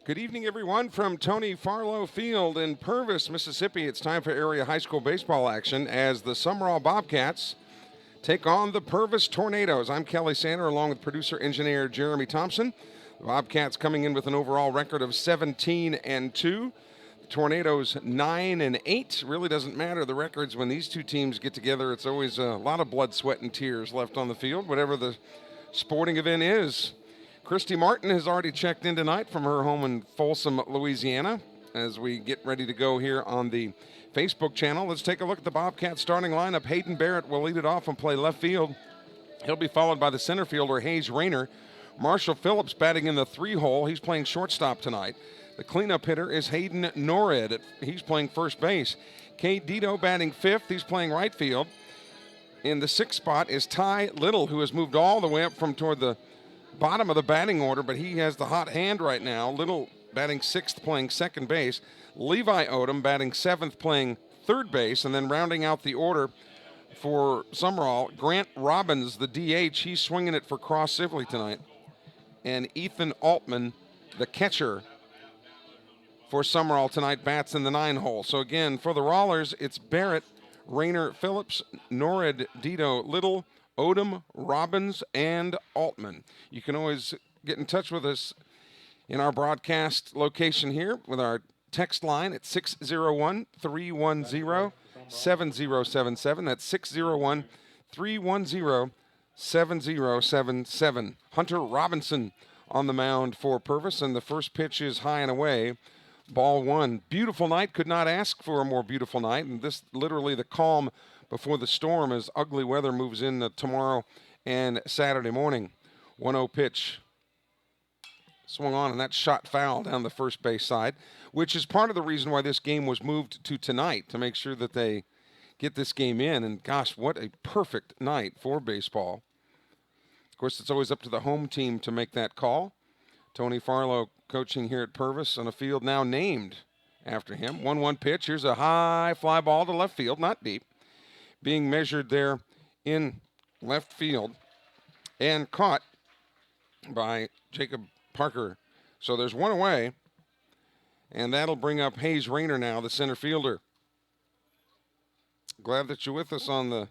Good evening, everyone, from Tony Farlow Field in Purvis, Mississippi. It's time for area high school baseball action as the Sumrall Bobcats take on the Purvis Tornadoes. I'm Kelly Sander along with producer-engineer Jeremy Thompson. The Bobcats coming in with an overall record of 17-2. The Tornadoes 9-8. Really doesn't matter the records when these two teams get together. It's always a lot of blood, sweat, and tears left on the field, whatever the sporting event is. Christy Martin has already checked in tonight from her home in Folsom, Louisiana. As we get ready to go here on the Facebook channel, let's take a look at the Bobcats starting lineup. Hayden Barrett will lead it off and play left field. He'll be followed by the center fielder, Hayes Rayner. Marshall Phillips batting in the 3-hole. He's playing shortstop tonight. The cleanup hitter is Hayden Norred. He's playing first base. Cade Dito batting fifth. He's playing right field. In the 6th spot is Ty Little, who has moved all the way up from toward the bottom of the batting order, but he has the hot hand right now. Little batting 6th, playing second base. Levi Odom batting 7th, playing third base. And then rounding out the order for Sumrall, Grant Robbins, the DH. He's swinging it for Cross Sibley tonight. And Ethan Altman, the catcher for Sumrall tonight, bats in the 9-hole. So again, for the Rawlers, it's Barrett, Rayner, Phillips, Norred, Dito, Little, Odom, Robbins, and Altman. You can always get in touch with us in our broadcast location here with our text line at 601-310-7077. That's 601-310-7077. Hunter Robinson on the mound for Purvis, and the first pitch is high and away. Ball one. Beautiful night. Could not ask for a more beautiful night. And this literally the calm before the storm as ugly weather moves in tomorrow and Saturday morning. 1-0 pitch. Swung on, and that shot foul down the first base side, which is part of the reason why this game was moved to tonight, to make sure that they get this game in. And gosh, what a perfect night for baseball. Of course, it's always up to the home team to make that call. Tony Farlow coaching here at Purvis on a field now named after him. 1-1 pitch. Here's a high fly ball to left field, not deep. Being measured there in left field and caught by Jojo Parker. So there's one away, and that'll bring up Hayes Rayner now, the center fielder. Glad that you're with us on the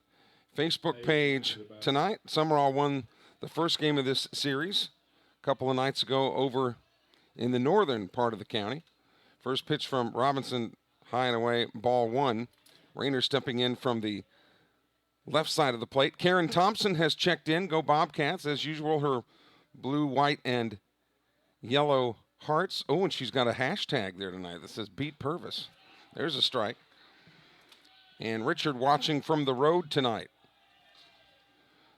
Facebook page tonight. Sumrall won the first game of this series a couple of nights ago over in the northern part of the county. First pitch from Robinson, high and away, ball one. Rayner stepping in from the left side of the plate. Karen Thompson has checked in. Go Bobcats. As usual, her blue, white, and yellow hearts. Oh, and she's got a hashtag there tonight that says Beat Purvis. There's a strike. And Richard watching from the road tonight.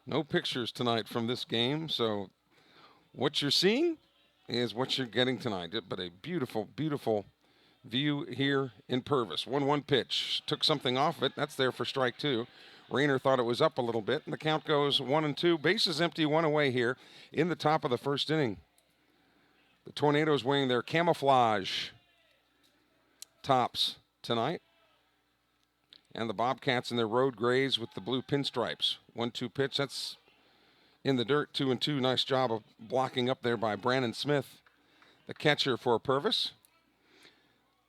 No pictures tonight from this game, so what you're seeing is what you're getting tonight. But a beautiful, beautiful view here in Purvis. 1-1 pitch. Took something off of it. That's there for strike two. Rayner thought it was up a little bit, and the count goes 1-2. Bases empty, one away here in the top of the first inning. The Tornadoes wearing their camouflage tops tonight, and the Bobcats in their road grays with the blue pinstripes. 1-2 pitch. That's in the dirt. 2-2. Nice job of blocking up there by Brandon Smith, the catcher for Purvis.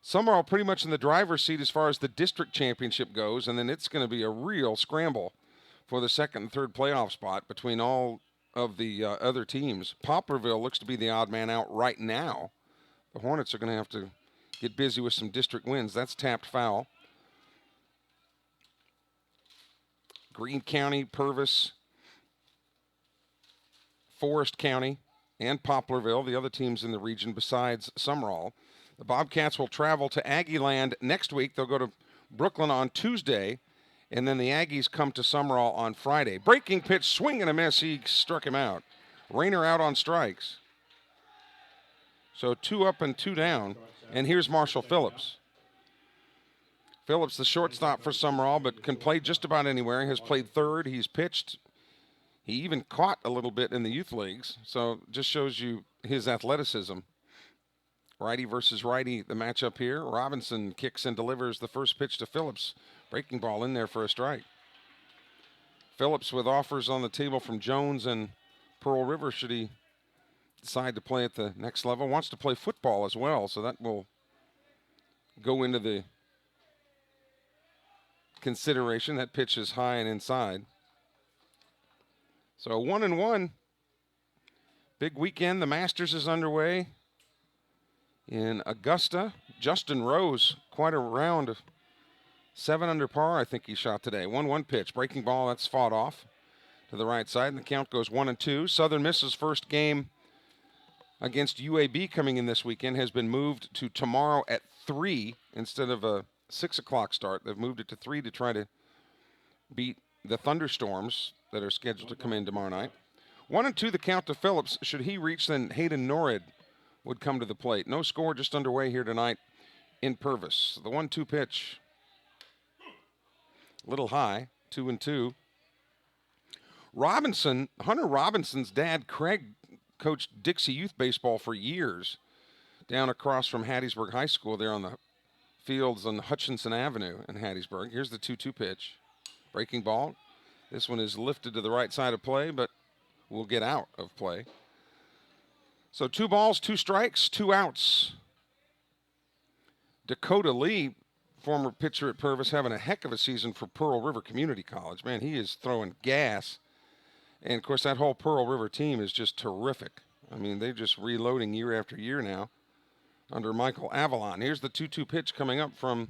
Sumrall pretty much in the driver's seat as far as the district championship goes, and then it's going to be a real scramble for the second and third playoff spot between all of the other teams. Poplarville looks to be the odd man out right now. The Hornets are going to have to get busy with some district wins. That's tapped foul. Greene County, Purvis, Forest County, and Poplarville, the other teams in the region besides Sumrall. The Bobcats will travel to Aggieland next week. They'll go to Brooklyn on Tuesday, and then the Aggies come to Sumrall on Friday. Breaking pitch, swing and a miss. He struck him out. Rayner out on strikes. So 2 up and 2 down, and here's Marshall Phillips. Phillips, the shortstop for Sumrall, but can play just about anywhere. He has played third. He's pitched. He even caught a little bit in the youth leagues, so just shows you his athleticism. Righty versus righty, the matchup here. Robinson kicks and delivers the first pitch to Phillips. Breaking ball in there for a strike. Phillips with offers on the table from Jones and Pearl River should he decide to play at the next level. Wants to play football as well, so that will go into the consideration. That pitch is high and inside. So 1-1. Big weekend. The Masters is underway in Augusta. Justin Rose, quite a round. 7 under par, I think he shot today. 1-1 pitch. Breaking ball, that's fought off to the right side, and the count goes 1-2. Southern Miss's first game against UAB coming in this weekend has been moved to tomorrow at 3 instead of a 6 o'clock start. They've moved it to 3 to try to beat the thunderstorms that are scheduled to come in tomorrow night. 1-2 the count to Phillips. Should he reach, then Hayden Barrett would come to the plate. No score just underway here tonight in Purvis. The 1-2 pitch. A little high, 2-2. Hunter Robinson's dad, Craig, coached Dixie Youth Baseball for years down across from Hattiesburg High School there on the fields on Hutchinson Avenue in Hattiesburg. Here's the 2-2 pitch. Breaking ball. This one is lifted to the right side of play, but will get out of play. So 2 balls, 2 strikes, 2 outs. Dakota Lee, former pitcher at Purvis, having a heck of a season for Pearl River Community College. Man, he is throwing gas. And, of course, that whole Pearl River team is just terrific. I mean, they're just reloading year after year now under Michael Avalon. Here's the 2-2 pitch coming up from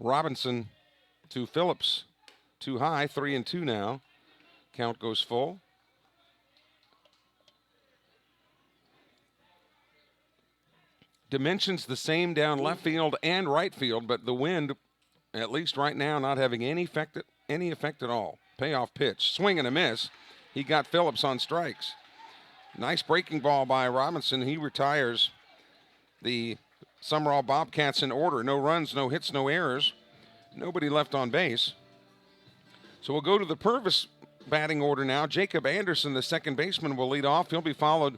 Robinson to Phillips. Too high, 3-2 now. Count goes full. Dimensions the same down left field and right field, but the wind, at least right now, not having any effect at all. Payoff pitch, swing and a miss. He got Phillips on strikes. Nice breaking ball by Robinson. He retires the Sumrall Bobcats in order. No runs, no hits, no errors. Nobody left on base. So we'll go to the Purvis batting order now. Jacob Anderson, the second baseman, will lead off. He'll be followed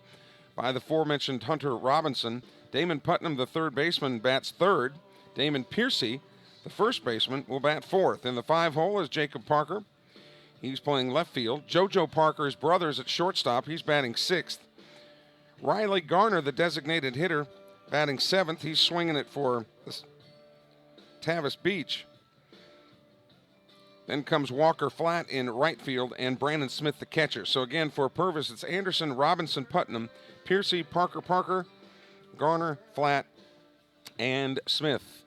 by the aforementioned Hunter Robinson. Damon Putnam, the third baseman, bats third. Damon Piercy, the first baseman, will bat fourth. In the 5-hole is Jacob Parker. He's playing left field. Jojo Parker, his brother, is at shortstop. He's batting sixth. Riley Garner, the designated hitter, batting seventh. He's swinging it for Tavis Beach. Then comes Walker Flat in right field and Brandon Smith, the catcher. So again, for Purvis, it's Anderson, Robinson, Putnam, Piercy, Parker, Garner, Flat, and Smith.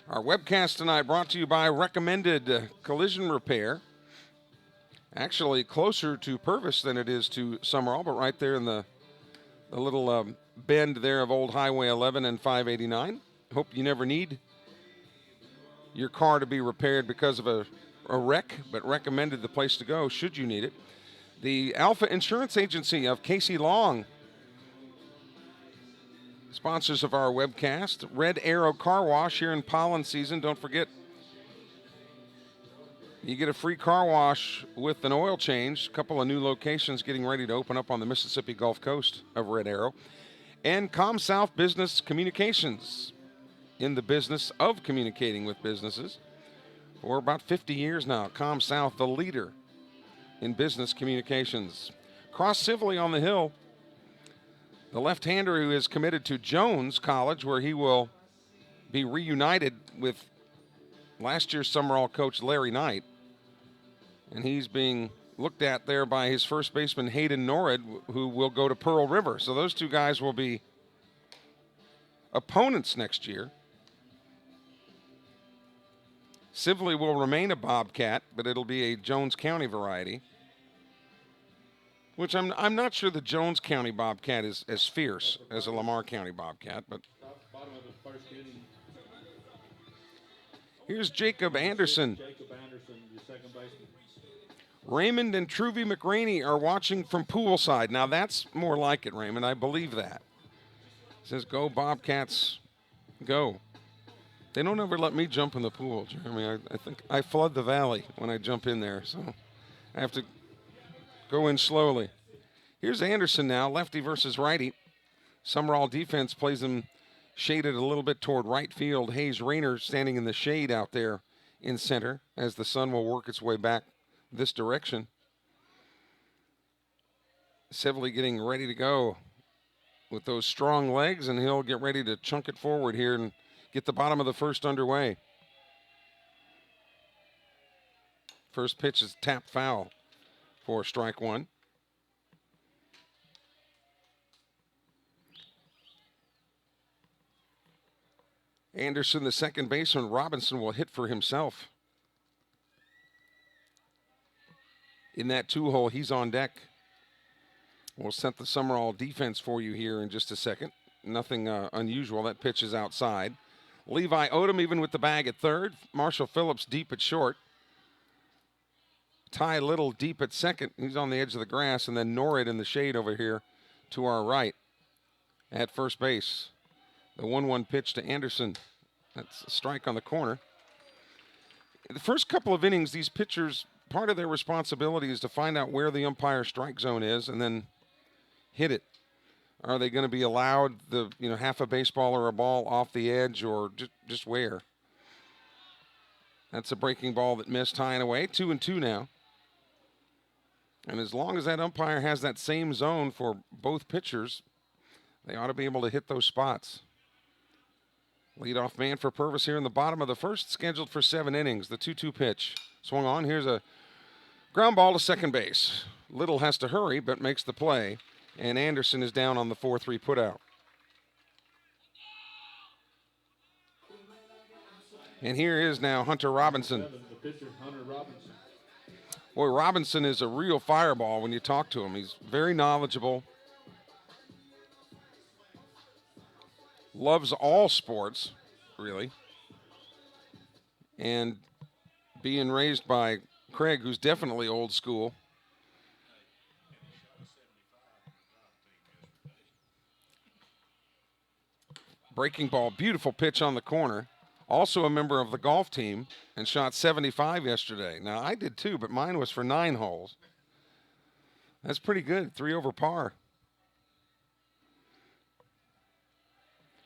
Our webcast tonight brought to you by Recommended Collision Repair. Actually closer to Purvis than it is to Sumrall, but right there in the little bend there of Old Highway 11 and 589. Hope you never need your car to be repaired because of a wreck, but Recommended the place to go should you need it. The Alpha Insurance Agency of Casey Long, sponsors of our webcast. Red Arrow Car Wash here in pollen season. Don't forget, you get a free car wash with an oil change. A couple of new locations getting ready to open up on the Mississippi Gulf Coast of Red Arrow. And ComSouth Business Communications, in the business of communicating with businesses for about 50 years now. ComSouth, the leader in business communications. Cross Sibley on the Hill, the left-hander who is committed to Jones College, where he will be reunited with last year's Sumrall coach Larry Knight. And he's being looked at there by his first baseman Hayden Barrett, who will go to Pearl River. So those two guys will be opponents next year. Sibley will remain a Bobcat, but it'll be a Jones County variety, which I'm not sure the Jones County Bobcat is as fierce as a Lamar County Bobcat. But here's Jacob Anderson. Raymond and Truvy McRaney are watching from poolside. Now that's more like it, Raymond. I believe that. It says, go Bobcats, go. They don't ever let me jump in the pool, Jeremy. I think I flood the valley when I jump in there, so I have to go in slowly. Here's Anderson now, lefty versus righty. Sumrall defense plays him shaded a little bit toward right field. Hayes Rayner standing in the shade out there in center as the sun will work its way back this direction. Sibley getting ready to go with those strong legs, and he'll get ready to chunk it forward here and get the bottom of the first underway. First pitch is tapped foul for strike one. Anderson, the second baseman. Robinson will hit for himself. In that 2-hole, he's on deck. We'll set the Sumrall defense for you here in just a second. Nothing unusual. That pitch is outside. Levi Odom even with the bag at third. Marshall Phillips deep at short. Ty Little deep at second. He's on the edge of the grass. And then Norrid in the shade over here to our right at first base. The 1-1 pitch to Anderson. That's a strike on the corner. In the first couple of innings, these pitchers, part of their responsibility is to find out where the umpire strike zone is and then hit it. Are they going to be allowed the half a baseball or a ball off the edge, or just where? That's a breaking ball that missed high and away. 2-2 now. And as long as that umpire has that same zone for both pitchers, they ought to be able to hit those spots. Leadoff man for Purvis here in the bottom of the first, scheduled for 7 innings. The 2-2 pitch. Swung on. Here's a ground ball to second base. Little has to hurry, but makes the play. And Anderson is down on the 4-3 putout. And here is now Hunter Robinson. The pitcher, Hunter Robinson. Boy, Robinson is a real fireball when you talk to him. He's very knowledgeable. Loves all sports, really. And being raised by Craig, who's definitely old school. Breaking ball, beautiful pitch on the corner. Also a member of the golf team and shot 75 yesterday. Now, I did too, but mine was for 9 holes. That's pretty good, 3 over par.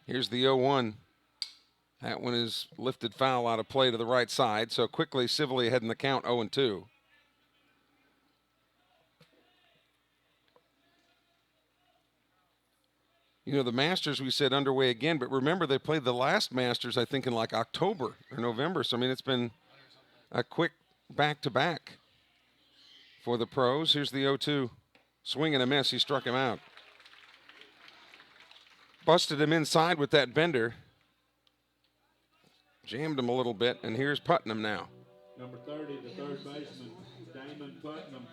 Here's the 0-1. That one is lifted foul out of play to the right side. So quickly, Sibley ahead in the count, 0-2. The Masters, we said, underway again. But remember, they played the last Masters, I think, in like October or November. So, it's been a quick back-to-back for the pros. Here's the 0-2. Swing and a miss. He struck him out. Busted him inside with that bender. Jammed him a little bit, and here's Putnam now. Number 30, the third baseman, Damon Putnam.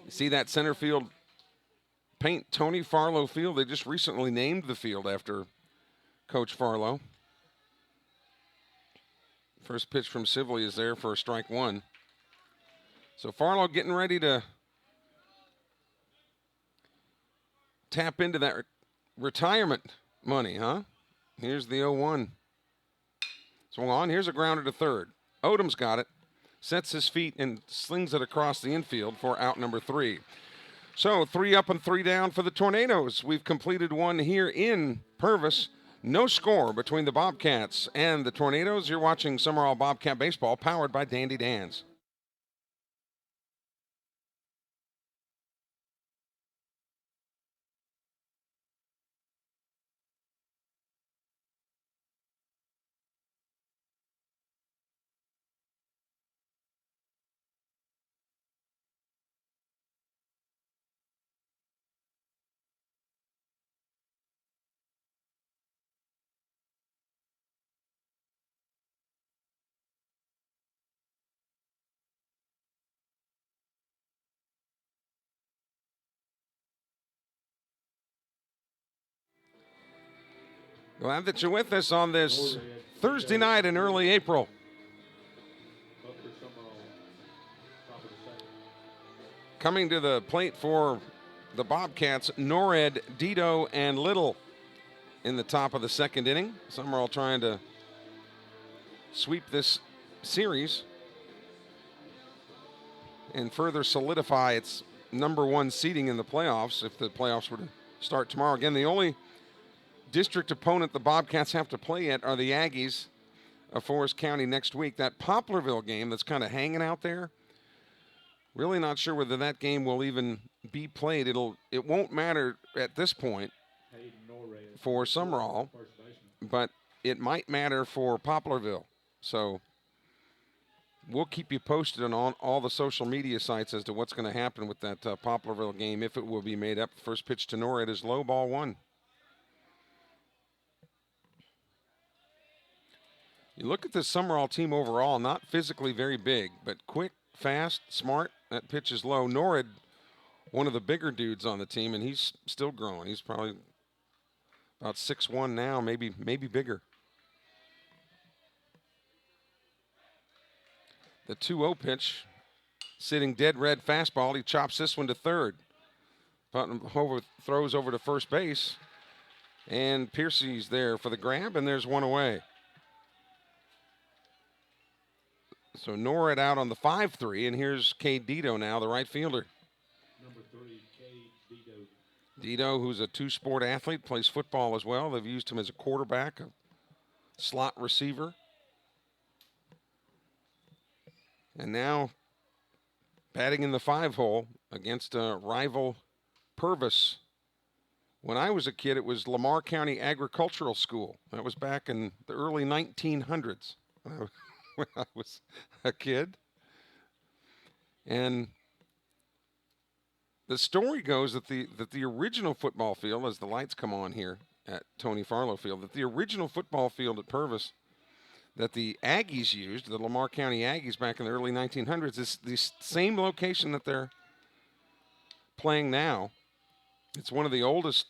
See that center field paint, Tony Farlow Field? They just recently named the field after Coach Farlow. First pitch from Sibley is there for a strike one. So Farlow getting ready to tap into that retirement money, huh? Here's the 0-1. Swung on. Here's a grounder to third. Odom's got it. Sets his feet and slings it across the infield for out number 3. So 3 up and 3 down for the Tornadoes. We've completed one here in Purvis. No score between the Bobcats and the Tornadoes. You're watching Sumrall Bobcat Baseball, powered by Dandy Dan's. Glad that you're with us on this Thursday night in early April. Coming to the plate for the Bobcats, Norrid, Dito, and Little in the top of the second inning. Sumrall trying to sweep this series and further solidify its number 1 seeding in the playoffs if the playoffs were to start tomorrow. Again, the only district opponent the Bobcats have to play yet are the Aggies of Forest County next week. That Poplarville game that's kind of hanging out there, Really not sure whether that game will even be played. It won't matter at this point for Sumrall, but it might matter for Poplarville. So we'll keep you posted on all the social media sites as to what's going to happen with that Poplarville game, if it will be made up. First pitch to Norwood is low, ball one. You look at this Sumrall team overall, not physically very big, but quick, fast, smart. That pitch is low. Norwood, one of the bigger dudes on the team, and he's still growing. He's probably about 6'1" now, maybe bigger. The 2-0 pitch, sitting dead red fastball. He chops this one to third. Putnam throws over to first base, and Piercy's there for the grab, and there's one away. So Norwood out on the 5-3, and here's Cade Dito now, the right fielder. Number 3, Cade Dito. Dito, who's a two-sport athlete, plays football as well. They've used him as a quarterback, a slot receiver. And now batting in the 5-hole against a rival Purvis. When I was a kid, it was Lamar County Agricultural School. That was back in the early 1900s when I was a kid. And the story goes that the original football field, as the lights come on here at Tony Farlow Field, that the original football field at Purvis that the Aggies used, the Lamar County Aggies back in the early 1900s, is the same location that they're playing now. It's one of the oldest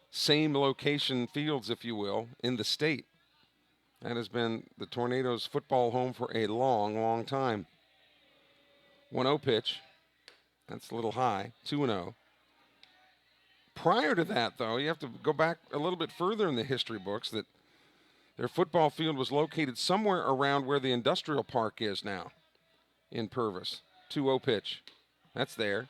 same location fields, if you will, in the state. That has been the Tornadoes' football home for a long, long time. 1-0 pitch. That's a little high. 2-0. Prior to that, though, you have to go back a little bit further in the history books that their football field was located somewhere around where the industrial park is now in Purvis. 2-0 pitch. That's there.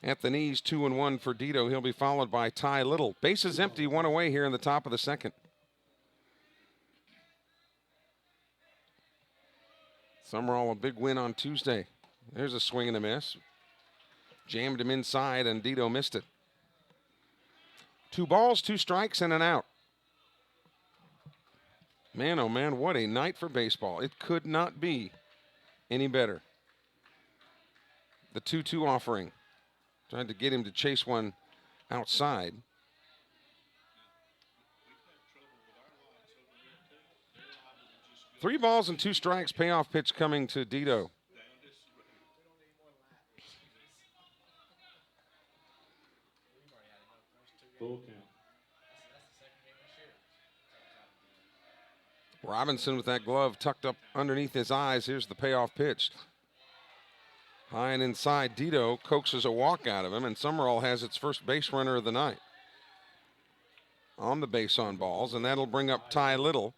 At the knees, 2-1 for Dito. He'll be followed by Ty Little. Bases empty, one away here in the top of the second. Sumrall a big win on Tuesday. There's a swing and a miss. Jammed him inside, and Dito missed it. 2 balls, 2 strikes, and an out. Man, oh man, what a night for baseball. It could not be any better. The 2-2 offering. Tried to get him to chase one outside. Three balls and 2 strikes. Payoff pitch coming to Dito. Full count. Robinson with that glove tucked up underneath his eyes. Here's the payoff pitch. High and inside, Dito coaxes a walk out of him, and Sumrall has its first base runner of the night on the base on balls, and that'll bring up Ty Little,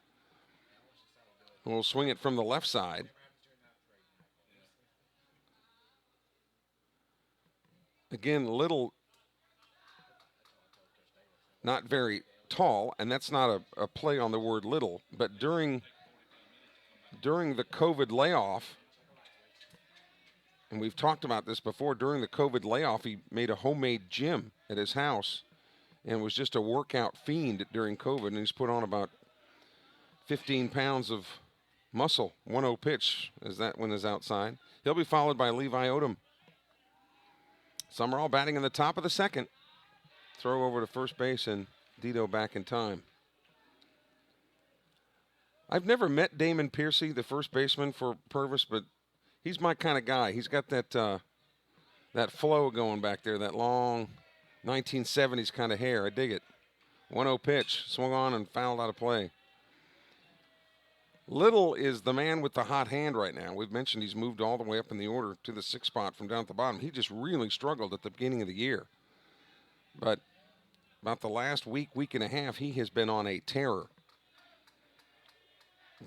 who will swing it from the left side. Again, Little not very tall, and that's not a play on the word little, but during the COVID layoff, and we've talked about this before, during the COVID layoff, he made a homemade gym at his house and was just a workout fiend during COVID, and he's put on about 15 pounds of muscle. 1-0 pitch as that one is outside. He'll be followed by Levi Odom. Sumrall batting in the top of the second. Throw over to first base, and Dito back in time. I've never met Damon Piercy, the first baseman for Purvis, but he's my kind of guy. He's got that flow going back there, that long 1970s kind of hair. I dig it. 1-0 pitch, swung on and fouled out of play. Little is the man with the hot hand right now. We've mentioned he's moved all the way up in the order to the 6th spot from down at the bottom. He just really struggled at the beginning of the year. But about the last week and a half, he has been on a tear.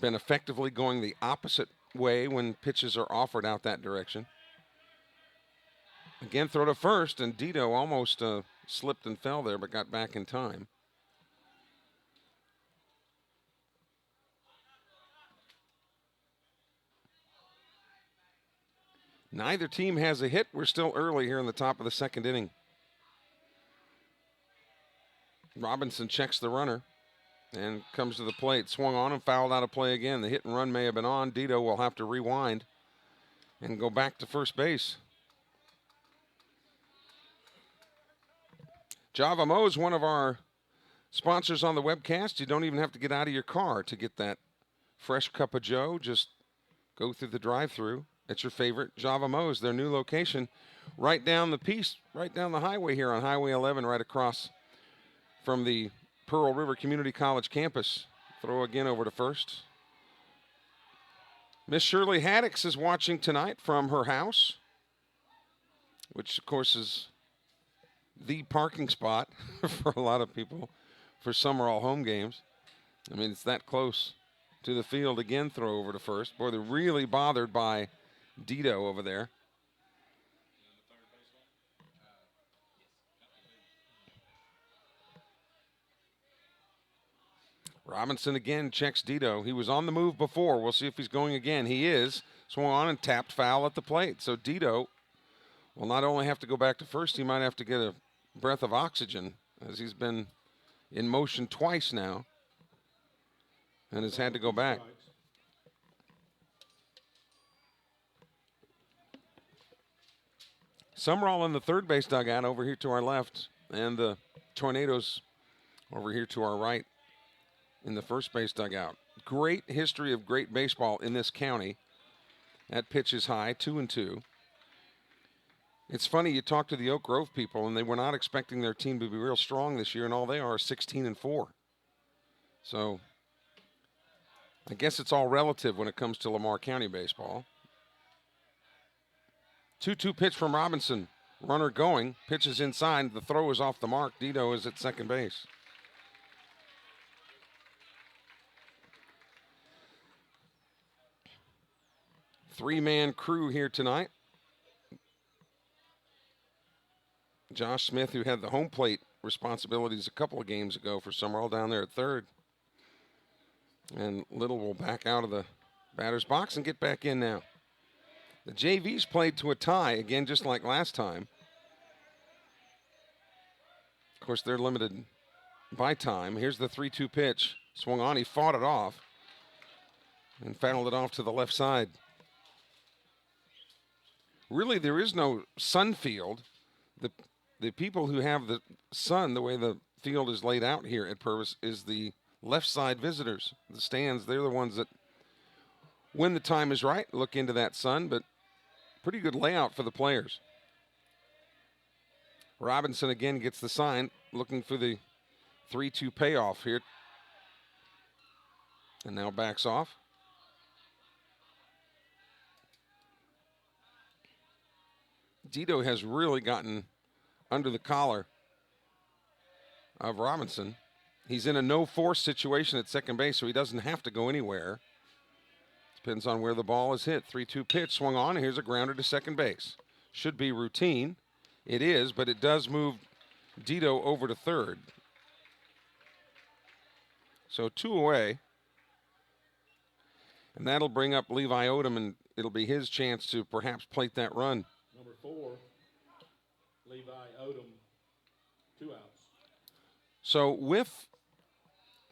Been effectively going the opposite way when pitches are offered out that direction. Again, throw to first, and Dito almost slipped and fell there, but got back in time. Neither team has a hit. We're still early here in the top of the second inning. Robinson checks the runner and comes to the plate. Swung on and fouled out of play again. The hit and run may have been on. Dito will have to rewind and go back to first base. Java Mo's one of our sponsors on the webcast. You don't even have to get out of your car to get that fresh cup of joe. Just go through the drive-thru. It's your favorite Java Mo's, their new location, right down the highway here on Highway 11, right across from the Pearl River Community College campus. Throw again over to first. Miss Shirley Haddix is watching tonight from her house, which of course is the parking spot for a lot of people for Sumrall home games. I mean, it's that close to the field. Again, throw over to first. Boy, they're really bothered by Dito over there. Robinson again checks Dito. He was on the move before. We'll see if he's going again. He is. Swung on and tapped foul at the plate. So Dito will not only have to go back to first, he might have to get a breath of oxygen, as he's been in motion twice now and has had to go back. Sumrall in the third base dugout over here to our left, and the Tornadoes over here to our right in the first base dugout. Great history of great baseball in this county. That pitch is high, 2-2. It's funny, you talk to the Oak Grove people, and they were not expecting their team to be real strong this year, and all they are 16-4. So I guess it's all relative when it comes to Lamar County baseball. 2-2 pitch from Robinson. Runner going, pitches inside. The throw is off the mark. Dito is at second base. Three-man crew here tonight. Josh Smith, who had the home plate responsibilities a couple of games ago for Sumrall, down there at third. And Little will back out of the batter's box and get back in now. The JVs played to a tie, again, just like last time. Of course, they're limited by time. Here's the 3-2 pitch. Swung on, he fought it off and fouled it off to the left side. Really, there is no sun field. The people who have the sun, the way the field is laid out here at Purvis, is the left side visitors. The stands, they're the ones that, when the time is right, look into that sun, but pretty good layout for the players. Robinson again gets the sign, looking for the 3-2 payoff here. And now backs off. Dito has really gotten under the collar of Robinson. He's in a no-force situation at second base, so he doesn't have to go anywhere. Depends on where the ball is hit. 3-2 pitch swung on. Here's a grounder to second base. Should be routine. It is, but it does move Dito over to third. So 2 away. And that'll bring up Levi Odom, and it'll be his chance to perhaps plate that run. Number 4, Levi Odom, 2 outs. So with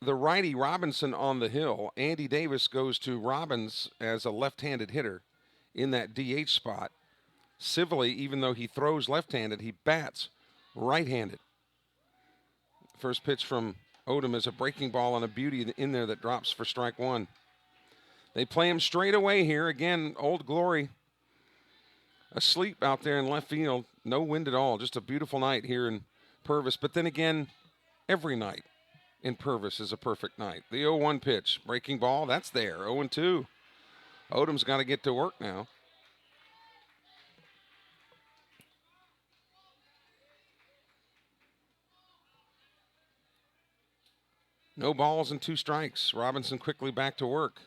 the righty Robinson on the hill, Andy Davis goes to Robbins as a left-handed hitter in that DH spot. Civilly, even though he throws left-handed, he bats right-handed. First pitch from Odom is a breaking ball and a beauty in there that drops for strike one. They play him straight away here. Again, Old Glory asleep out there in left field. No wind at all. Just a beautiful night here in Purvis. But then again, every night in Purvis is a perfect night. The 0-1 pitch. Breaking ball. That's there. 0-2. Odom's got to get to work now. No balls and 2 strikes. Robinson quickly back to work.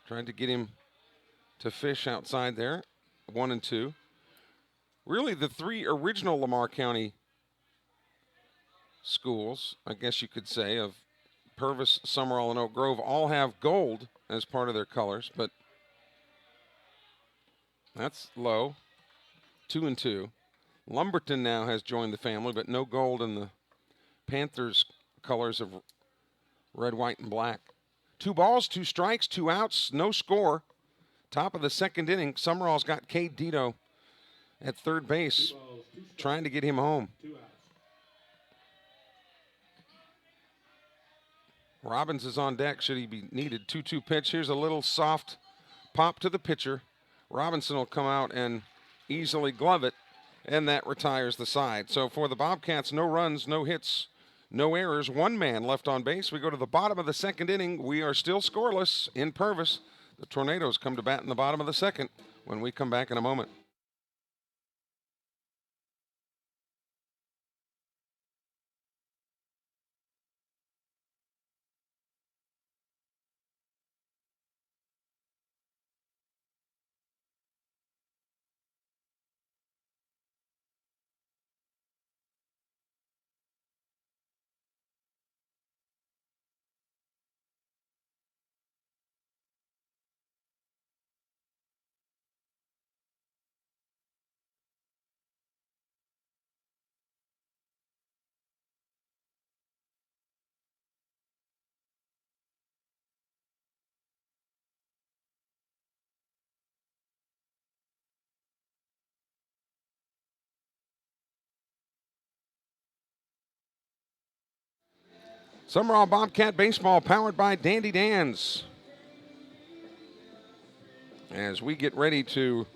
Trying to get him to fish outside there. 1-2. Really, the 3 original Lamar County schools, I guess you could say, of Purvis, Sumrall, and Oak Grove all have gold as part of their colors, but that's low. 2-2. Lumberton now has joined the family, but no gold in the Panthers' colors of red, white, and black. 2 balls, 2 strikes, 2 outs, no score. Top of the second inning, Sumrall's got Cade Dito at third base, 2 balls, 2 strikes, trying to get him home. 2 outs. Robbins is on deck should he be needed. 2-2 pitch. Here's a little soft pop to the pitcher. Robinson will come out and easily glove it, and that retires the side. So for the Bobcats, no runs, no hits, no errors, 1 man left on base. We go to the bottom of the second inning. We are still scoreless in Purvis. The Tornadoes come to bat in the bottom of the second when we come back in a moment. Sumrall Bobcat Baseball powered by Dandy Dan's. As we get ready to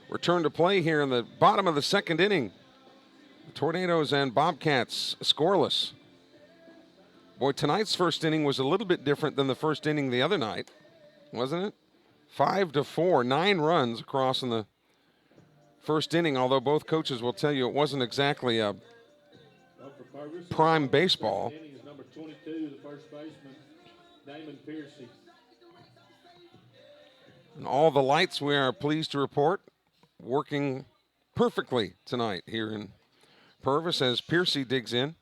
return to play here in the bottom of the second inning, the Tornadoes and Bobcats scoreless. Boy, tonight's first inning was a little bit different than the first inning the other night, wasn't it? 5-4, 9 runs across in the first inning, although both coaches will tell you it wasn't exactly a prime baseball. Inning is number 22, the first baseman, Damon Putnam. And all the lights, we are pleased to report, working perfectly tonight here in Purvis as Piercy digs in.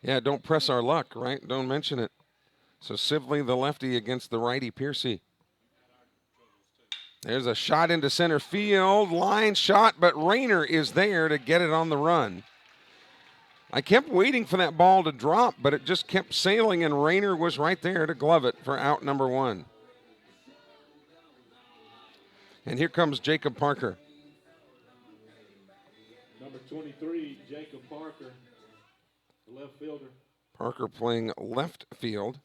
Yeah, don't press our luck, right? Don't mention it. So Sibley, the lefty, against the righty Piercy. There's a shot into center field, line shot, but Rayner is there to get it on the run. I kept waiting for that ball to drop, but it just kept sailing, and Rayner was right there to glove it for out number 1. And here comes Jacob Parker. Number 23, Jacob Parker, the left fielder. Parker playing left field.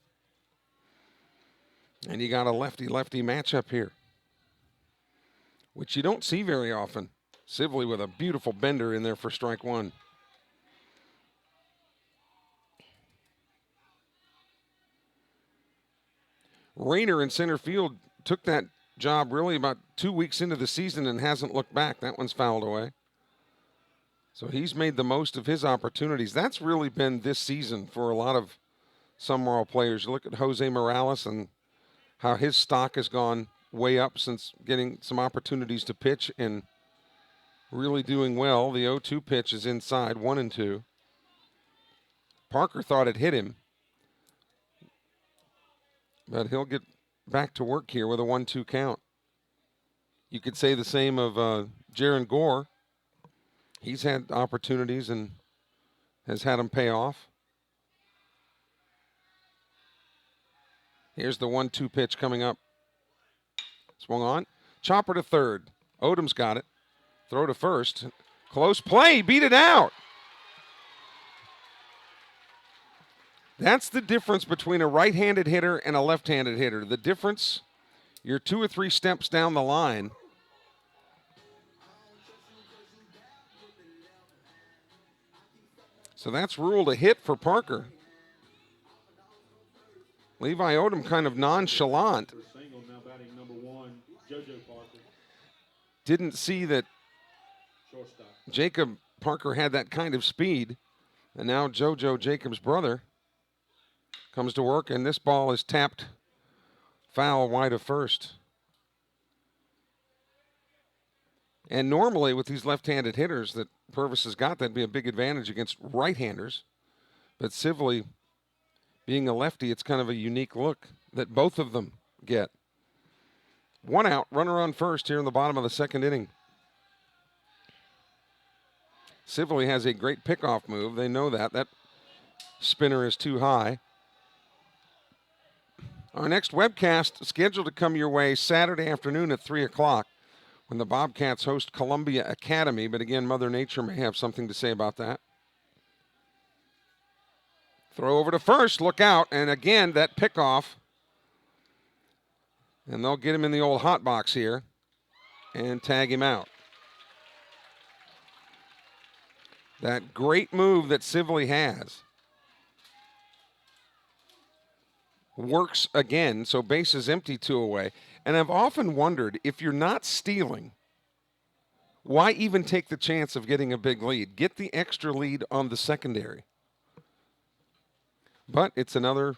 And you got a lefty-lefty matchup here, which you don't see very often. Sibley with a beautiful bender in there for strike 1. Rayner in center field took that job really about 2 weeks into the season and hasn't looked back. That one's fouled away. So he's made the most of his opportunities. That's really been this season for a lot of Sumrall players. You look at Jose Morales and how his stock has gone way up since getting some opportunities to pitch and really doing well. The 0-2 pitch is inside, 1-2. Parker thought it hit him, but he'll get back to work here with a 1-2 count. You could say the same of Jaron Gore. He's had opportunities and has had them pay off. Here's the 1-2 pitch coming up. Swung on. Chopper to third. Odom's got it. Throw to first. Close play. Beat it out. That's the difference between a right-handed hitter and a left-handed hitter. The difference, you're 2 or 3 steps down the line. So that's ruled a hit for Parker. Levi Odom kind of nonchalant. Single, now batting number 1, Jojo Parker. Didn't see that Shortstop. Jacob Parker had that kind of speed. And now Jojo, Jacob's brother, comes to work, and this ball is tapped foul wide of first. And normally with these left-handed hitters that Purvis has got, that'd be a big advantage against right-handers. But Sibley, being a lefty, it's kind of a unique look that both of them get. 1 out, runner on first here in the bottom of the second inning. Sibley has a great pickoff move. They know that. That spinner is too high. Our next webcast is scheduled to come your way Saturday afternoon at 3 o'clock when the Bobcats host Columbia Academy. But again, Mother Nature may have something to say about that. Throw over to first. Look out. And again, that pickoff. And they'll get him in the old hot box here and tag him out. That great move that Sibley has works again, so base is empty, 2 away. And I've often wondered, if you're not stealing, why even take the chance of getting a big lead? Get the extra lead on the secondary. But it's another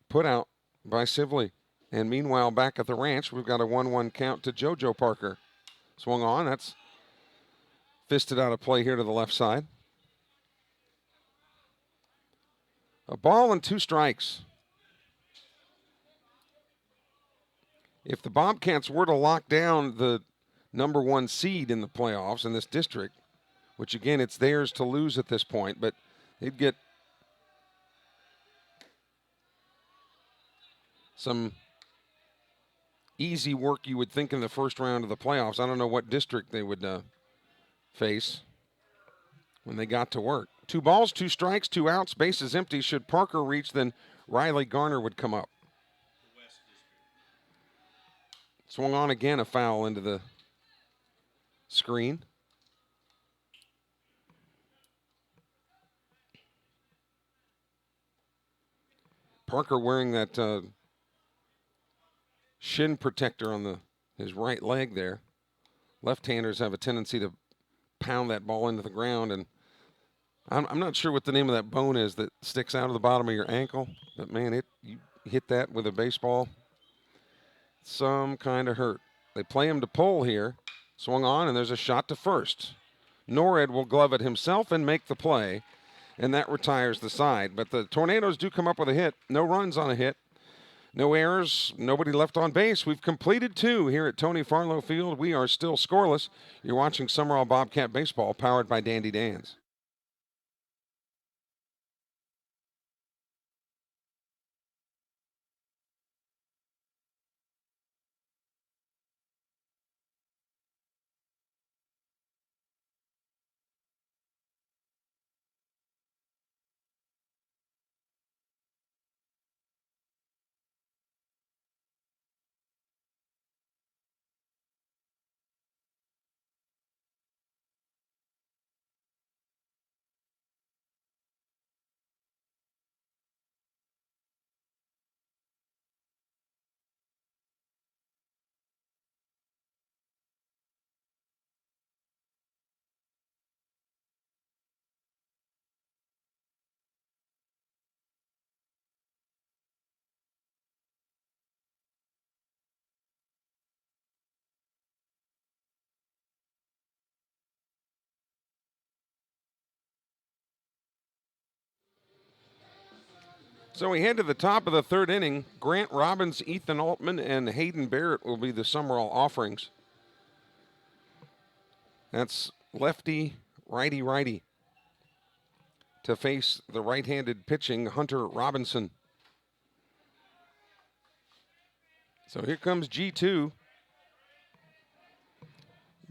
put out by Sibley. And meanwhile, back at the ranch, we've got a 1-1 count to Jojo Parker. Swung on, that's fisted out of play here to the left side. A ball and 2 strikes. If the Bobcats were to lock down the number 1 seed in the playoffs in this district, which again, it's theirs to lose at this point, but they'd get some easy work, you would think, in the first round of the playoffs. I don't know what district they would face when they got to work. 2 balls, 2 strikes, 2 outs, base is empty. Should Parker reach, then Riley Garner would come up. Swung on again, a foul into the screen. Parker wearing that shin protector on his right leg there. Left-handers have a tendency to pound that ball into the ground, and I'm not sure what the name of that bone is that sticks out of the bottom of your ankle, but man, you hit that with a baseball, some kind of hurt. They play him to pull here. Swung on, and there's a shot to first. Norred will glove it himself and make the play, and that retires the side. But the Tornadoes do come up with a hit. No runs on a hit. No errors, nobody left on base. We've completed 2 here at Tony Farlow Field. We are still scoreless. You're watching Sumrall Bobcat Baseball, powered by Dandy Dan's. So we head to the top of the 3rd inning. Grant Robbins, Ethan Altman, and Hayden Barrett will be the Sumrall offerings. That's lefty, righty, righty. To face the right-handed pitching Hunter Robinson. So here comes G2.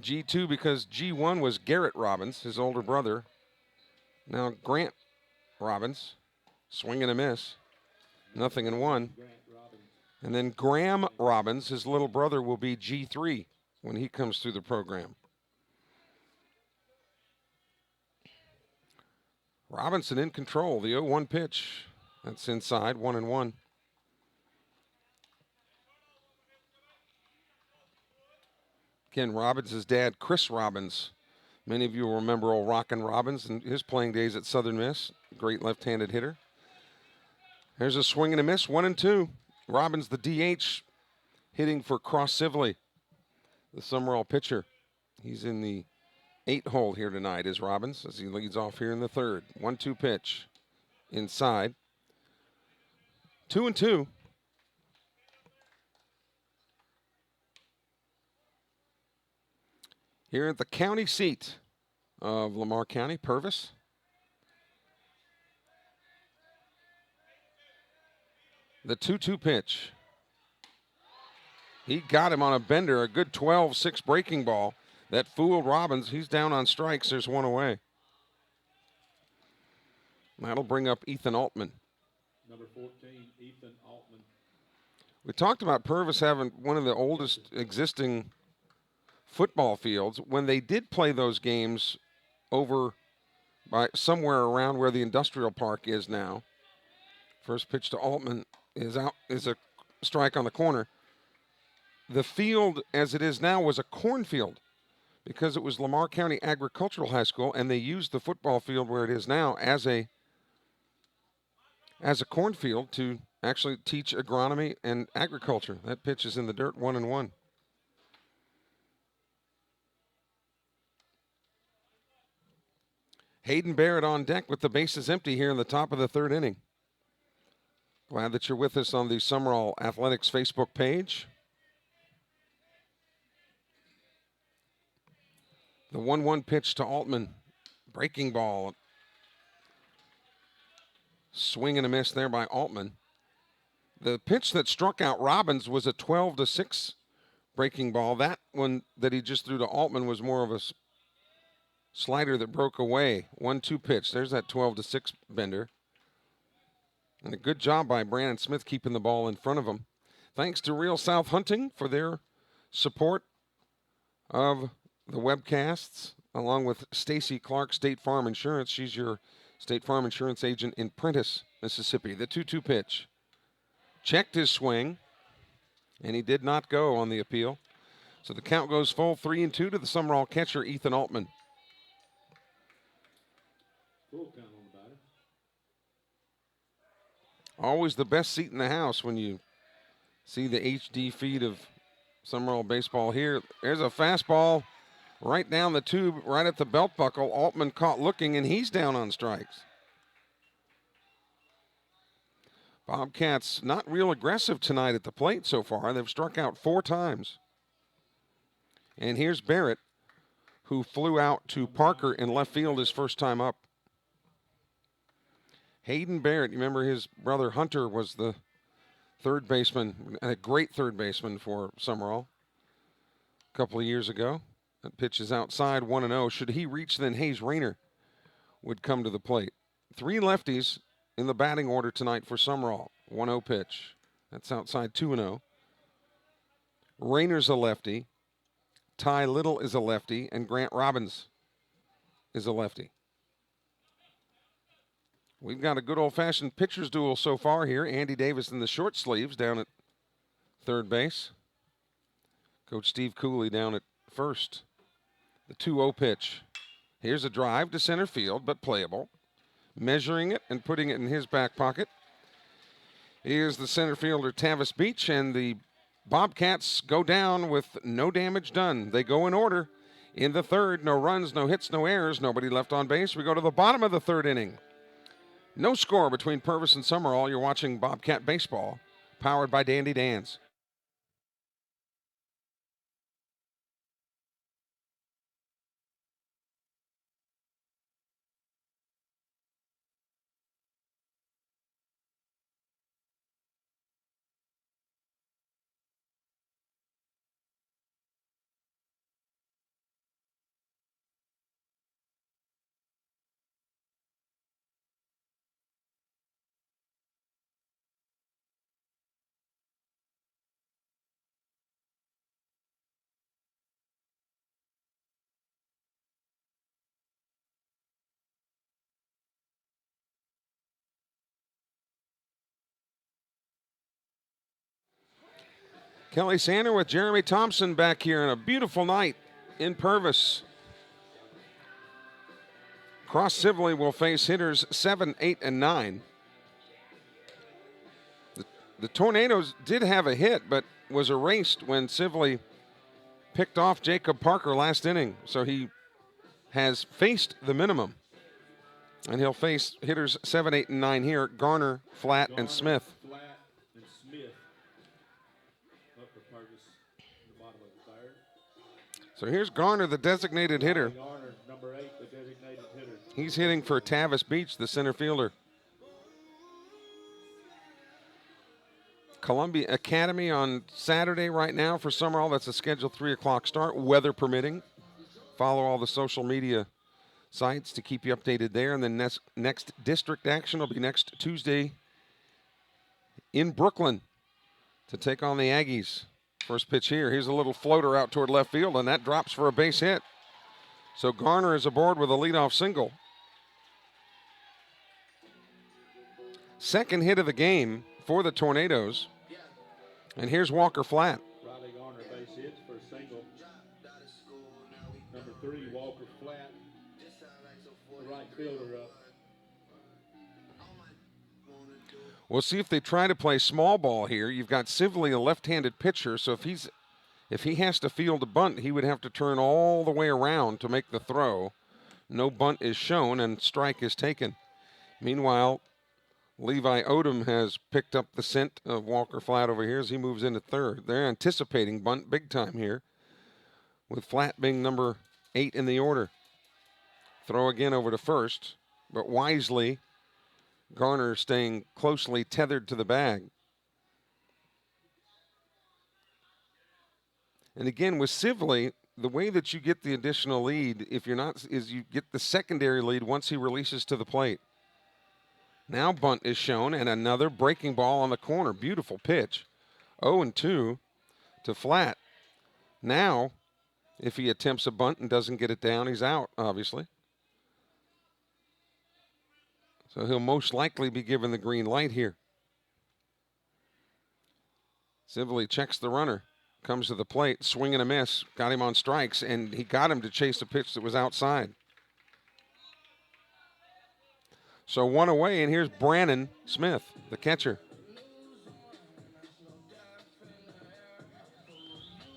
G2 because G1 was Garrett Robbins, his older brother. Now Grant Robbins. Swing and a miss. 0-1. And then Graham Robbins, his little brother, will be G3 when he comes through the program. Robinson in control. The 0-1 pitch. That's inside. 1-1. Again, Robbins' dad, Chris Robbins. Many of you will remember old Rockin' Robbins and his playing days at Southern Miss. Great left-handed hitter. There's a swing and a miss, 1-2. Robbins, the DH, hitting for Cross Sibley, the Sumrall pitcher. He's in the 8 hole here tonight, is Robbins, as he leads off here in the 3rd. 1-2 pitch inside. 2-2. Here at the county seat of Lamar County, Purvis. The 2-2 pitch. He got him on a bender, a good 12-6 breaking ball. That fooled Robbins. He's down on strikes. There's one away. That'll bring up Ethan Altman. Number 14, Ethan Altman. We talked about Purvis having one of the oldest existing football fields. When they did play those games over by somewhere around where the industrial park is now, first pitch to Altman is out, is a strike on the corner. The field as it is now was a cornfield because it was Lamar County Agricultural High School, and they used the football field where it is now as a cornfield to actually teach agronomy and agriculture. That pitch is in the dirt, 1-1. Hayden Barrett on deck with the bases empty here in the top of the third inning. Glad that you're with us on the Sumrall Athletics Facebook page. The 1-1 pitch to Altman. Breaking ball. Swing and a miss there by Altman. The pitch that struck out Robbins was a 12-6 breaking ball. That one that he just threw to Altman was more of a slider that broke away. 1-2 pitch. There's that 12-6 bender. And a good job by Brandon Smith keeping the ball in front of him. Thanks to Real South Hunting for their support of the webcasts, along with Stacy Clark, State Farm Insurance. She's your State Farm Insurance agent in Prentice, Mississippi. The 2-2 pitch. Checked his swing, and he did not go on the appeal. So the count goes full 3-2 to the Sumrall catcher, Ethan Altman. Full count on the batter. Always the best seat in the house when you see the HD feed of Sumrall baseball here. There's a fastball right down the tube, right at the belt buckle. Altman caught looking, and he's down on strikes. Bobcats not real aggressive tonight at the plate so far. They've struck out 4 times. And here's Barrett, who flew out to Parker in left field his first time up. Hayden Barrett, you remember his brother Hunter was the third baseman, and a great third baseman for Sumrall a couple of years ago. That pitch is outside, 1-0. Should he reach, then Hayes Rayner would come to the plate. 3 lefties in the batting order tonight for Sumrall. 1-0 pitch. That's outside, 2-0. Rayner's a lefty. Ty Little is a lefty, and Grant Robbins is a lefty. We've got a good old-fashioned pitcher's duel so far here. Andy Davis in the short sleeves down at third base. Coach Steve Cooley down at first. The 2-0 pitch. Here's a drive to center field, but playable. Measuring it and putting it in his back pocket. Here's the center fielder, Tavis Beach, and the Bobcats go down with no damage done. They go in order in the third. No runs, no hits, no errors, nobody left on base. We go to the bottom of the third inning. No score between Purvis and Sumrall. You're watching Bobcat Baseball, powered by Dandy Dan's. Kelly Sander with Jeremy Thompson back here on a beautiful night in Purvis. Cross Sibley will face hitters 7, 8, and 9. The Tornadoes did have a hit, but was erased when Sibley picked off Jacob Parker last inning. So he has faced the minimum. And he'll face hitters 7, 8, and 9 here. Garner, Flat, and Smith. Flat, and Smith. Up for Purvis in the bottom of the third. So here's Garner, the designated hitter. Garner, number 8, the He's hitting for Tavis Beach, the center fielder. Columbia Academy on Saturday right now for Sumrall. That's a scheduled 3 o'clock start, weather permitting. Follow all the social media sites to keep you updated there. And then next district action will be next Tuesday in Brooklyn to take on the Aggies. First pitch here. Here's a little floater out toward left field, and that drops for a base hit. So Garner is aboard with a leadoff single. Second hit of the game for the Tornadoes. And here's Walker Flat. Riley Garner base hits for a single. Number 3, Walker Flat. The right fielder up. We'll see if they try to play small ball here. You've got Sibley, a left-handed pitcher, so if he has to field a bunt, he would have to turn all the way around to make the throw. No bunt is shown, and strike is taken. Meanwhile, Levi Odom has picked up the scent of Walker Flat over here as he moves into third. They're anticipating bunt big time here, with Flat being number 8 in the order. Throw again over to first, but wisely, Garner staying closely tethered to the bag. And again, with Sibley, the way that you get the additional lead, if you're not, is you get the secondary lead once he releases to the plate. Now bunt is shown, and another breaking ball on the corner. Beautiful pitch. 0-2 to Flat. Now, if he attempts a bunt and doesn't get it down, he's out, obviously. So he'll most likely be given the green light here. Sibley checks the runner. Comes to the plate, swing and a miss. Got him on strikes, and he got him to chase a pitch that was outside. So one away, and here's Brandon Smith, the catcher.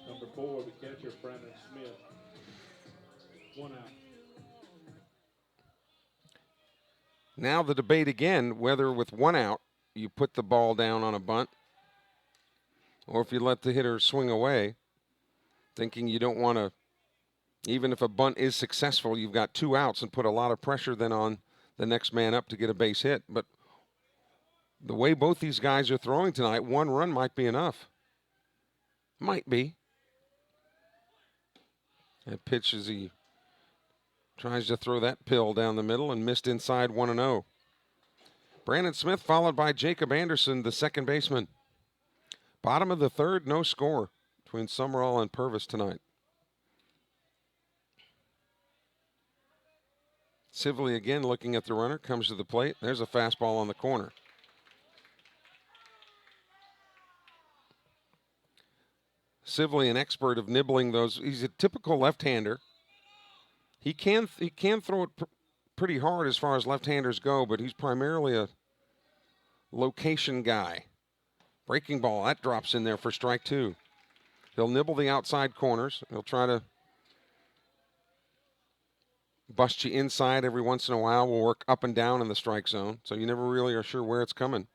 Number 4, the catcher, Brandon Smith. 1 out. Now the debate again, whether with 1 out, you put the ball down on a bunt, or if you let the hitter swing away, thinking you don't want to, even if a bunt is successful, you've got 2 outs and put a lot of pressure then on the next man up to get a base hit. But the way both these guys are throwing tonight, 1 run might be enough. Might be. That pitch as he tries to throw that pill down the middle and missed inside 1-0. Brandon Smith followed by Jacob Anderson, the second baseman. Bottom of the third, no score between Sumrall and Purvis tonight. Sibley again looking at the runner, comes to the plate. There's a fastball on the corner. Sibley, an expert of nibbling those. He's a typical left-hander. He can throw it pretty hard as far as left-handers go, but he's primarily a location guy. Breaking ball, that drops in there for strike 2. He'll nibble the outside corners. He'll try to bust you inside every once in a while. Will work up and down in the strike zone, so you never really are sure where it's coming.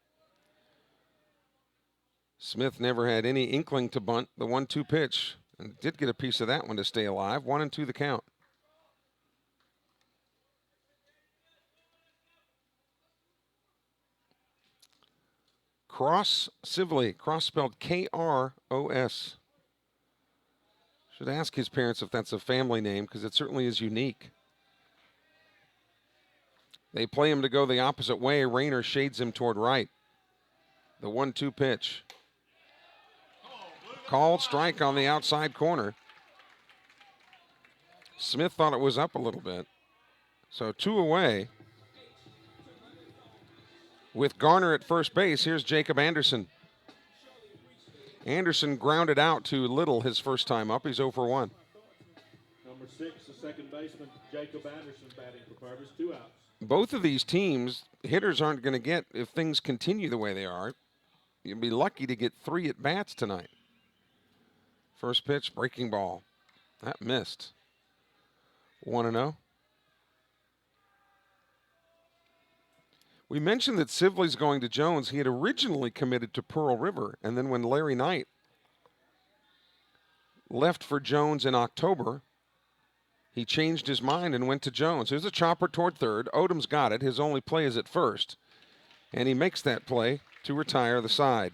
Smith never had any inkling to bunt the 1-2 pitch, and did get a piece of that one to stay alive. 1-2 the count. Cross Sibley, cross spelled K-R-O-S. Should ask his parents if that's a family name, because it certainly is unique. They play him to go the opposite way. Rayner shades him toward right. The 1-2 pitch. Called strike on the outside corner. Smith thought it was up a little bit. So 2 away. With Garner at first base, here's Jacob Anderson. Anderson grounded out to Little his first time up. He's 0 for 1. Number 6, the second baseman, Jacob Anderson, batting for Purvis. 2 outs. Both of these teams, hitters aren't going to get, if things continue the way they are, you'll be lucky to get 3 at-bats tonight. First pitch, breaking ball. That missed. 1-0. We mentioned that Sibley's going to Jones. He had originally committed to Pearl River, and then when Larry Knight left for Jones in October, He changed his mind and went to Jones. Here's a chopper toward third. Odom's got it. His only play is at first. And he makes that play to retire the side.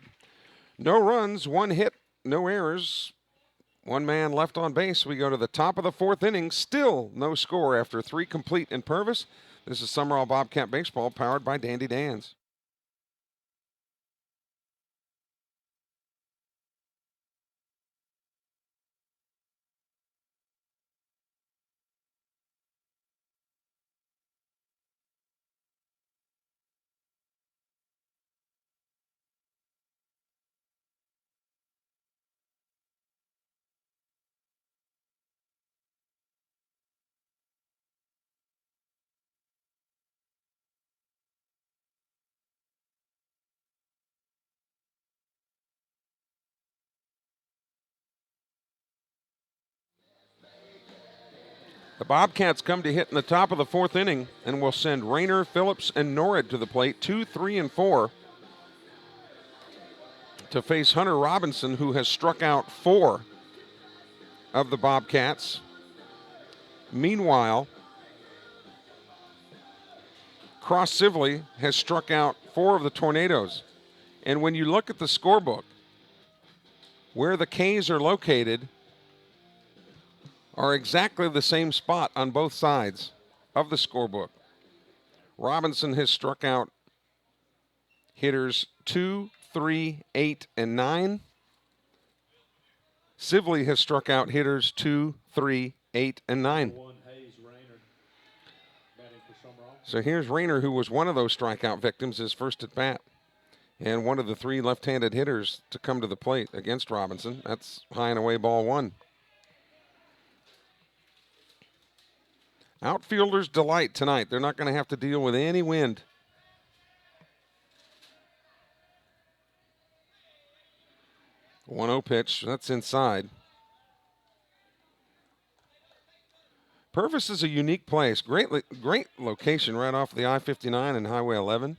No runs, 1 hit, no errors. 1 man left on base. We go to the top of the 4th inning. Still no score after 3 complete in Purvis. This is Sumrall Bobcat Baseball, powered by Dandy Dan's. The Bobcats come to hit in the top of the 4th inning and will send Rayner, Phillips, and Norrid to the plate, 2, 3, and 4, to face Hunter Robinson, who has struck out 4 of the Bobcats. Meanwhile, Cross Sibley has struck out 4 of the Tornadoes. And when you look at the scorebook, where the K's are located are exactly the same spot on both sides of the scorebook. Robinson has struck out hitters 2, 3, 8, and 9. Sibley has struck out hitters 2, 3, 8, and 9. So here's Rayner, who was one of those strikeout victims, his first at bat. And one of the 3 left-handed hitters to come to the plate against Robinson. That's high and away, ball 1. Outfielders delight tonight. They're not going to have to deal with any wind. The 1-0 pitch, that's inside. Purvis is a unique place. Great location right off the I-59 and Highway 11.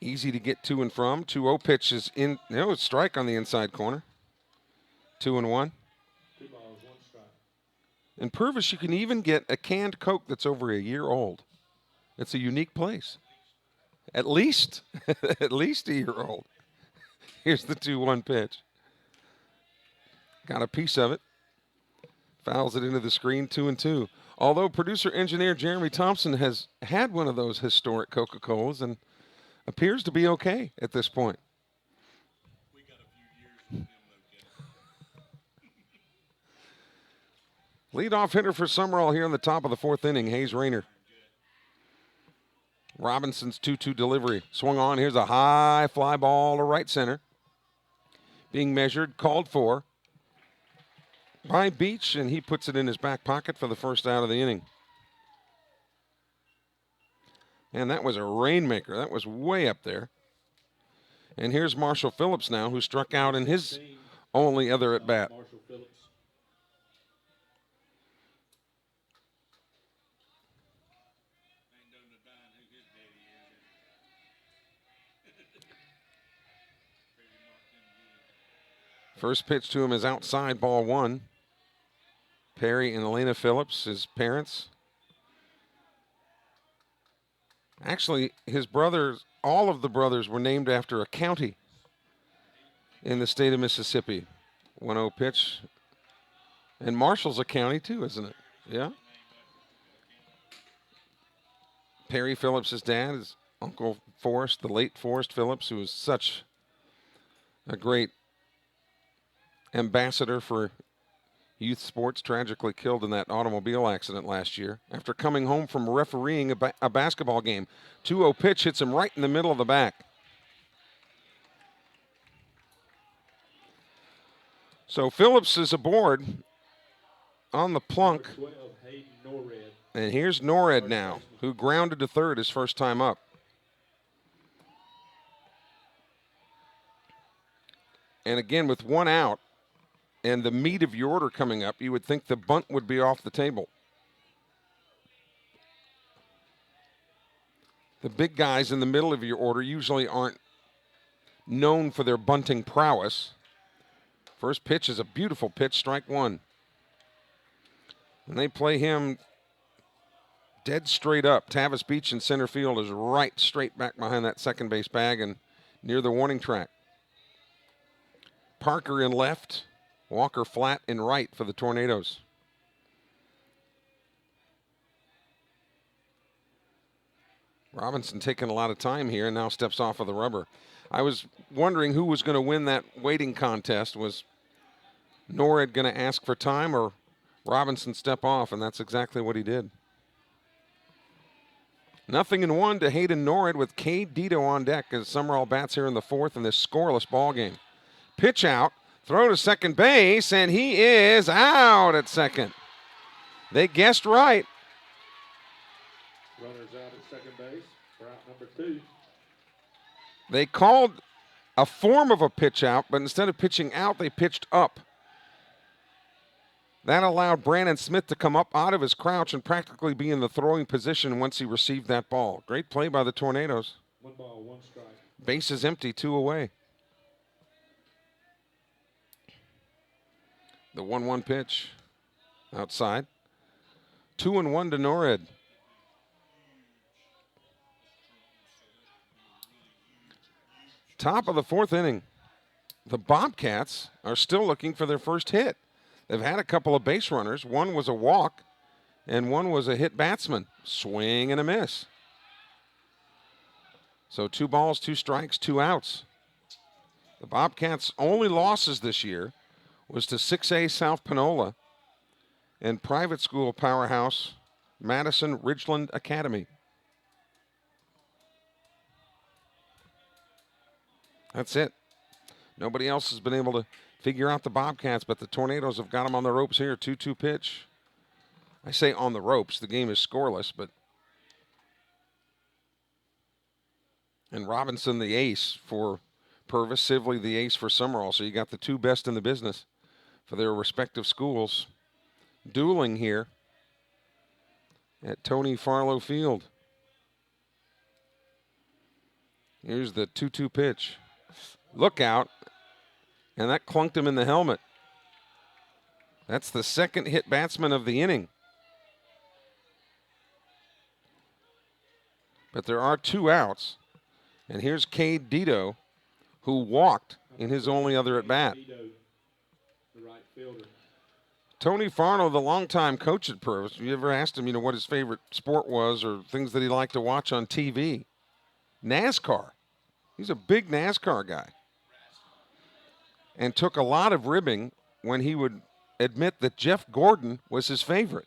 Easy to get to and from. 2-0 pitch is in. No, it's strike on the inside corner. 2-1. 2 balls, 1 strike. In Purvis, you can even get a canned Coke that's over a year old. It's a unique place. At least a year old. Here's the 2-1 pitch. Got a piece of it. Fouls it into the screen, 2-2. Although producer engineer Jeremy Thompson has had one of those historic Coca-Colas and appears to be okay at this point. We got a few years with him, Leadoff hitter for Sumrall here in the top of the 4th inning, Hayes Rayner. Robinson's 2-2 delivery. Swung on. Here's a high fly ball to right center. Being measured, called for by Beach, and he puts it in his back pocket for the first out of the inning. And that was a rainmaker. That was way up there. And here's Marshall Phillips now, who struck out in his only other at bat. Marshall Phillips. ain't known to dine who his daddy is. Pretty marked him good. First pitch to him is outside, ball 1. Perry and Elena Phillips, his parents. Actually, his brothers, all of the brothers were named after a county in the state of Mississippi. 1-0 pitch. And Marshall's a county too, isn't it? Yeah. Perry Phillips' dad is Uncle Forrest, the late Forrest Phillips, who was such a great ambassador for youth sports, tragically killed in that automobile accident last year after coming home from refereeing a basketball game. 2-0 pitch hits him right in the middle of the back. So Phillips is aboard on the plunk. Number 12, Hayden Norred. And here's Norred now, who grounded to third his first time up. And again, with 1 out, and the meat of your order coming up, you would think the bunt would be off the table. The big guys in the middle of your order usually aren't known for their bunting prowess. First pitch is a beautiful pitch, strike one. And they play him dead straight up. Tavis Beach in center field is right straight back behind that second base bag and near the warning track. Parker in left, Walker flat in right for the Tornadoes. Robinson taking a lot of time here and now steps off of the rubber. I was wondering who was going to win that waiting contest. Was Norwood going to ask for time or Robinson step off? And that's exactly what he did. 0-1 to Hayden Norwood with Cade Dito on deck as Sumrall bats here in the fourth in this scoreless ball game. Pitch out, throw to second base, and he is out at second. They guessed right. Runners out at second base for out number 2. They called a form of a pitch out, but instead of pitching out, they pitched up. That allowed Brandon Smith to come up out of his crouch and practically be in the throwing position once he received that ball. Great play by the Tornadoes. 1 ball, 1 strike. Base is empty, 2 away. The 1-1 pitch outside. 2-1 to Norwood. Top of the fourth inning. The Bobcats are still looking for their first hit. They've had a couple of base runners. One was a walk, and one was a hit batsman. Swing and a miss. So 2 balls, 2 strikes, 2 outs. The Bobcats' only losses this year was to 6A South Panola and private school powerhouse Madison Ridgeland Academy. That's it. Nobody else has been able to figure out the Bobcats, but the Tornadoes have got them on the ropes here. 2-2 pitch. I say on the ropes. The game is scoreless, but. And Robinson, the ace for Purvis, Sibley, the ace for Sumrall. So you got the 2 best in the business for their respective schools dueling here at Tony Farlow Field. Here's the 2-2 pitch. Look out. And that clunked him in the helmet. That's the second hit batsman of the inning. But there are 2 outs. And here's Cade Dito, who walked in his only other at bat. The right fielder. Tony Farlow, the longtime coach at Purvis, you ever asked him, what his favorite sport was or things that he liked to watch on TV? NASCAR. He's a big NASCAR guy. And took a lot of ribbing when he would admit that Jeff Gordon was his favorite.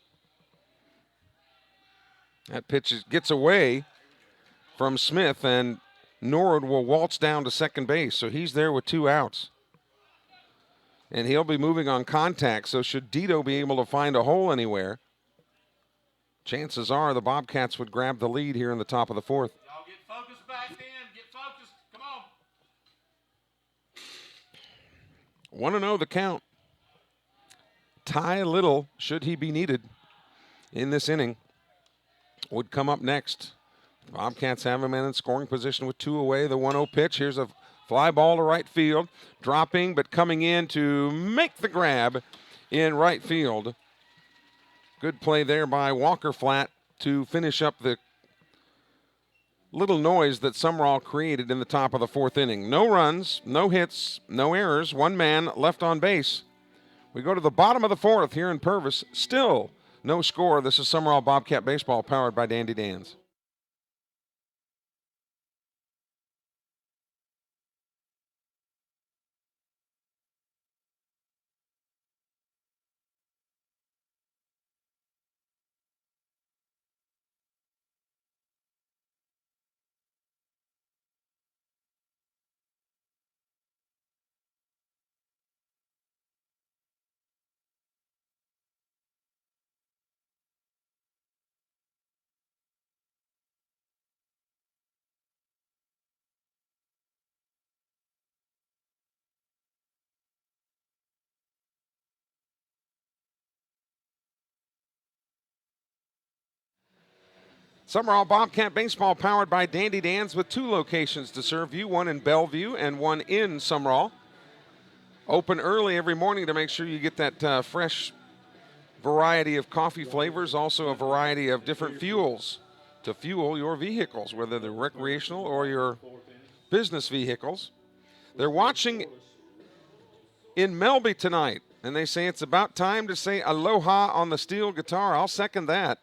That pitch gets away from Smith, and Norwood will waltz down to second base, so he's there with 2 outs. And he'll be moving on contact, so should Dito be able to find a hole anywhere, chances are the Bobcats would grab the lead here in the top of the fourth. Y'all get focused back in. Get focused. Come on. 1-0 the count. Ty Little, should he be needed in this inning, would come up next. Bobcats have him in scoring position with 2 away. The 1-0 pitch. Here's a fly ball to right field. Dropping, but coming in to make the grab in right field. Good play there by Walker Flat to finish up the little noise that Sumrall created in the top of the fourth inning. No runs, no hits, no errors. 1 man left on base. We go to the bottom of the fourth here in Purvis. Still no score. This is Sumrall Bobcat Baseball powered by Dandy Dan's. Sumrall Bobcat Baseball powered by Dandy Dan's with 2 locations to serve you, one in Bellevue and one in Sumrall. Open early every morning to make sure you get that fresh variety of coffee flavors, also a variety of different fuels to fuel your vehicles, whether they're recreational or your business vehicles. They're watching in Melby tonight, and they say it's about time to say aloha on the steel guitar. I'll second that.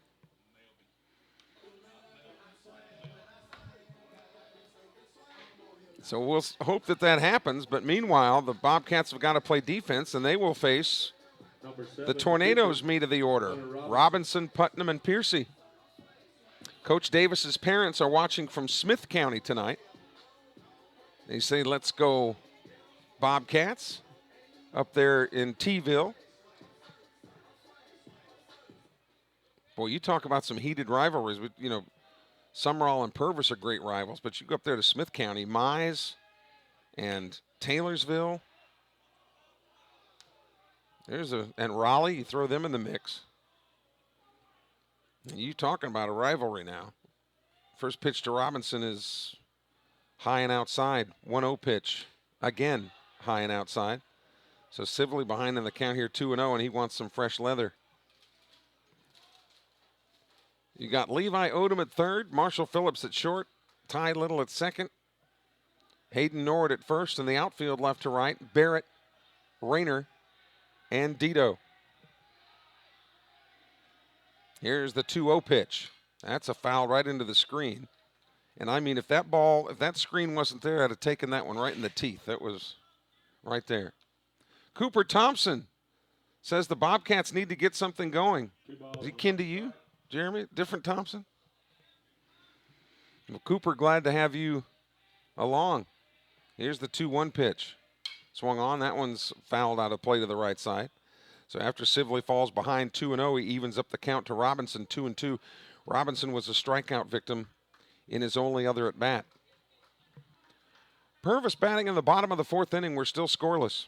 So we'll hope that happens, but meanwhile, the Bobcats have got to play defense, and they will face the Tornadoes meat of the order, Robinson, Putnam, and Piercy. Coach Davis's parents are watching from Smith County tonight. They say, let's go Bobcats up there in T-ville. Boy, you talk about some heated rivalries. You know, Sumrall and Purvis are great rivals, but you go up there to Smith County, Mize and Taylorsville. And Raleigh, you throw them in the mix. And you talking about a rivalry now. First pitch to Robinson is high and outside. 1-0 pitch. Again, high and outside. So Sibley behind in the count here, 2-0, and he wants some fresh leather. You got Levi Odom at third, Marshall Phillips at short, Ty Little at second, Hayden Norwood at first, and the outfield left to right, Barrett, Rayner, and Dito. Here's the 2-0 pitch. That's a foul right into the screen. And I mean, if that screen wasn't there, I'd have taken that one right in the teeth. That was right there. Cooper Thompson says the Bobcats need to get something going. Is he kin to you, Jeremy? Different Thompson? Well, Cooper, glad to have you along. Here's the 2-1 pitch. Swung on. That one's fouled out of play to the right side. So after Sibley falls behind 2-0, he evens up the count to Robinson, 2-2. Robinson was a strikeout victim in his only other at bat. Purvis batting in the bottom of the fourth inning. We're still scoreless.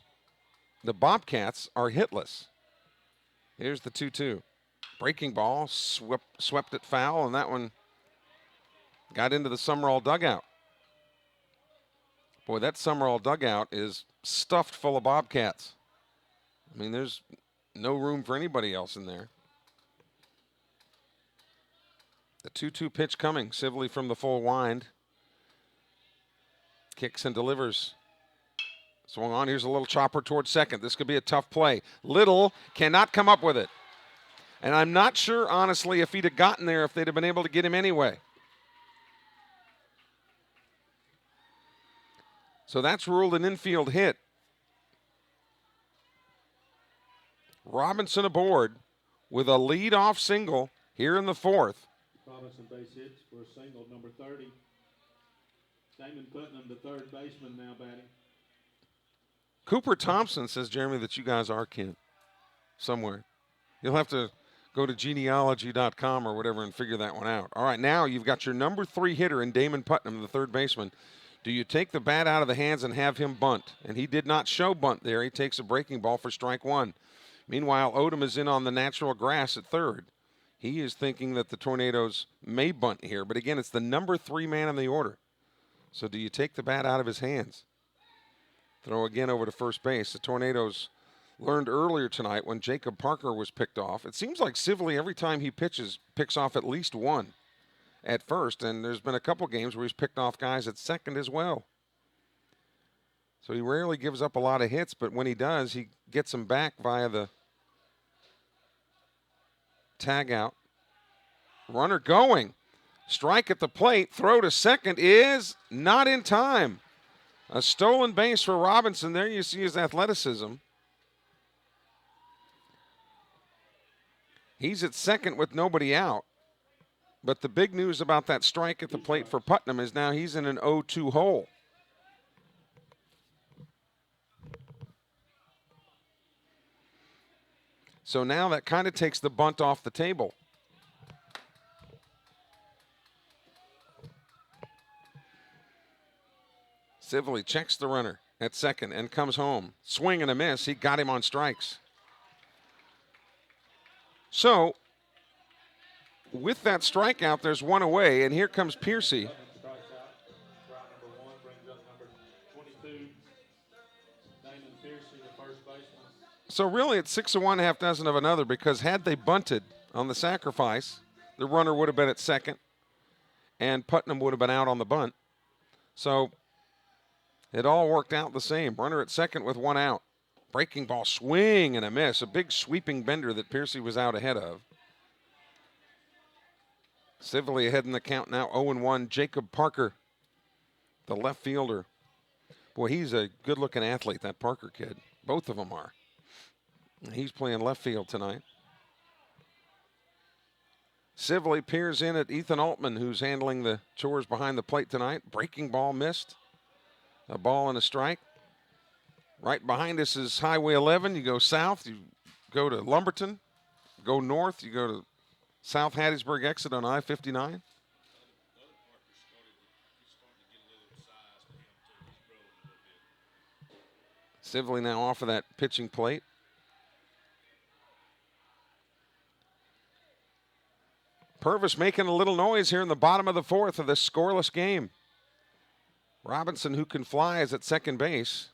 The Bobcats are hitless. Here's the 2-2. Breaking ball, swept it foul, and that one got into the Sumrall dugout. Boy, that Sumrall dugout is stuffed full of Bobcats. I mean, there's no room for anybody else in there. The 2-2 pitch coming. Sibley from the full wind. Kicks and delivers. Swung on. Here's a little chopper towards second. This could be a tough play. Little cannot come up with it. And I'm not sure, honestly, if he'd have gotten there, if they'd have been able to get him anyway. So that's ruled an infield hit. Robinson aboard with a lead-off single here in the fourth. Robinson base hits for a single, number 30. Damon Putnam, the third baseman, now batting. Cooper Thompson says, Jeremy, that you guys are kin somewhere. You'll have to go to genealogy.com or whatever and figure that one out. All right, now you've got your number 3 hitter in Damon Putnam, the third baseman. Do you take the bat out of the hands and have him bunt? And he did not show bunt there. He takes a breaking ball for strike one. Meanwhile, Odom is in on the natural grass at third. He is thinking that the Tornadoes may bunt here. But again, it's the number 3 man in the order. So do you take the bat out of his hands? Throw again over to first base. The Tornadoes learned earlier tonight when Jacob Parker was picked off. It seems like Sibley, every time he pitches, picks off at least one at first. And there's been a couple games where he's picked off guys at second as well. So he rarely gives up a lot of hits, but when he does, he gets them back via the tag out. Runner going. Strike at the plate. Throw to second is not in time. A stolen base for Robinson. There you see his athleticism. He's at second with nobody out. But the big news about that strike at the plate for Putnam is now he's in an 0-2 hole. So now that kind of takes the bunt off the table. Sibley checks the runner at second and comes home. Swing and a miss. He got him on strikes. So with that strikeout, there's one away, and here comes Piercy. Strike number 1 brings up number 22, Damon Piercy, the So really it's 6 of one, half dozen of another, because had they bunted on the sacrifice, the runner would have been at second and Putnam would have been out on the bunt. So it all worked out the same. Runner at second with 1 out. Breaking ball, swing and a miss. A big sweeping bender that Piercy was out ahead of. Civilly ahead in the count now, 0-1. Jacob Parker, the left fielder. Boy, he's a good-looking athlete, that Parker kid. Both of them are. He's playing left field tonight. Civilly peers in at Ethan Altman, who's handling the chores behind the plate tonight. Breaking ball missed. A ball and a strike. Right behind us is Highway 11. You go south, you go to Lumberton. Go north, you go to South Hattiesburg exit on I-59. Civilly now off of that pitching plate. Purvis making a little noise here in the bottom of the fourth of this scoreless game. Robinson, who can fly, is at second base.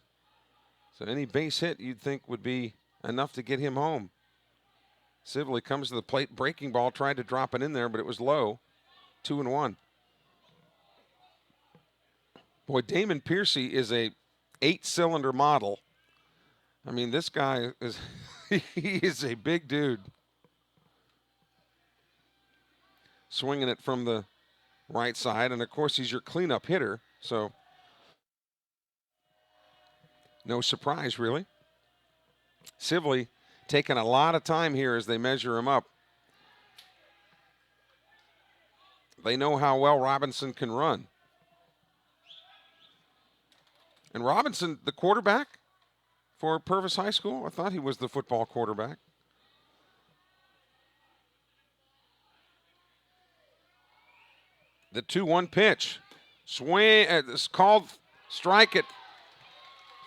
So any base hit you'd think would be enough to get him home. Civilly comes to the plate, breaking ball, tried to drop it in there, but it was low. 2-1. Boy, Damon Piercy is a 8-cylinder model. I mean, this guy is, he is a big dude. Swinging it from the right side, and of course he's your cleanup hitter, so no surprise really. Civilly taking a lot of time here as they measure him up. They know how well Robinson can run. And Robinson, the quarterback for Purvis High School? I thought he was the football quarterback. The 2-1 pitch. Swing, it's called strike at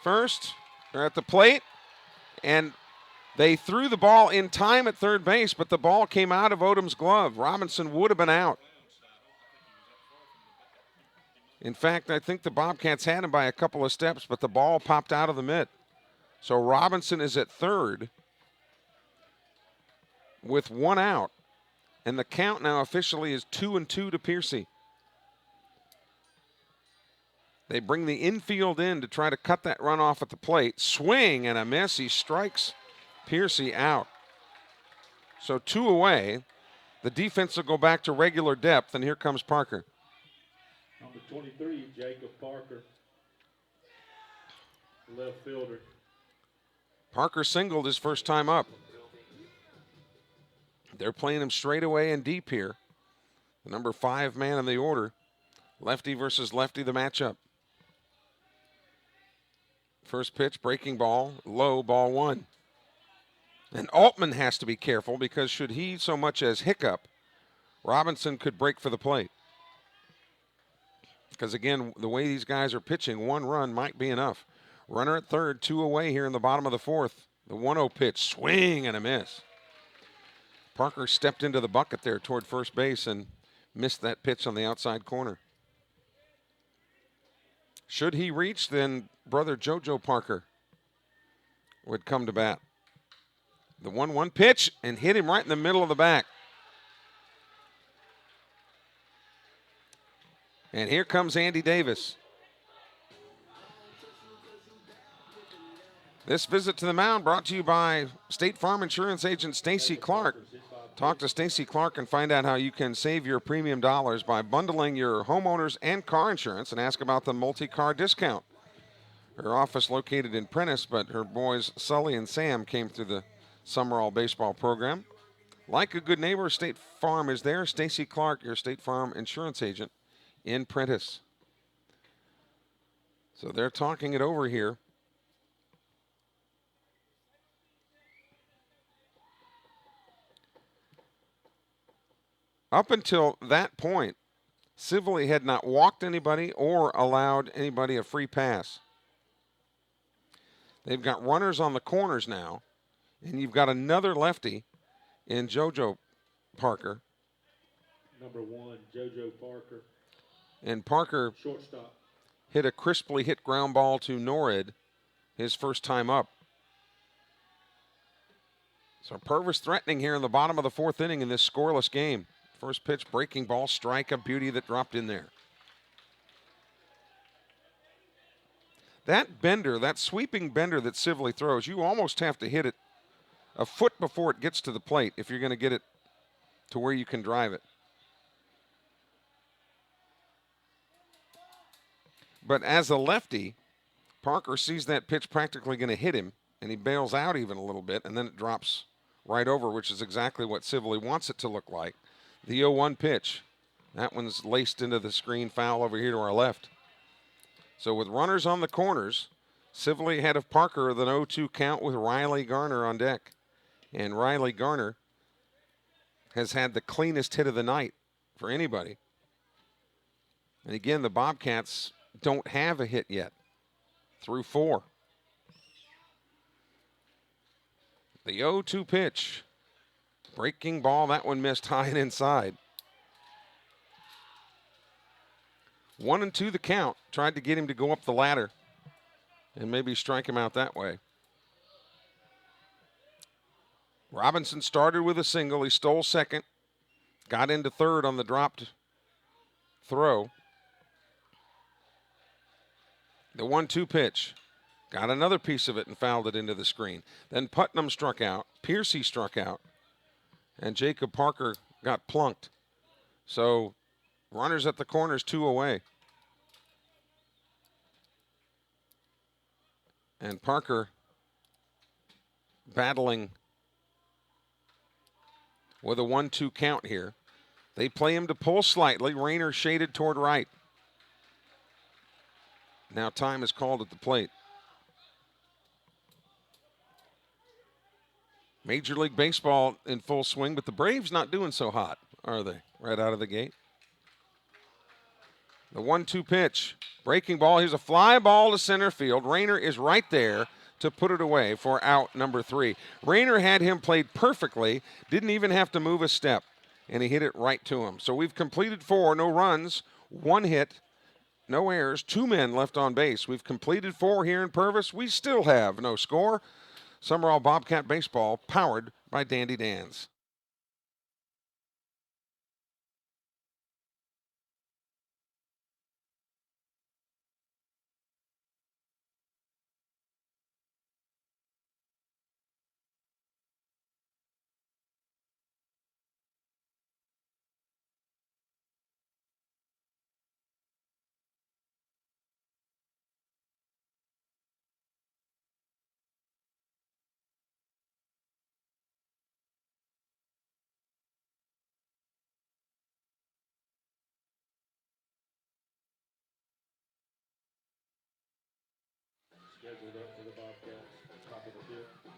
first. They're at the plate. And they threw the ball in time at third base, but the ball came out of Odom's glove. Robinson would have been out. In fact, I think the Bobcats had him by a couple of steps, but the ball popped out of the mitt. So Robinson is at third with 1 out. And the count now officially is 2-2 to Piercy. They bring the infield in to try to cut that run off at the plate. Swing and a miss. He strikes Piercy out. So 2 away. The defense will go back to regular depth, and here comes Parker. Number 23, Jacob Parker, left fielder. Parker singled his first time up. They're playing him straight away and deep here. The number 5 man in the order. Lefty versus lefty, the matchup. First pitch, breaking ball, low, ball 1. And Altman has to be careful because should he so much as hiccup, Robinson could break for the plate. Because again, the way these guys are pitching, 1 run might be enough. Runner at third, 2 away here in the bottom of the fourth. The 1-0 pitch, swing and a miss. Parker stepped into the bucket there toward first base and missed that pitch on the outside corner. Should he reach, then brother Jojo Parker would come to bat. The 1-1 pitch and hit him right in the middle of the back. And here comes Andy Davis. This visit to the mound brought to you by State Farm Insurance agent Stacy Clark. Talk to Stacy Clark and find out how you can save your premium dollars by bundling your homeowners and car insurance, and ask about the multi-car discount. Her office located in Prentice, but her boys Sully and Sam came through the Sumrall baseball program. Like a good neighbor, State Farm is there. Stacy Clark, your State Farm Insurance agent in Prentice. So they're talking it over here. Up until that point, Civilly had not walked anybody or allowed anybody a free pass. They've got runners on the corners now, and you've got another lefty in Jojo Parker. Number 1, Jojo Parker. And Parker Shortstop. hit a crisply hit ground ball to Norrid his first time up. So Purvis threatening here in the bottom of the fourth inning in this scoreless game. First pitch, breaking ball, strike, a beauty that dropped in there. That bender, that sweeping bender that Sibley throws, you almost have to hit it a foot before it gets to the plate if you're going to get it to where you can drive it. But as a lefty, Parker sees that pitch practically going to hit him, and he bails out even a little bit, and then it drops right over, which is exactly what Sibley wants it to look like. The 0-1 pitch. That one's laced into the screen, foul over here to our left. So with runners on the corners, Sibley ahead of Parker with an 0-2 count with Riley Garner on deck. And Riley Garner has had the cleanest hit of the night for anybody. And again, the Bobcats don't have a hit yet through 4. The 0-2 pitch. Breaking ball, that one missed high and inside. 1-2 the count. Tried to get him to go up the ladder and maybe strike him out that way. Robinson started with a single. He stole second. Got into third on the dropped throw. The 1-2 pitch. Got another piece of it and fouled it into the screen. Then Putnam struck out. Piercy struck out. And Jacob Parker got plunked. So runners at the corners, 2 away. And Parker battling with a 1-2 count here. They play him to pull slightly. Rayner shaded toward right. Now time is called at the plate. Major League Baseball in full swing, but the Braves not doing so hot, are they? Right out of the gate. The 1-2 pitch. Breaking ball. Here's a fly ball to center field. Rayner is right there to put it away for out number 3. Rayner had him played perfectly, didn't even have to move a step, and he hit it right to him. So we've completed 4, no runs, 1 hit, no errors, 2 men left on base. We've completed 4 here in Purvis. We still have no score. Sumrall Bobcat Baseball, powered by Dandy Dan's.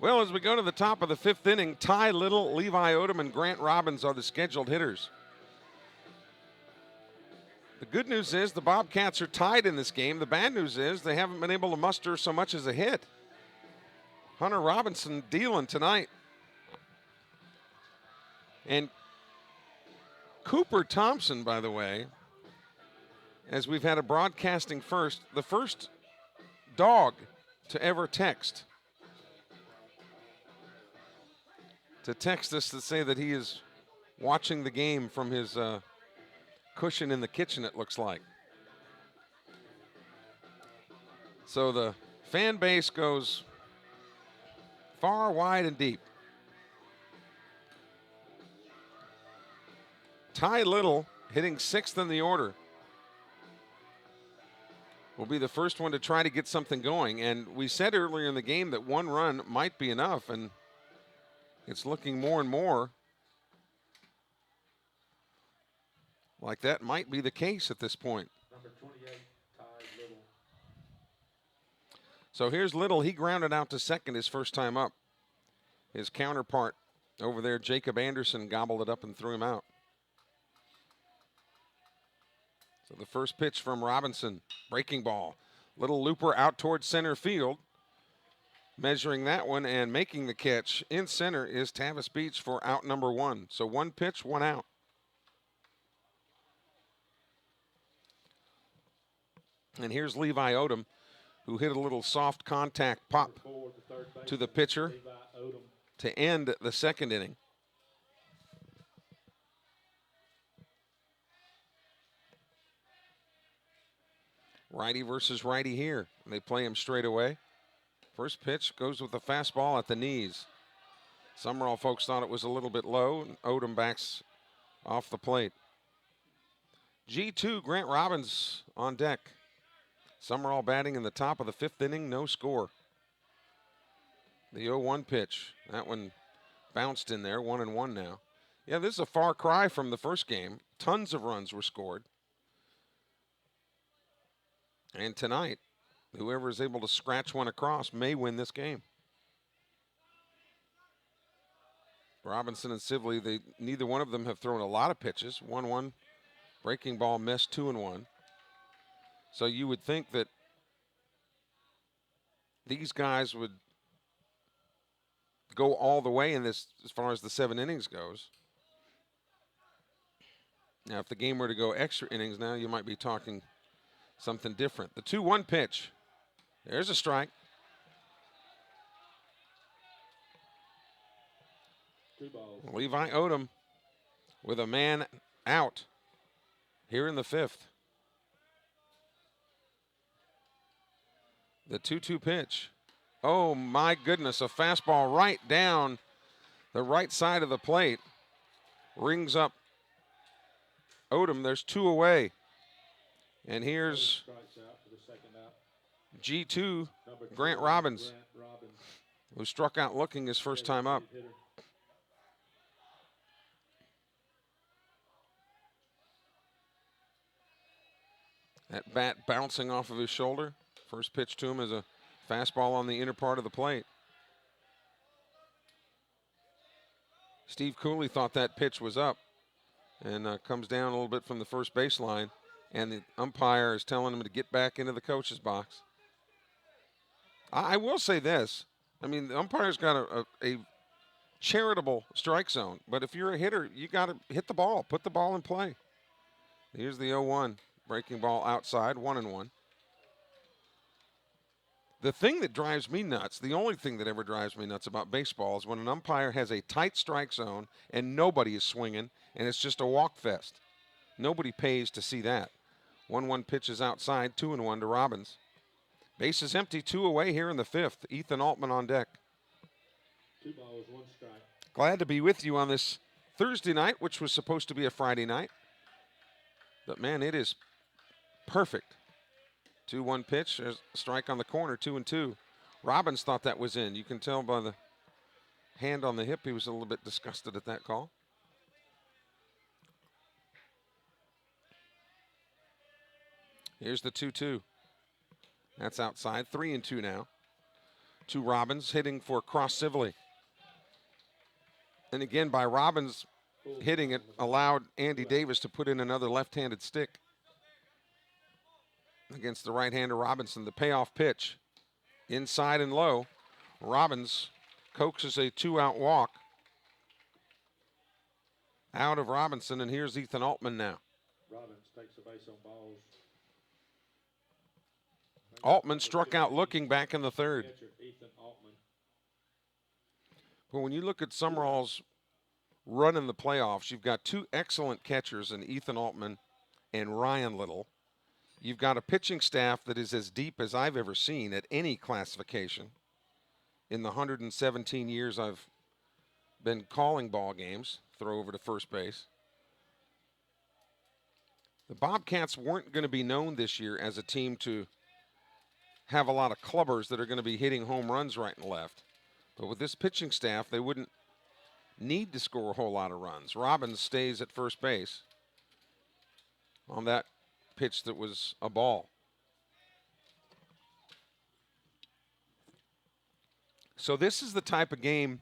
Well, as we go to the top of the 5th inning, Ty Little, Levi Odom, and Grant Robbins are the scheduled hitters. The good news is the Bobcats are tied in this game. The bad news is they haven't been able to muster so much as a hit. Hunter Robinson dealing tonight. And Cooper Thompson, by the way, as we've had a broadcasting first, the first dog to ever text us to say that he is watching the game from his cushion in the kitchen, it looks like. So the fan base goes far, wide, and deep. Ty Little, hitting 6th in the order, will be the first one to try to get something going. And we said earlier in the game that 1 run might be enough, and it's looking more and more like that might be the case at this point. Number 28, Ty Little. So here's Little. He grounded out to second his first time up. His counterpart over there, Jacob Anderson, gobbled it up and threw him out. So the first pitch from Robinson, breaking ball. Little looper out towards center field. Measuring that one and making the catch in center is Tavis Beach for out number 1. So 1 pitch, 1 out. And here's Levi Odom, who hit a little soft contact pop to the pitcher. Levi Odom. to end the second inning. Righty versus righty here. They play him straight away. First pitch goes with the fastball at the knees. Sumrall folks thought it was a little bit low, and Odom backs off the plate. G2, Grant Robbins on deck. Sumrall batting in the top of the fifth inning, no score. The 0-1 pitch, that one bounced in there, 1-1 now. Yeah, this is a far cry from the first game. Tons of runs were scored. And tonight, whoever is able to scratch one across may win this game. Robinson and Sibley, neither one of them have thrown a lot of pitches. 1-1, breaking ball missed, 2-1. So you would think that these guys would go all the way in this as far as the 7 innings goes. Now, if the game were to go extra innings now, you might be talking something different. The 2-1 pitch. There's a strike. 2 balls. Levi Odom with a man out here in the 5th. The 2-2 pitch. Oh my goodness, a fastball right down the right side of the plate. Rings up Odom. There's 2 away. And here's Strikes out for the second out. G2, Number Grant 12, Robbins, Grant Robbins. who struck out looking his first time up. Hitter. That bat bouncing off of his shoulder. First pitch to him is a fastball on the inner part of the plate. Steve Cooley thought that pitch was up and comes down a little bit from the first baseline, and the umpire is telling him to get back into the coach's box. I will say this. I mean, the umpire's got a charitable strike zone, but if you're a hitter, you got to hit the ball, put the ball in play. Here's the 0-1, breaking ball outside, 1-1. The thing that drives me nuts, the only thing that ever drives me nuts about baseball is when an umpire has a tight strike zone and nobody is swinging and it's just a walk fest. Nobody pays to see that. 1-1 pitches outside, 2-1 to Robbins. Base is empty, 2 away here in the 5th. Ethan Altman on deck. 2 balls, 1 strike. Glad to be with you on this Thursday night, which was supposed to be a Friday night. But man, it is perfect. 2-1 pitch, there's a strike on the corner, 2-2. Robbins thought that was in. You can tell by the hand on the hip he was a little bit disgusted at that call. Here's the 2-2. That's outside, 3-2 now. To Robbins, hitting for Cross Sibley. And again, by Robbins hitting it, allowed Andy Davis to put in another left-handed stick against the right-hander Robinson. The payoff pitch, inside and low. Robbins coaxes a 2-out walk out of Robinson, and here's Ethan Altman now. Robbins takes the base on balls. Altman struck out looking back in the 3rd. Catcher, Ethan Altman. But when you look at Sumrall's run in the playoffs, you've got 2 excellent catchers in Ethan Altman and Ryan Little. You've got a pitching staff that is as deep as I've ever seen at any classification in the 117 years I've been calling ball games, throw over to first base. The Bobcats weren't going to be known this year as a team to have a lot of clubbers that are going to be hitting home runs right and left. But with this pitching staff, they wouldn't need to score a whole lot of runs. Robbins stays at first base on that pitch that was a ball. So this is the type of game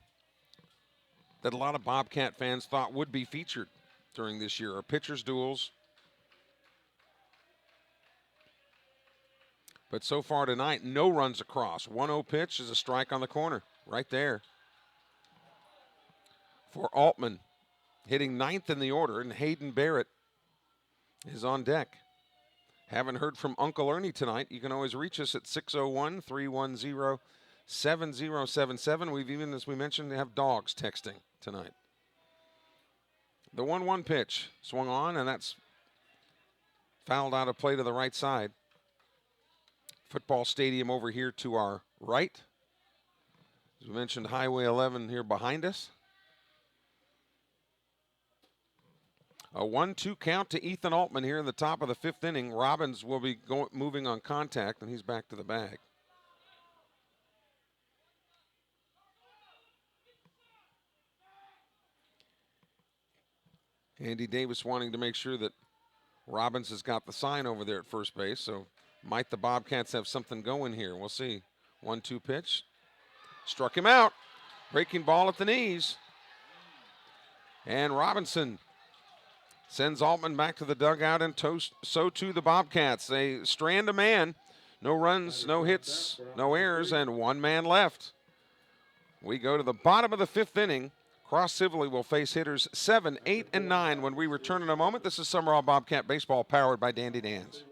that a lot of Bobcat fans thought would be featured during this year, are pitchers' duels. But so far tonight, no runs across. 1-0 pitch is a strike on the corner, right there. For Altman, hitting 9th in the order, and Hayden Barrett is on deck. Haven't heard from Uncle Ernie tonight. You can always reach us at 601-310-6114. 7077. We've even, as we mentioned, have dogs texting tonight. The 1-1 pitch swung on, and that's fouled out of play to the right side. Football stadium over here to our right. As we mentioned, Highway 11 here behind us. A 1-2 count to Ethan Altman here in the top of the 5th inning. Robbins will be moving on contact, and he's back to the bag. Andy Davis wanting to make sure that Robbins has got the sign over there at first base, so might the Bobcats have something going here? We'll see. 1-2 pitch. Struck him out. Breaking ball at the knees. And Robinson sends Altman back to the dugout, and so too the Bobcats. They strand a man. No runs, no hits, no errors, and 1 man left. We go to the bottom of the 5th inning. Cross Sibley will face hitters 7, 8, and 9 when we return in a moment. This is Sumrall Bobcat Baseball powered by Dandy Dan's.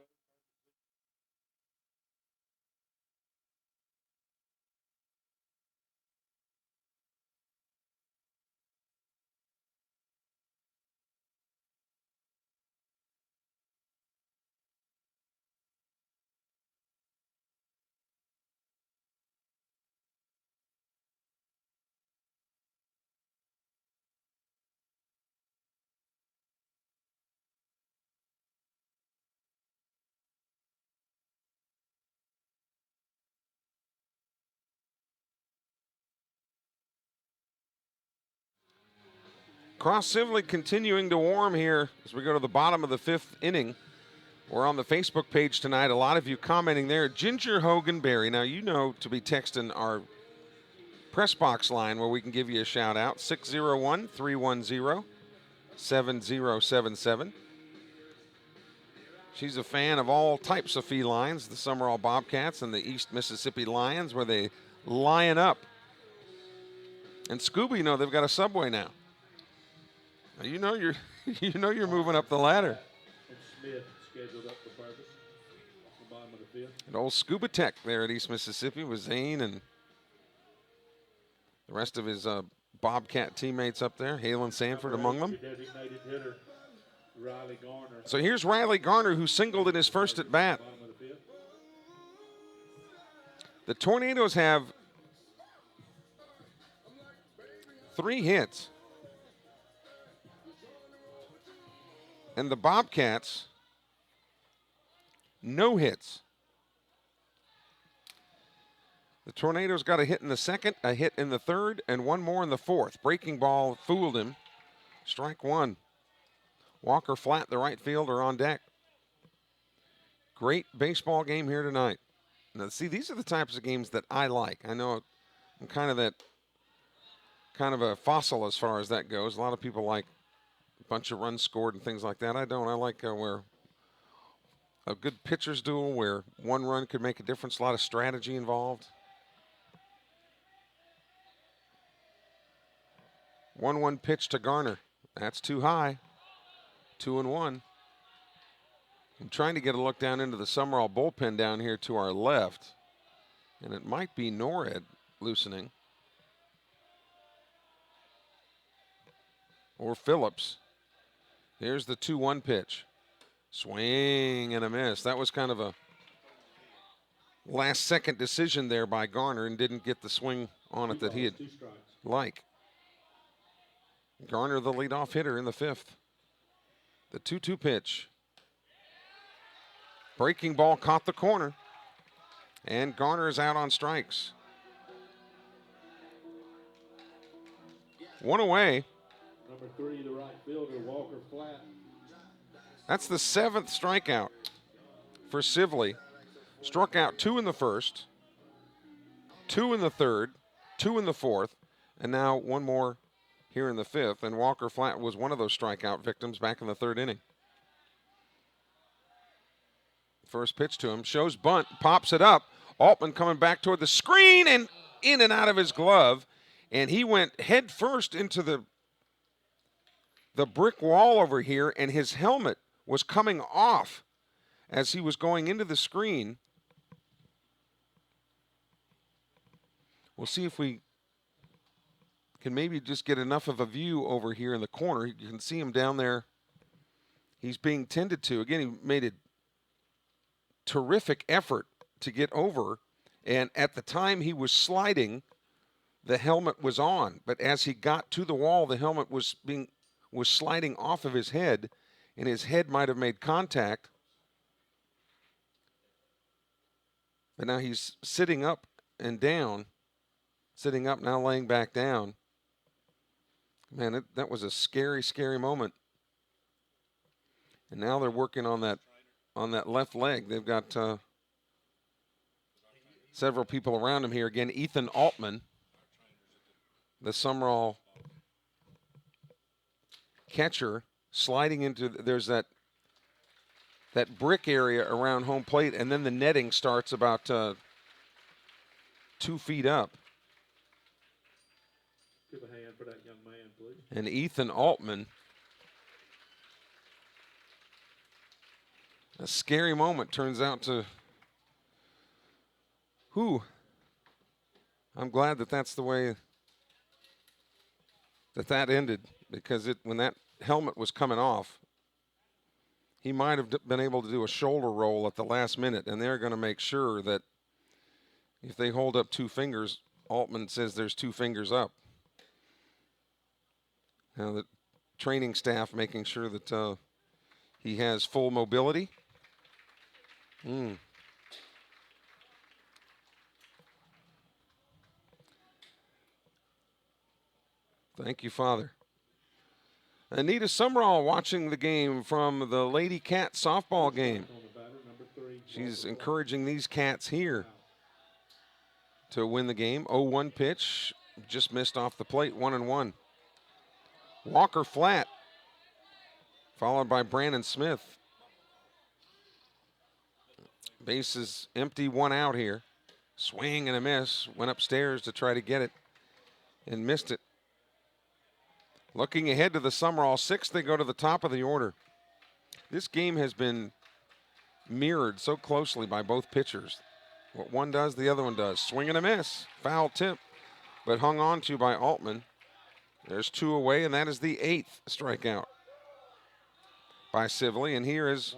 Cross Sibley continuing to warm here as we go to the bottom of the 5th inning. We're on the Facebook page tonight. A lot of you commenting there. Ginger Hogan Berry. Now, you know to be texting our press box line where we can give you a shout out. 601-310-7077. She's a fan of all types of felines, the Sumrall Bobcats and the East Mississippi Lions, where they lion up. And Scooby, you know, they've got a Subway now. You know you're moving up the ladder. And Smith scheduled up for Purvis. The bottom of the 5th. An old Scuba Tech there at East Mississippi with Zane and the rest of his Bobcat teammates up there. Halen Sanford among them. Designated hitter, Riley Garner. So here's Riley Garner, who singled in his first at bat. Bottom of the 5th. The Tornadoes have 3 hits. And the Bobcats, no hits. The Tornadoes got a hit in the 2nd, a hit in the 3rd, and 1 more in the 4th. Breaking ball fooled him. Strike 1. Walker Flat, the right fielder, on deck. Great baseball game here tonight. Now, see, these are the types of games that I like. I know I'm kind of a fossil as far as that goes. A lot of people like bunch of runs scored and things like that. I don't. I like where a good pitcher's duel where 1 run could make a difference, a lot of strategy involved. 1-1 pitch to Garner. That's too high. 2-1. I'm trying to get a look down into the Sumrall bullpen down here to our left, and it might be Norred loosening. Or Phillips. Here's the 2-1 pitch. Swing and a miss. That was kind of a last-second decision there by Garner and didn't get the swing on it that he'd like. Garner, the leadoff hitter in the 5th. The 2-2 pitch. Breaking ball caught the corner. And Garner is out on strikes. 1 away. Number 3, the right fielder, Walker Flat. That's the 7th strikeout for Sibley. Struck out 2 in the 1st, 2 in the 3rd, 2 in the 4th, and now 1 more here in the 5th. And Walker Flat was one of those strikeout victims back in the 3rd inning. First pitch to him, shows bunt, pops it up. Altman coming back toward the screen and in and out of his glove. And he went head first into the brick wall over here, and his helmet was coming off as he was going into the screen. We'll see if we can maybe just get enough of a view over here in the corner. You can see him down there. He's being tended to. Again, he made a terrific effort to get over, and at the time he was sliding, the helmet was on. But as he got to the wall, the helmet was sliding off of his head, and his head might have made contact. But now he's sitting up and down, sitting up, now laying back down. Man, that was a scary, scary moment. And now they're working on that left leg. They've got several people around him here. Again, Ethan Altman, the Sumrall catcher, sliding into, there's that brick area around home plate, and then the netting starts about 2 feet up. Give a hand for that young man, please. And Ethan Altman, a scary moment turns out to, I'm glad that's the way that ended, because when that helmet was coming off, he might have been able to do a shoulder roll at the last minute, and they're going to make sure that if they hold up 2 fingers, Altman says there's 2 fingers up. Now the training staff making sure that he has full mobility. Thank you, Father. Anita Sumrall watching the game from the Lady Cat softball game. She's encouraging these Cats here to win the game. 0-1 pitch, just missed off the plate, 1-1. Walker flat, followed by Brandon Smith. Base is empty, 1 out here. Swing and a miss, went upstairs to try to get it and missed it. Looking ahead to the Sumrall 6th, they go to the top of the order. This game has been mirrored so closely by both pitchers. What one does, the other one does. Swing and a miss, foul tip, but hung on to by Altman. There's 2 away, and that is the 8th strikeout by Sibley. And here is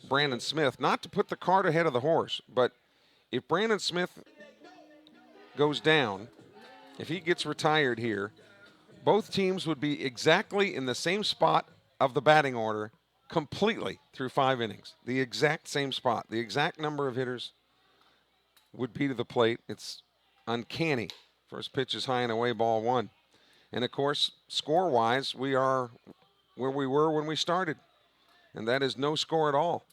Brandon Smith. Not to put the cart ahead of the horse, but if Brandon Smith goes down, if he gets retired here, both teams would be exactly in the same spot of the batting order completely through 5 innings. The exact same spot. The exact number of hitters would be to the plate. It's uncanny. First pitch is high and away, ball 1. And, of course, score-wise, we are where we were when we started, and that is no score at all.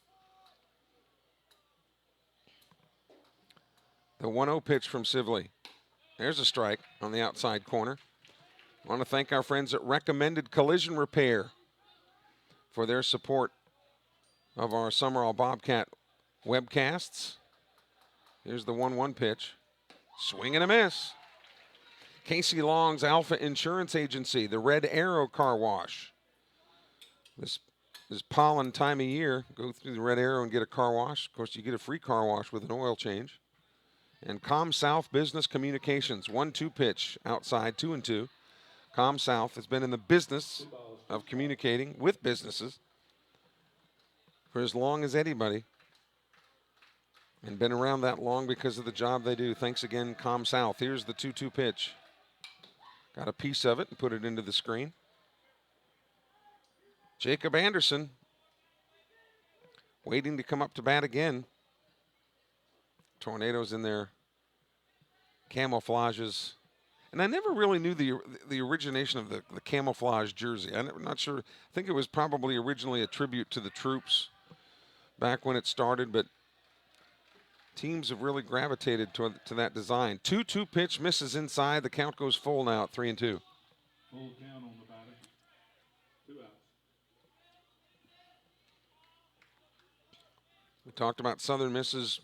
The 1-0 pitch from Sibley. There's a strike on the outside corner. I want to thank our friends at Recommended Collision Repair for their support of our Sumrall Bobcat webcasts. Here's the 1-1 pitch. Swing and a miss. Casey Long's Alpha Insurance Agency, the Red Arrow Car Wash. This pollen time of year, go through the Red Arrow and get a car wash. Of course, you get a free car wash with an oil change. And ComSouth Business Communications, 1-2 pitch outside, 2-2. ComSouth has been in the business of communicating with businesses for as long as anybody, and been around that long because of the job they do. Thanks again, ComSouth. Here's the 2-2 pitch. Got a piece of it and put it into the screen. Jacob Anderson waiting to come up to bat again. Tornadoes in their camouflages. And I never really knew the origination of the camouflage jersey. I'm not sure. I think it was probably originally a tribute to the troops back when it started, but teams have really gravitated to that design. 2-2 pitch misses inside. The count goes full now at 3-2. Full count on the batter. 2 outs. We talked about Southern Miss's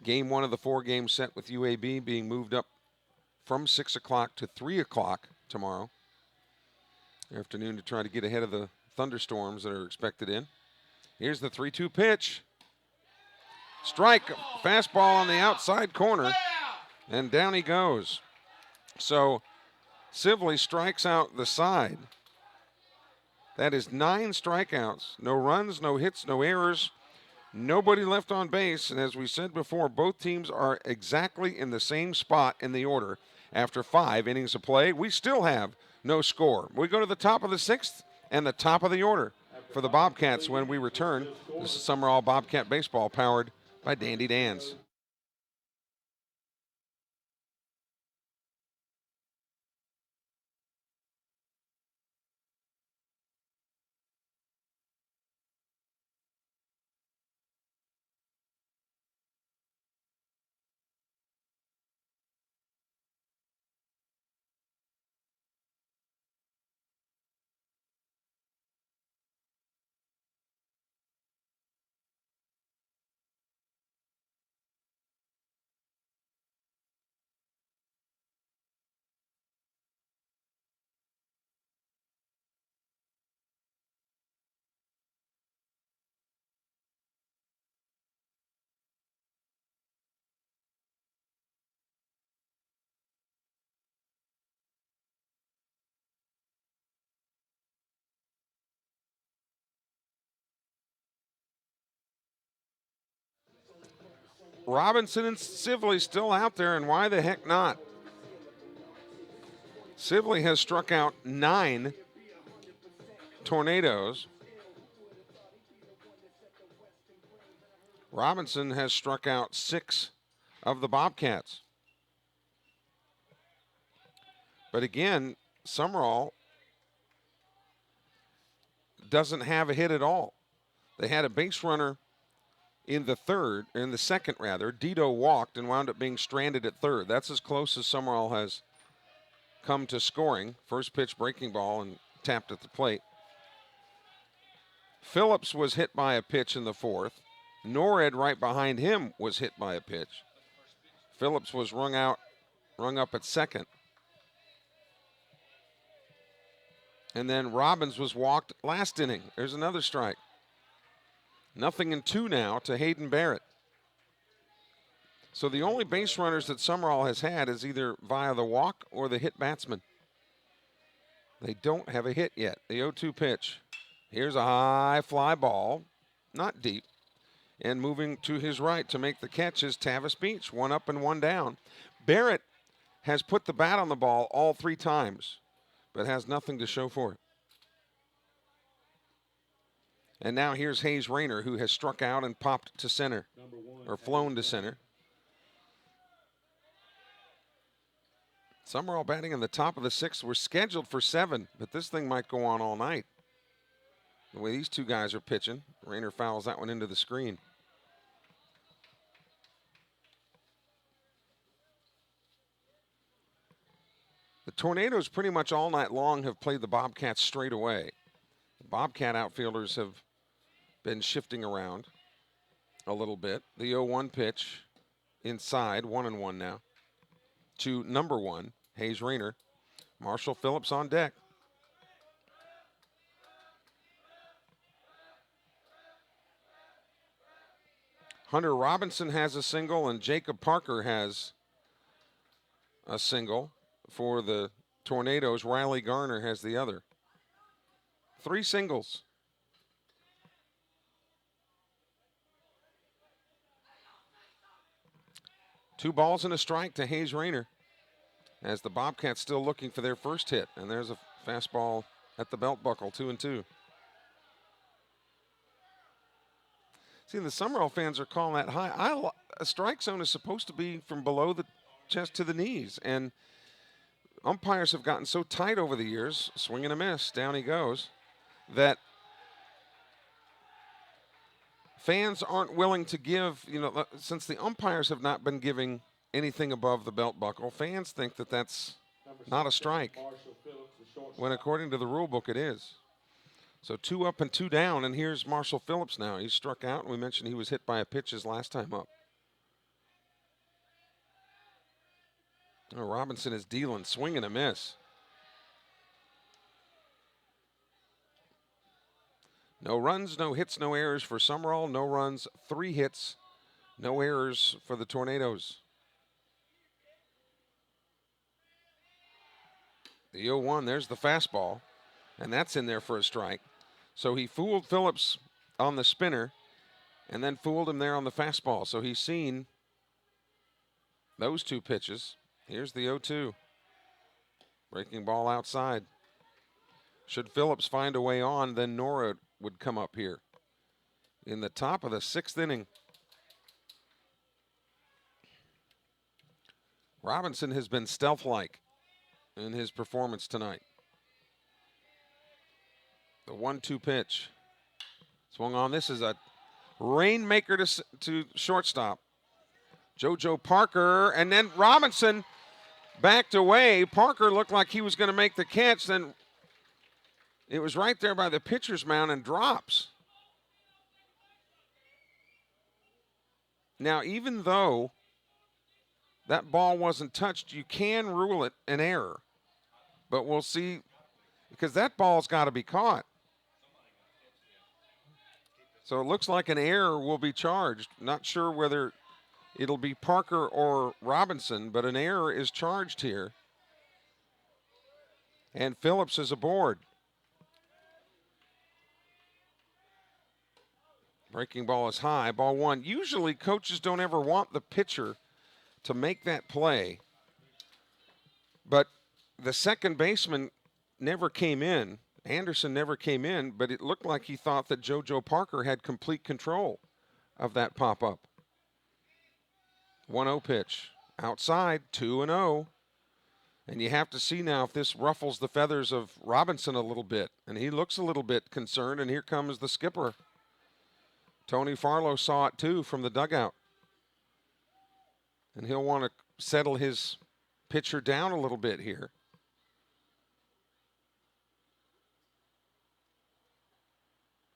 game 1 of the 4-game set with UAB being moved up from 6 o'clock to 3 o'clock tomorrow afternoon to try to get ahead of the thunderstorms that are expected in. Here's the 3-2 pitch. Strike, fastball on the outside corner. And down he goes. So Sibley strikes out the side. That is 9 strikeouts. No runs, no hits, no errors. Nobody left on base. And as we said before, both teams are exactly in the same spot in the order. After 5 innings of play, we still have no score. We go to the top of the 6th and the top of the order for the Bobcats when we return. This is Sumrall Bobcat Baseball powered by Dandy Dan's. Robinson and Sibley still out there, and why the heck not? Sibley has struck out 9 Tornadoes. Robinson has struck out 6 of the Bobcats. But again, Sumrall doesn't have a hit at all. They had a base runner in the second rather. Dito walked and wound up being stranded at third. That's as close as Sumrall has come to scoring. First pitch breaking ball and tapped at the plate. Phillips was hit by a pitch in the 4th. Norred right behind him was hit by a pitch. Phillips was rung up at second. And then Robbins was walked last inning. There's another strike. 0-2 now to Hayden Barrett. So the only base runners that Sumrall has had is either via the walk or the hit batsman. They don't have a hit yet. The 0-2 pitch. Here's a high fly ball, not deep. And moving to his right to make the catch is Tavis Beach. 1 up and 1 down. Barrett has put the bat on the ball all 3 times, but has nothing to show for it. And now here's Hayes Rayner, who has struck out and popped to center, or flown to center. Sumrall batting in the top of the 6th. We're scheduled for 7, but this thing might go on all night. The way these 2 guys are pitching. Rayner fouls that one into the screen. The Tornadoes pretty much all night long have played the Bobcats straight away. The Bobcat outfielders have been shifting around a little bit. The 0-1 pitch inside, 1-1 now, to number 1, Hayes Rayner. Marshall Phillips on deck. Hunter Robinson has a single, and Jacob Parker has a single. For the Tornadoes, Riley Garner has the other. 3 singles. Two balls and a strike to Hayes Rayner, as the Bobcats still looking for their first hit. And there's a fastball at the belt buckle, 2-2. See, the Sumrall fans are calling that high. A strike zone is supposed to be from below the chest to the knees, and umpires have gotten so tight over the years, swing and a miss, down he goes, that fans aren't willing to give, since the umpires have not been giving anything above the belt buckle, fans think that that's not a strike, when according to the rule book it is. So 2 up and 2 down, and here's Marshall Phillips now. He's struck out, and we mentioned he was hit by a pitch his last time up. Oh, Robinson is dealing, swing and a miss. No runs, no hits, no errors for Sumrall. No runs, 3 hits, no errors for the Tornadoes. The 0-1, there's the fastball, and that's in there for a strike. So he fooled Phillips on the spinner and then fooled him there on the fastball. So he's seen those two pitches. Here's the 0-2. Breaking ball outside. Should Phillips find a way on, then Nora would come up here in the top of the 6th inning. Robinson has been stealth-like in his performance tonight. The 1-2 pitch. Swung on. This is a rainmaker to shortstop. Jojo Parker, and then Robinson backed away. Parker looked like he was going to make the catch, then it was right there by the pitcher's mound and drops. Now, even though that ball wasn't touched, you can rule it an error. But we'll see, because that ball's got to be caught. So it looks like an error will be charged. Not sure whether it'll be Parker or Robinson, but an error is charged here. And Phillips is aboard. Breaking ball is high, ball 1. Usually coaches don't ever want the pitcher to make that play, but the second baseman never came in. Anderson never came in, but it looked like he thought that Jojo Parker had complete control of that pop-up. 1-0 pitch. Outside, 2-0. And you have to see now if this ruffles the feathers of Robinson a little bit. And he looks a little bit concerned, and here comes the skipper. Tony Farlow saw it too from the dugout. And he'll want to settle his pitcher down a little bit here.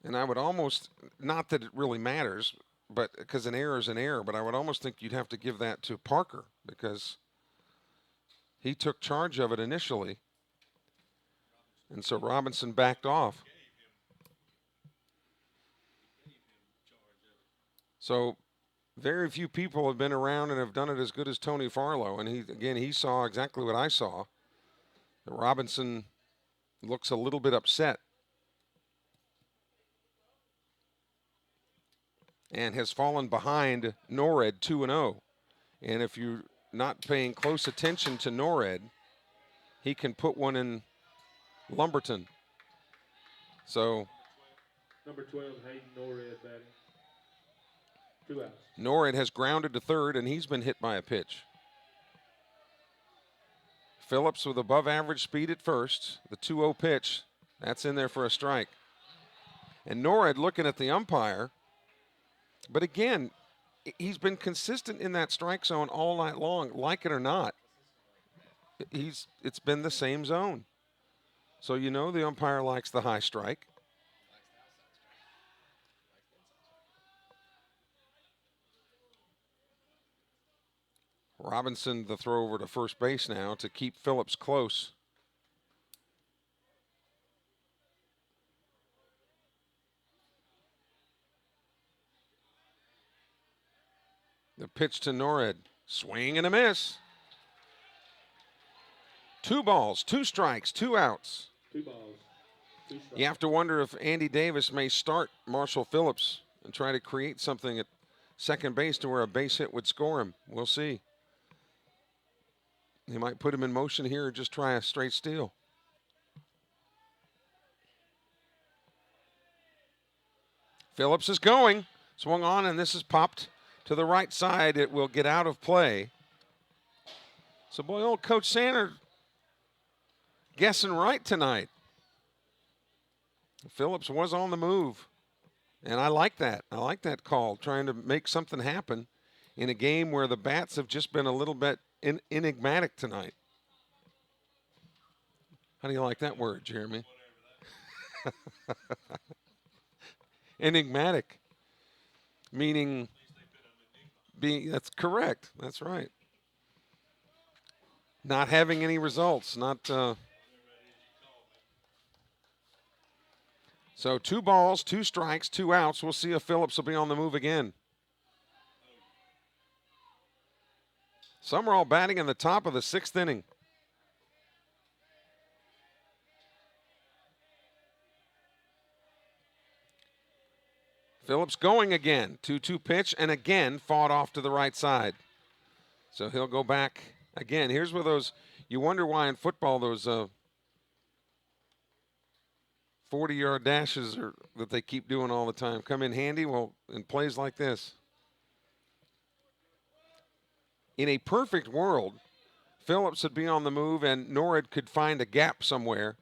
And I would almost, not that it really matters, but because an error is an error, but I would almost think you'd have to give that to Parker because he took charge of it initially. And so Robinson backed off. So very few people have been around and have done it as good as Tony Farlow. And he saw exactly what I saw. Robinson looks a little bit upset. And has fallen behind Norred 2-0. And if you're not paying close attention to Norred, he can put one in Lumberton. So Number 12, Hayden Norred batting. 2 outs. Norred has grounded to third, and he's been hit by a pitch. Phillips with above average speed at first. The 2-0 pitch, that's in there for a strike. And Norred looking at the umpire. But again, he's been consistent in that strike zone all night long, like it or not. It's been the same zone. So you know the umpire likes the high strike. Robinson, the throw over to first base now to keep Phillips close. The pitch to Norred. Swing and a miss. 2 balls, 2 strikes, 2 outs. 2 balls, 2 strikes. You have to wonder if Andy Davis may start Marshall Phillips and try to create something at second base to where a base hit would score him. We'll see. He might put him in motion here or just try a straight steal. Phillips is going. Swung on, and this is popped to the right side. It will get out of play. So, boy, old Coach Sander guessing right tonight. Phillips was on the move, and I like that. I like that call, trying to make something happen in a game where the bats have just been a little bit enigmatic tonight. How do you like that word, Jeremy? Enigmatic, meaning being, that's correct. That's right. Not having any results, not. So 2 balls, 2 strikes, 2 outs. We'll see if Phillips will be on the move again. Sumrall batting in the top of the 6th inning. Phillips going again. 2-2 pitch, and again fought off to the right side. So he'll go back again. Here's where those, you wonder why in football those 40-yard dashes that they keep doing all the time come in handy. Well, in plays like this. In a perfect world, Phillips would be on the move and Norwood could find a gap somewhere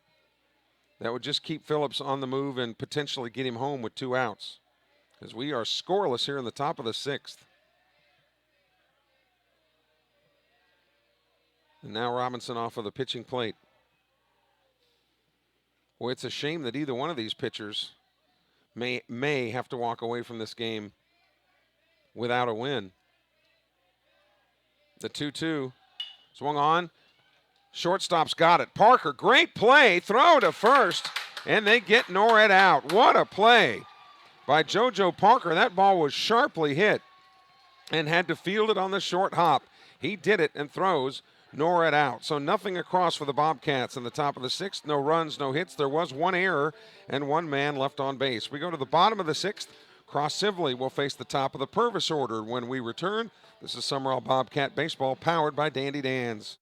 that would just keep Phillips on the move and potentially get him home with 2 outs. As we are scoreless here in the top of the 6th. And now Robinson off of the pitching plate. Boy, it's a shame that either one of these pitchers may have to walk away from this game without a win. The 2-2 swung on. Shortstop's got it. Parker, great play. Throw to first, and they get Norwood out. What a play by Jojo Parker. That ball was sharply hit and had to field it on the short hop. He did it and throws Norwood out. So nothing across for the Bobcats in the top of the 6th. No runs, no hits. There was 1 error and 1 man left on base. We go to the bottom of the 6th. Cross Sibley will face the top of the Purvis order when we return. This is Sumrall Bobcat Baseball powered by Dandy Dan's.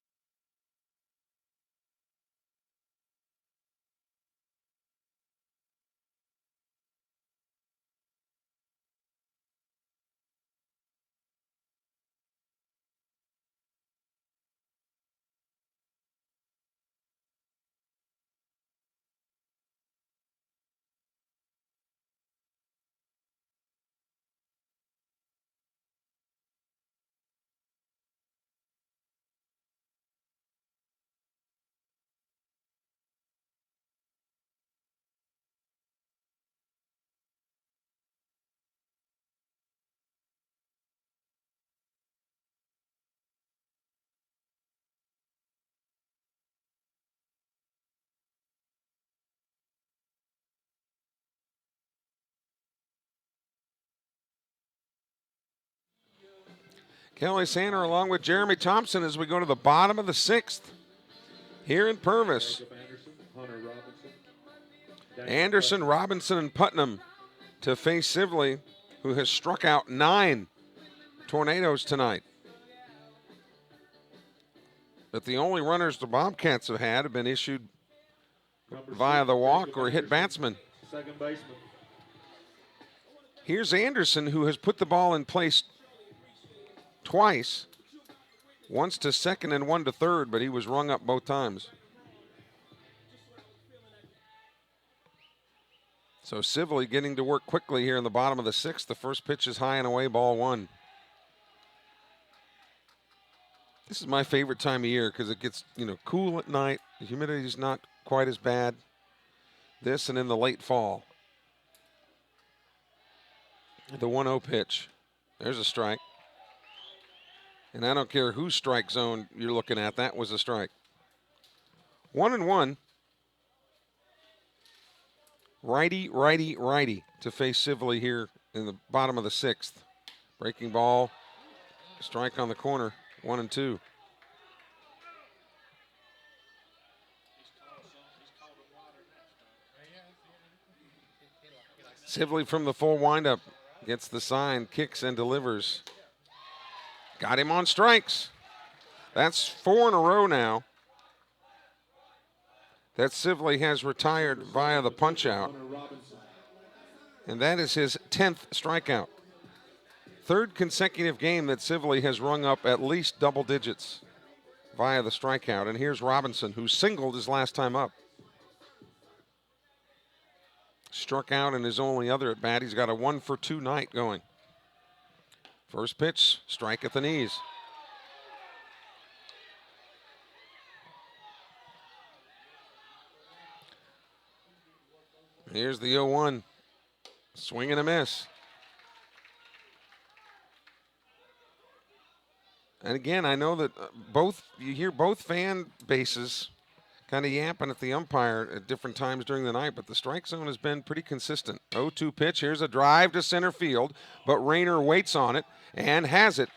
Kelly Sander along with Jeremy Thompson as we go to the bottom of the 6th here in Purvis. Anderson, Robinson, and Putnam to face Sibley, who has struck out 9 tornadoes tonight. But the only runners the Bobcats have been issued via the walk or hit batsman. Second baseman. Here's Anderson, who has put the ball in place twice, once to second and 1 to third, but he was rung up both times. So Sibley getting to work quickly here in the bottom of the 6th. The first pitch is high and away, ball 1. This is my favorite time of year because it gets, cool at night. The humidity is not quite as bad. This and in the late fall. The 1-0 pitch. There's a strike. And I don't care whose strike zone you're looking at. That was a strike. 1-1. Righty, righty, righty to face Sibley here in the bottom of the 6th. Breaking ball. Strike on the corner. 1-2. Sibley from the full windup gets the sign, kicks and delivers. Got him on strikes. That's 4 in a row now that Sibley has retired via the punch-out. And that is his 10th strikeout. 3rd consecutive game that Sibley has rung up at least double digits via the strikeout. And here's Robinson, who singled his last time up. Struck out in his only other at bat. He's got a 1-for-2 night going. First pitch, strike at the knees. Here's the 0-1. Swing and a miss. And again, I know that you hear both fan bases kind of yapping at the umpire at different times during the night, but the strike zone has been pretty consistent. 0-2 pitch. Here's a drive to center field, but Rayner waits on it and has it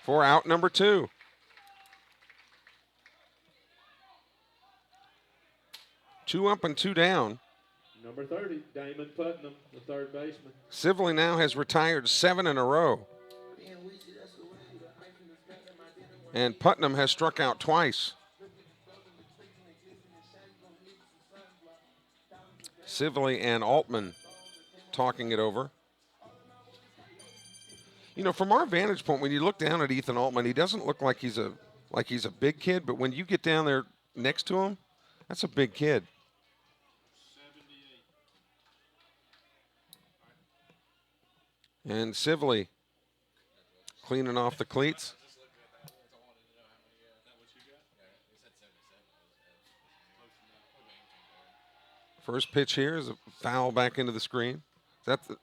for out number 2. Two up and 2 down. Number 30, Damon Putnam, the third baseman. Sibley now has retired 7 in a row. And Putnam has struck out twice. Sibley and Altman talking it over. You know, from our vantage point, when you look down at Ethan Altman, he doesn't look like he's a big kid, but when you get down there next to him, that's a big kid. 78. And Sibley cleaning off the cleats. First pitch here is a foul back into the screen. Is that the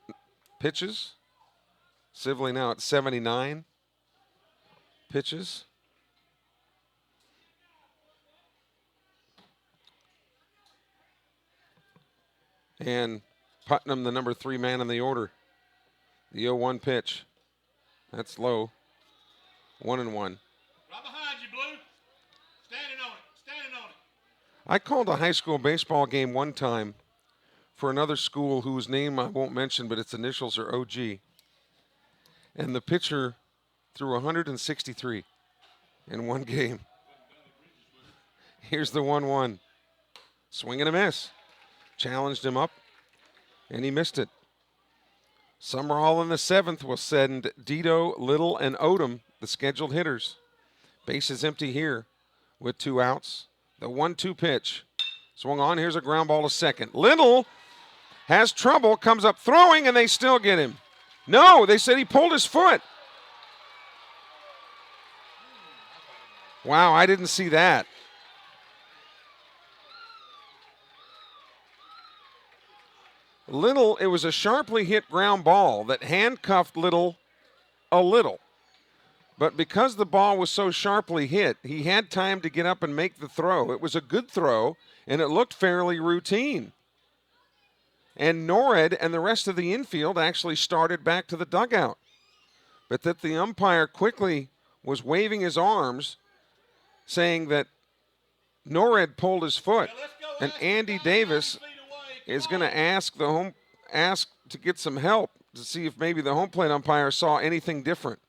pitches? Sibley now at 79 pitches. And Putnam, the number 3 man in the order. The 0-1 pitch. That's low. 1-1. Right behind you, Blue. Standing on it. Standing on it. I called a high school baseball game one time for another school whose name I won't mention, but its initials are OG. And the pitcher threw 163 in one game. Here's the 1-1. Swing and a miss. Challenged him up, and he missed it. Sumrall in the 7th will send Dito, Little, and Odom, the scheduled hitters. Base is empty here with 2 outs. The 1-2 pitch. Swung on. Here's a ground ball to second. Little has trouble, comes up throwing, and they still get him. No, they said he pulled his foot. Wow, I didn't see that. Little, it was a sharply hit ground ball that handcuffed Little a little. But because the ball was so sharply hit, he had time to get up and make the throw. It was a good throw, and it looked fairly routine. And Norred and the rest of the infield actually started back to the dugout. But that the umpire quickly was waving his arms, saying that Norred pulled his foot. And Andy Davis is going to ask to get some help to see if maybe the home plate umpire saw anything different.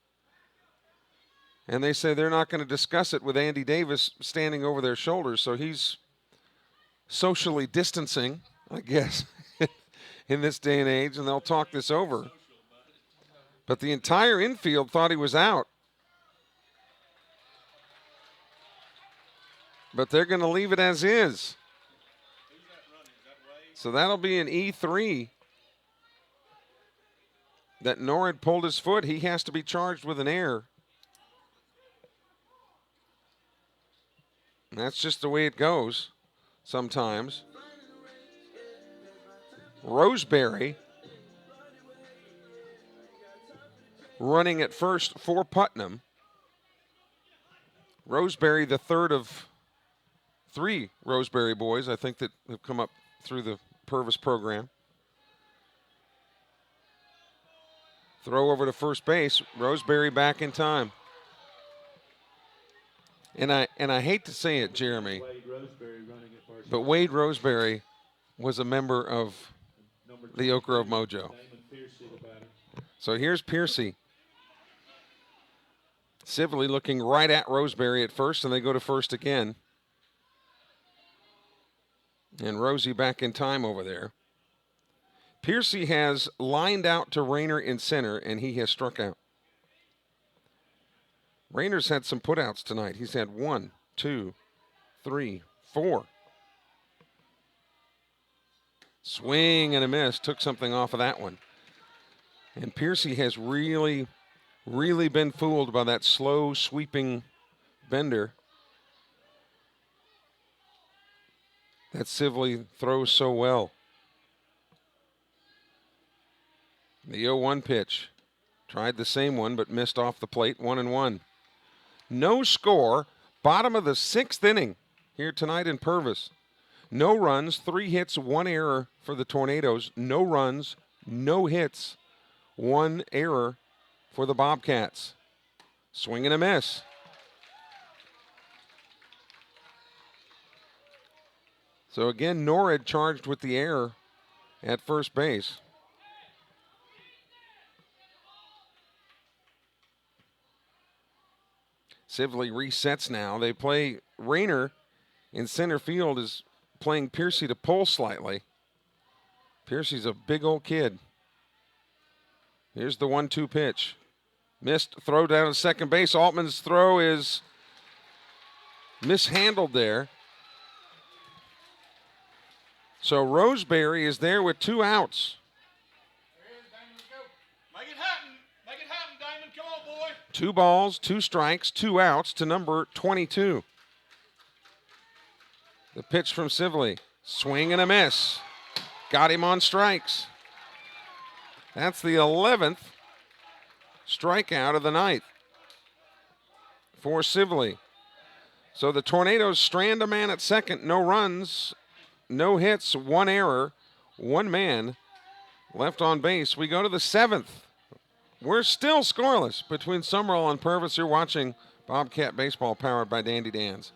And they say they're not going to discuss it with Andy Davis standing over their shoulders, so he's socially distancing, I guess, in this day and age, and they'll talk this over. But the entire infield thought he was out. But they're going to leave it as is. So that'll be an E3. That Norred pulled his foot. He has to be charged with an error. And that's just the way it goes sometimes. Roseberry running at first for Putnam. Roseberry, the third of 3 Roseberry boys, I think, that have come up through the Purvis program. Throw over to first base. Roseberry back in time. And I hate to say it, Jeremy, but Wade Roseberry was a member of the Oak Grove Mojo. So here's Piercy. Sibley looking right at Roseberry at first, and they go to first again. And Rosie back in time over there. Piercy has lined out to Rayner in center, and he has struck out. Rayner's had some putouts tonight. He's had 1, 2, 3, 4. Swing and a miss. Took something off of that one. And Piercy has really been fooled by that slow sweeping bender that Sibley throws so well. The 0-1 pitch. Tried the same one, but missed off the plate. 1-1. No score. Bottom of the 6th inning here tonight in Purvis. No runs, 3 hits, 1 error for the Tornadoes. No runs, no hits, 1 error for the Bobcats. Swing and a miss. So again, Norred charged with the error at first base. Sibley resets now. They play Rayner in center field is playing Piercy to pull slightly. Piercy's a big old kid. Here's the 1-2 pitch. Missed throw down to second base. Altman's throw is mishandled there. So Roseberry is there with 2 outs. Make it happen. Make it happen, Damon. Come on, boy. 2 balls, 2 strikes, 2 outs to number 22. The pitch from Sibley. Swing and a miss. Got him on strikes. That's the 11th strikeout of the night for Sibley. So the Tornadoes strand a man at second. No runs, no hits, 1 error, 1 man left on base. We go to the 7th. We're still scoreless between Sumrall and Purvis. You're watching Bobcat Baseball powered by Dandy Dan's.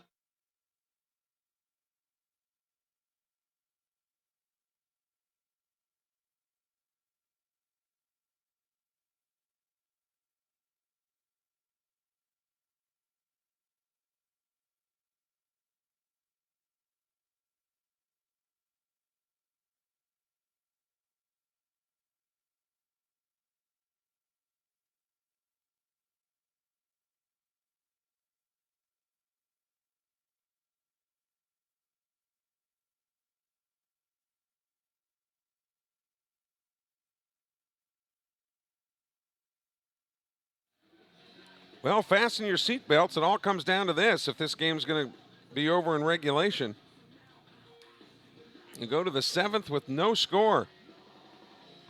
Well, fasten your seatbelts. It all comes down to this. If this game's going to be over in regulation, you go to the 7th with no score.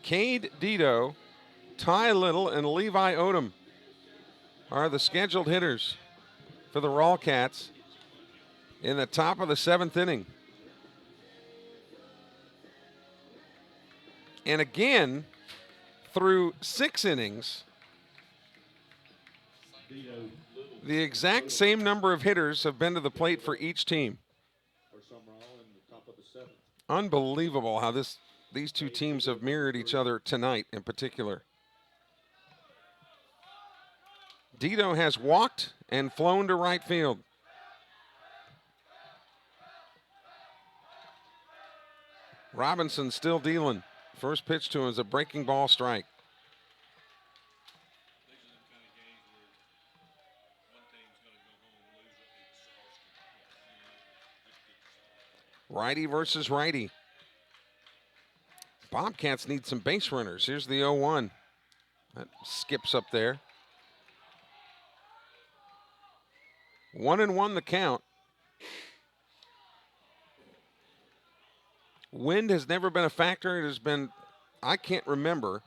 Cade Dito, Ty Little, and Levi Odom are the scheduled hitters for the Rawcats in the top of the 7th inning. And again, through 6 innings, the exact same number of hitters have been to the plate for each team. Unbelievable how these 2 teams have mirrored each other tonight in particular. Dito has walked and flown to right field. Robinson still dealing. First pitch to him is a breaking ball strike. Righty versus righty. Bobcats need some base runners. Here's the 0-1. That skips up there. 1-1 the count. Wind has never been a factor. It has been, I can't remember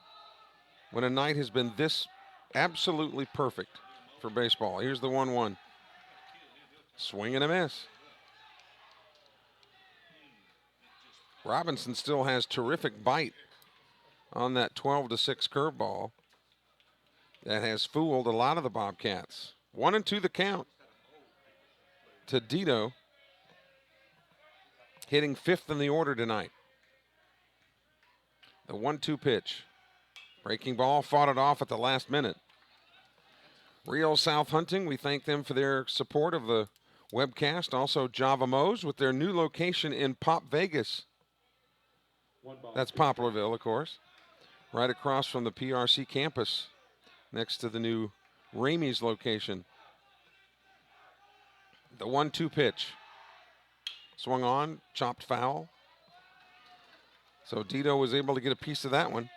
when a night has been this absolutely perfect for baseball. Here's the 1-1. Swing and a miss. Robinson still has terrific bite on that 12-6 curveball that has fooled a lot of the Bobcats. 1-2 the count to Dito, hitting 5th in the order tonight. The 1-2 pitch. Breaking ball, fought it off at the last minute. Real South Hunting, we thank them for their support of the webcast. Also Java Mo's with their new location in Pop Vegas. That's Poplarville, of course, right across from the PRC campus, next to the new Ramey's location. The 1-2 pitch. Swung on, chopped foul. So Dito was able to get a piece of that one.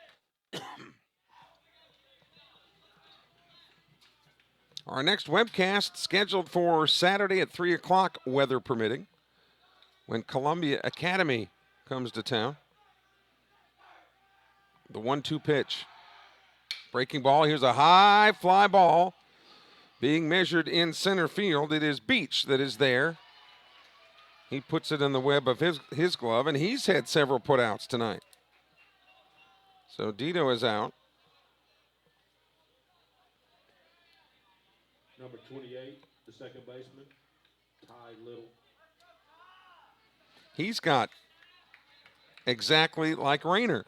Our next webcast scheduled for Saturday at 3 o'clock, weather permitting, when Columbia Academy comes to town. The 1-2 pitch. Breaking ball. Here's a high fly ball being measured in center field. It is Beach that is there. He puts it in the web of his glove, and he's had several putouts tonight. So Dito is out. Number 28, the second baseman, Ty Little. He's got exactly like Rayner.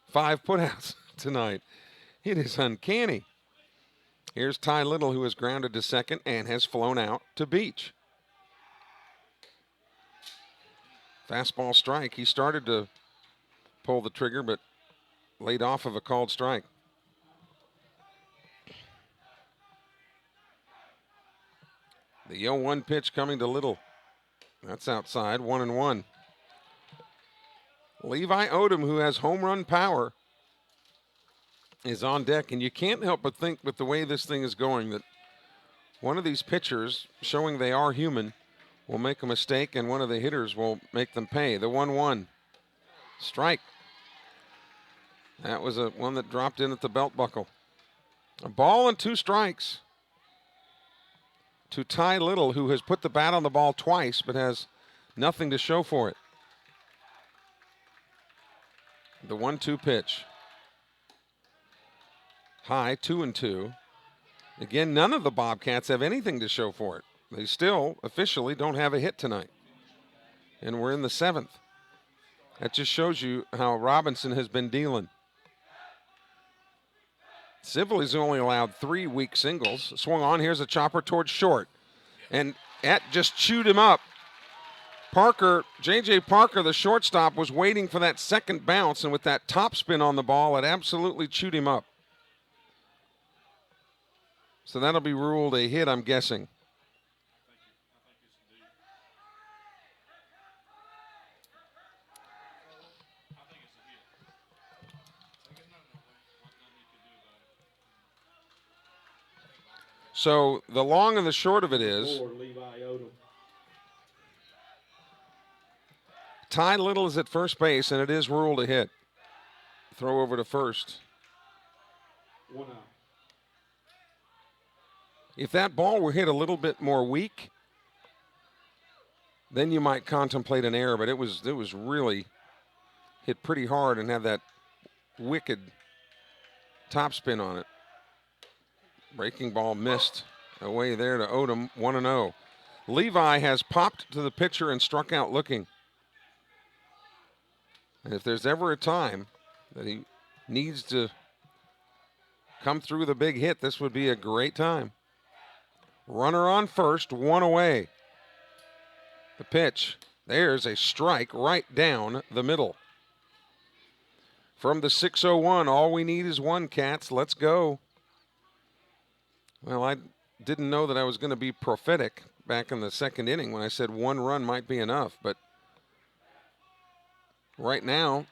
5 putouts tonight. It is uncanny. Here's Ty Little, who has grounded to second and has flown out to Beach. Fastball strike. He started to pull the trigger, but laid off of a called strike. The 0-1 pitch coming to Little. That's outside, 1-1. Levi Odom, who has home run power, is on deck, and you can't help but think with the way this thing is going that one of these pitchers, showing they are human, will make a mistake, and one of the hitters will make them pay. The 1-1 strike. That was one that dropped in at the belt buckle. A ball and 2 strikes to Ty Little, who has put the bat on the ball twice but has nothing to show for it. The 1-2 pitch. High, 2-2. Again, none of the Bobcats have anything to show for it. They still officially don't have a hit tonight. And we're in the 7th. That just shows you how Robinson has been dealing. Sibley's only allowed 3 weak singles. Swung on, here's a chopper towards short. And that just chewed him up. Parker, J.J. Parker, the shortstop, was waiting for that second bounce, and with that topspin on the ball, it absolutely chewed him up. So that'll be ruled a hit, I'm guessing. So the long and the short of it is, Ty Little is at first base, and it is ruled a hit. Throw over to first. 1 out. If that ball were hit a little bit more weak, then you might contemplate an error, but it was really hit pretty hard and had that wicked topspin on it. Breaking ball missed away there to Odom, 1-0. Levi has popped to the pitcher and struck out looking. And if there's ever a time that he needs to come through with a big hit, this would be a great time. Runner on first, 1 away. The pitch, there's a strike right down the middle. From the 6-0-1, all we need is 1, Cats. Let's go. Well, I didn't know that I was going to be prophetic back in the 2nd inning when I said 1 run might be enough, but right now,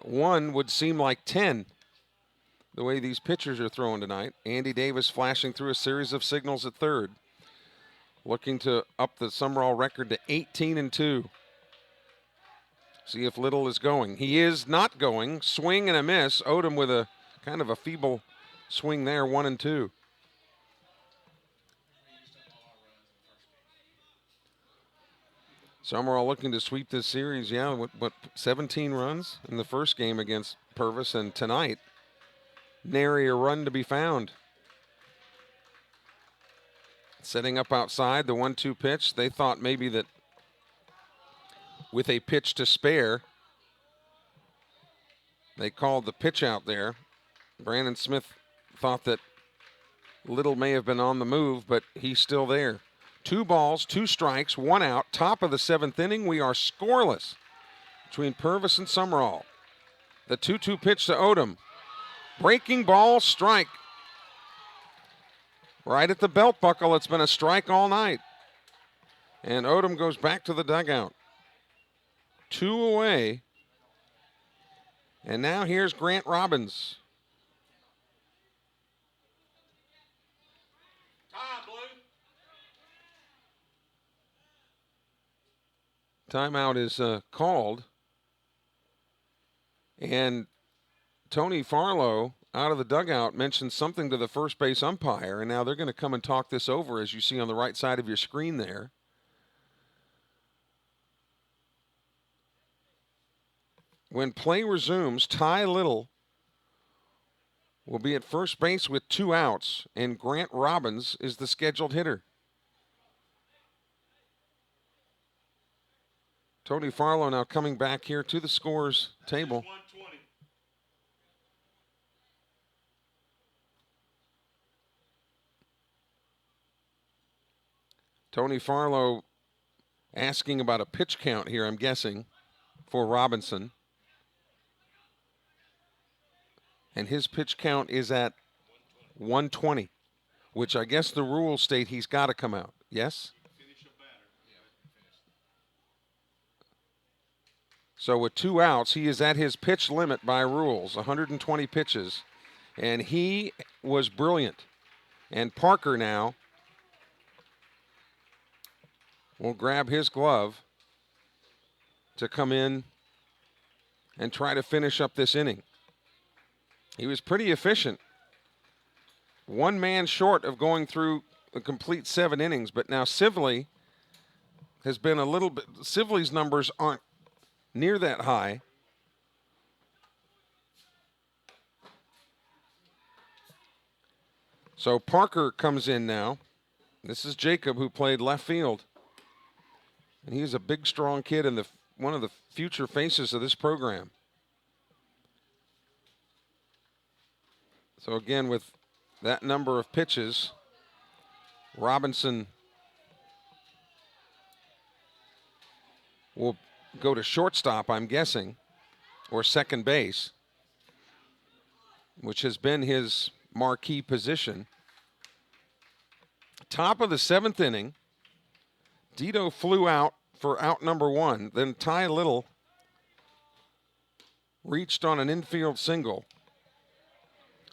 1 would seem like 10. The way these pitchers are throwing tonight. Andy Davis flashing through a series of signals at third. Looking to up the Sumrall record to 18-2. See if Little is going. He is not going. Swing and a miss. Odom with a kind of a feeble swing there, 1-2. Sumrall looking to sweep this series. Yeah, what 17 runs in the first game against Purvis, and tonight, nary a run to be found. Setting up outside, the 1-2 pitch. They thought maybe that with a pitch to spare, they called the pitch out there. Brandon Smith thought that Little may have been on the move, but he's still there. 2 balls, 2 strikes, 1 out. Top of the 7th inning. We are scoreless between Purvis and Sumrall. The 2-2 pitch to Odom. Breaking ball, strike. Right at the belt buckle. It's been a strike all night. And Odom goes back to the dugout. 2 away. And now here's Grant Robbins. Time, Blue. Timeout is called. And Tony Farlow, out of the dugout, mentioned something to the first base umpire, and now they're going to come and talk this over, as you see on the right side of your screen there. When play resumes, Ty Little will be at first base with 2 outs, and Grant Robbins is the scheduled hitter. Tony Farlow now coming back here to the scores table. 120. Tony Farlow asking about a pitch count here, I'm guessing, for Robinson. And his pitch count is at 120, which I guess the rules state he's got to come out. Yes? So with 2 outs, he is at his pitch limit by rules, 120 pitches. And he was brilliant. And Parker now will grab his glove to come in and try to finish up this inning. He was pretty efficient. 1 man short of going through a complete 7 innings, but now Sibley has been a little bit, Sibley's numbers aren't near that high. So Parker comes in now. This is Jacob, who played left field. And he's a big, strong kid and one of the future faces of this program. So again, with that number of pitches, Robinson will go to shortstop, I'm guessing, or second base, which has been his marquee position. Top of the 7th inning, Dito flew out for out number 1. Then Ty Little reached on an infield single.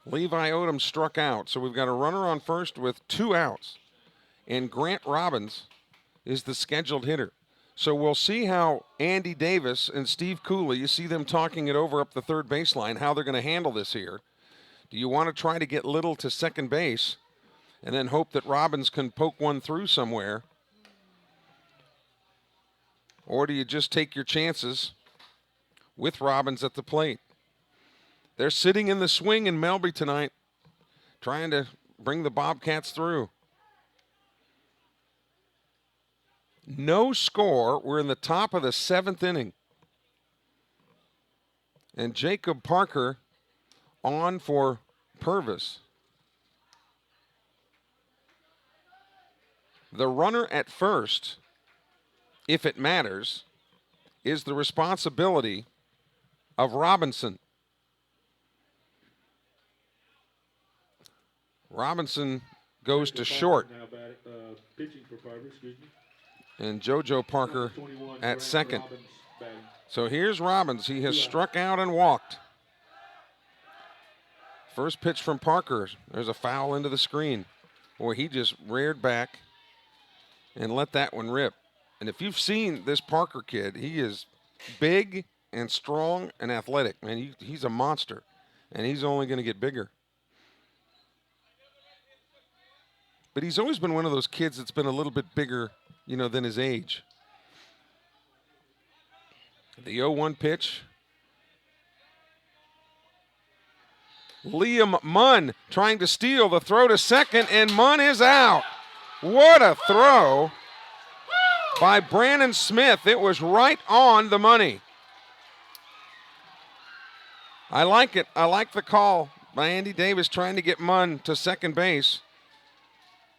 Levi Odom struck out, so we've got a runner on first with 2 outs. And Grant Robbins is the scheduled hitter. So we'll see how Andy Davis and Steve Cooley, you see them talking it over up the third baseline, how they're going to handle this here. Do you want to try to get Little to second base and then hope that Robbins can poke one through somewhere? Or do you just take your chances with Robbins at the plate? They're sitting in the swing in Melby tonight, trying to bring the Bobcats through. No score. We're in the top of the 7th inning. And Jacob Parker on for Purvis. The runner at first, if it matters, is the responsibility of Robinson. Robinson goes to short. Now pitching for Purvis, And Jojo Parker at second. So here's Robbins. He has struck out and walked. First pitch from Parker. There's a foul into the screen. Boy, he just reared back and let that one rip. And if you've seen this Parker kid, he is big and strong and athletic. Man, he's a monster. And he's only going to get bigger. But he's always been one of those kids that's been a little bit bigger, than his age. The 0-1 pitch. Liam Munn trying to steal the throw to second, and Munn is out. What a throw by Brandon Smith. It was right on the money. I like it. I like the call by Andy Davis trying to get Munn to second base.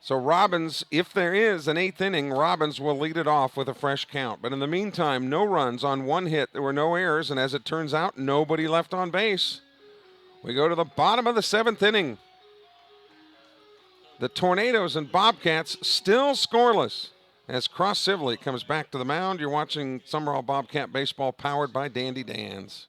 So Robbins, if there is an 8th inning, Robbins will lead it off with a fresh count. But in the meantime, no runs on 1 hit. There were no errors, and as it turns out, nobody left on base. We go to the bottom of the 7th inning. The Tornadoes and Bobcats still scoreless as Cross Sibley comes back to the mound. You're watching Sumrall Bobcat Baseball powered by Dandy Dan's.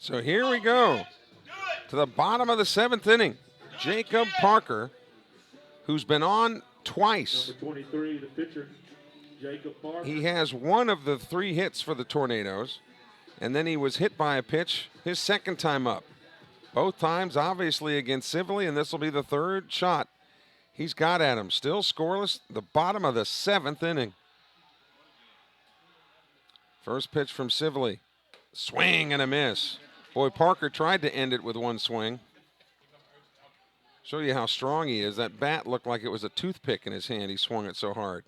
So here we go to the bottom of the 7th inning. Jacob Parker, who's been on twice. Number 23, the pitcher, Jacob Parker. He has one of the 3 hits for the Tornadoes, and then he was hit by a pitch his second time up. Both times, obviously, against Sibley, and this will be the 3rd shot he's got at him. Still scoreless, the bottom of the 7th inning. First pitch from Sibley. Swing and a miss. Boy, Parker tried to end it with one swing. Show you how strong he is. That bat looked like it was a toothpick in his hand. He swung it so hard.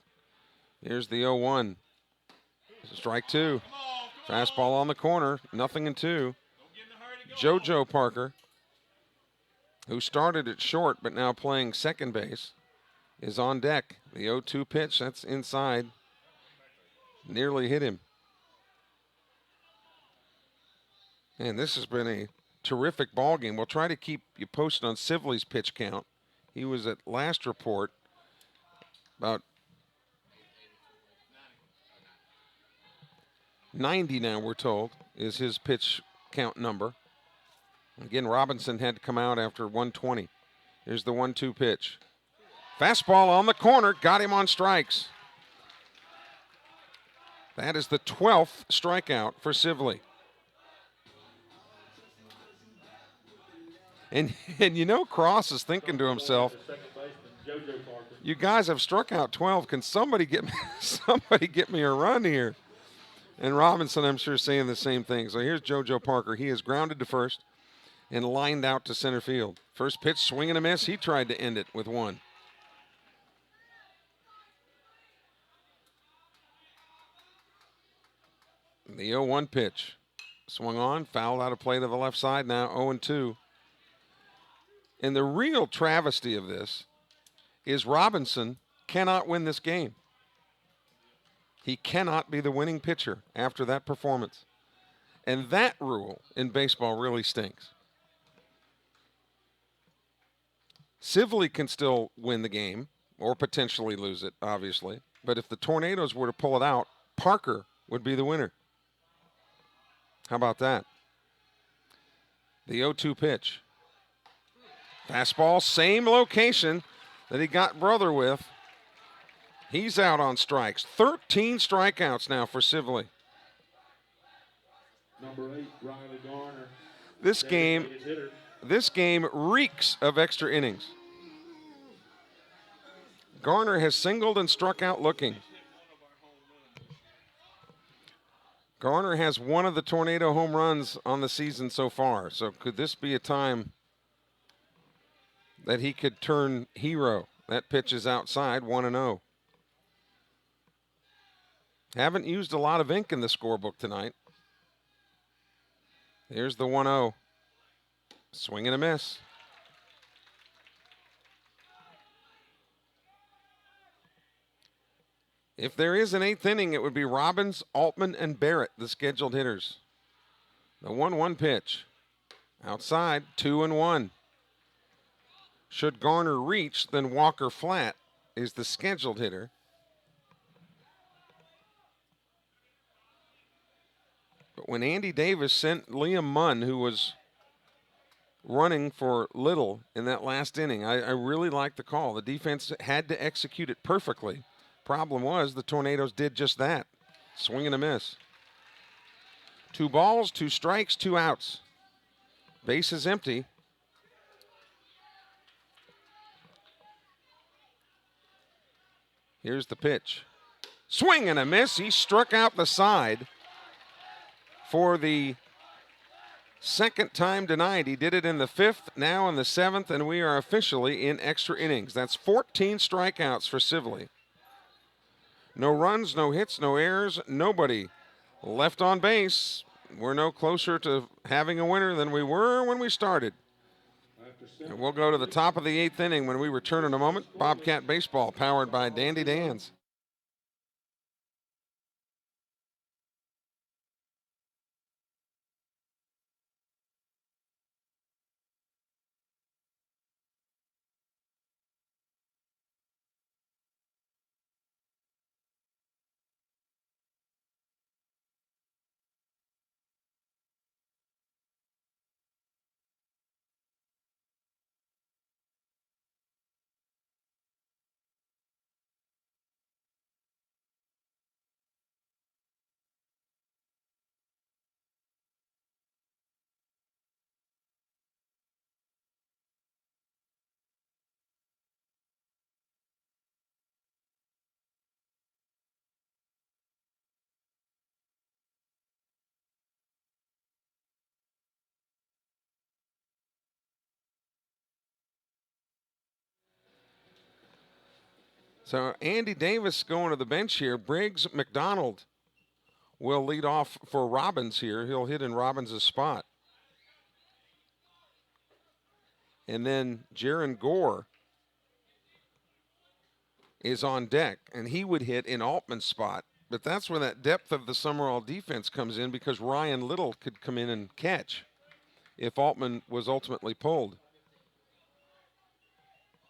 Here's the 0-1. Strike 2. Fastball on the corner. Nothing in 2. Jojo Parker, who started at short but now playing second base, is on deck. The 0-2 pitch, that's inside. Nearly hit him. And this has been a terrific ball game. We'll try to keep you posted on Sibley's pitch count. He was at last report about 90 now, we're told, is his pitch count number. Again, Robinson had to come out after 120. Here's the 1-2 pitch. Fastball on the corner, got him on strikes. That is the 12th strikeout for Sibley. And you know Cross is thinking to himself, you guys have struck out 12. Can somebody get me a run here? And Robinson, I'm sure, saying the same thing. So here's Jojo Parker. He is grounded to first and lined out to center field. First pitch, swing and a miss. He tried to end it with one. The 0-1 pitch. Swung on, fouled out of play to the left side. Now 0-2. And the real travesty of this is Robinson cannot win this game. He cannot be the winning pitcher after that performance. And that rule in baseball really stinks. Sibley can still win the game or potentially lose it, obviously. But if the Tornadoes were to pull it out, Parker would be the winner. How about that? The 0-2 pitch. Fastball, same location that he got brother with. He's out on strikes. 13 strikeouts now for Sibley. Number 8, Riley Garner. This game reeks of extra innings. Garner has singled and struck out looking. Garner has one of the Tornado home runs on the season so far. So could this be a time that he could turn hero? That pitch is outside, 1-0. Haven't used a lot of ink in the scorebook tonight. Here's the 1-0. Swing and a miss. If there is an 8th inning, it would be Robbins, Altman, and Barrett, the scheduled hitters. The 1-1 pitch. Outside, 2-1. Should Garner reach, then Walker Flat is the scheduled hitter. But when Andy Davis sent Liam Munn, who was running for Little in that last inning, I really liked the call. The defense had to execute it perfectly. Problem was the Tornadoes did just that. Swing and a miss. 2 balls, 2 strikes, 2 outs. Base is empty. Here's the pitch. Swing and a miss. He struck out the side for the second time tonight. He did it in the 5th, now in the 7th, and we are officially in extra innings. That's 14 strikeouts for Sibley. No runs, no hits, no errors, nobody left on base. We're no closer to having a winner than we were when we started. And we'll go to the top of the 8th inning when we return in a moment. Bobcat Baseball, powered by Dandy Dan's. So Andy Davis going to the bench here. Briggs McDonald will lead off for Robbins here. He'll hit in Robbins' spot. And then Jaron Gore is on deck, and he would hit in Altman's spot. But that's where that depth of the Sumrall defense comes in, because Ryan Little could come in and catch if Altman was ultimately pulled.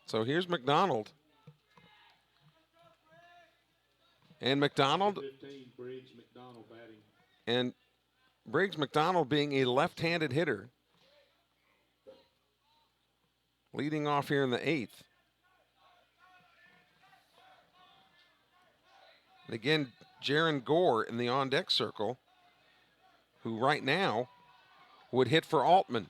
So here's McDonald. And McDonald. 15, Briggs McDonald batting. And Briggs McDonald being a left-handed hitter. Leading off here in the 8th. And again, Jaron Gore in the on-deck circle, who right now would hit for Altman.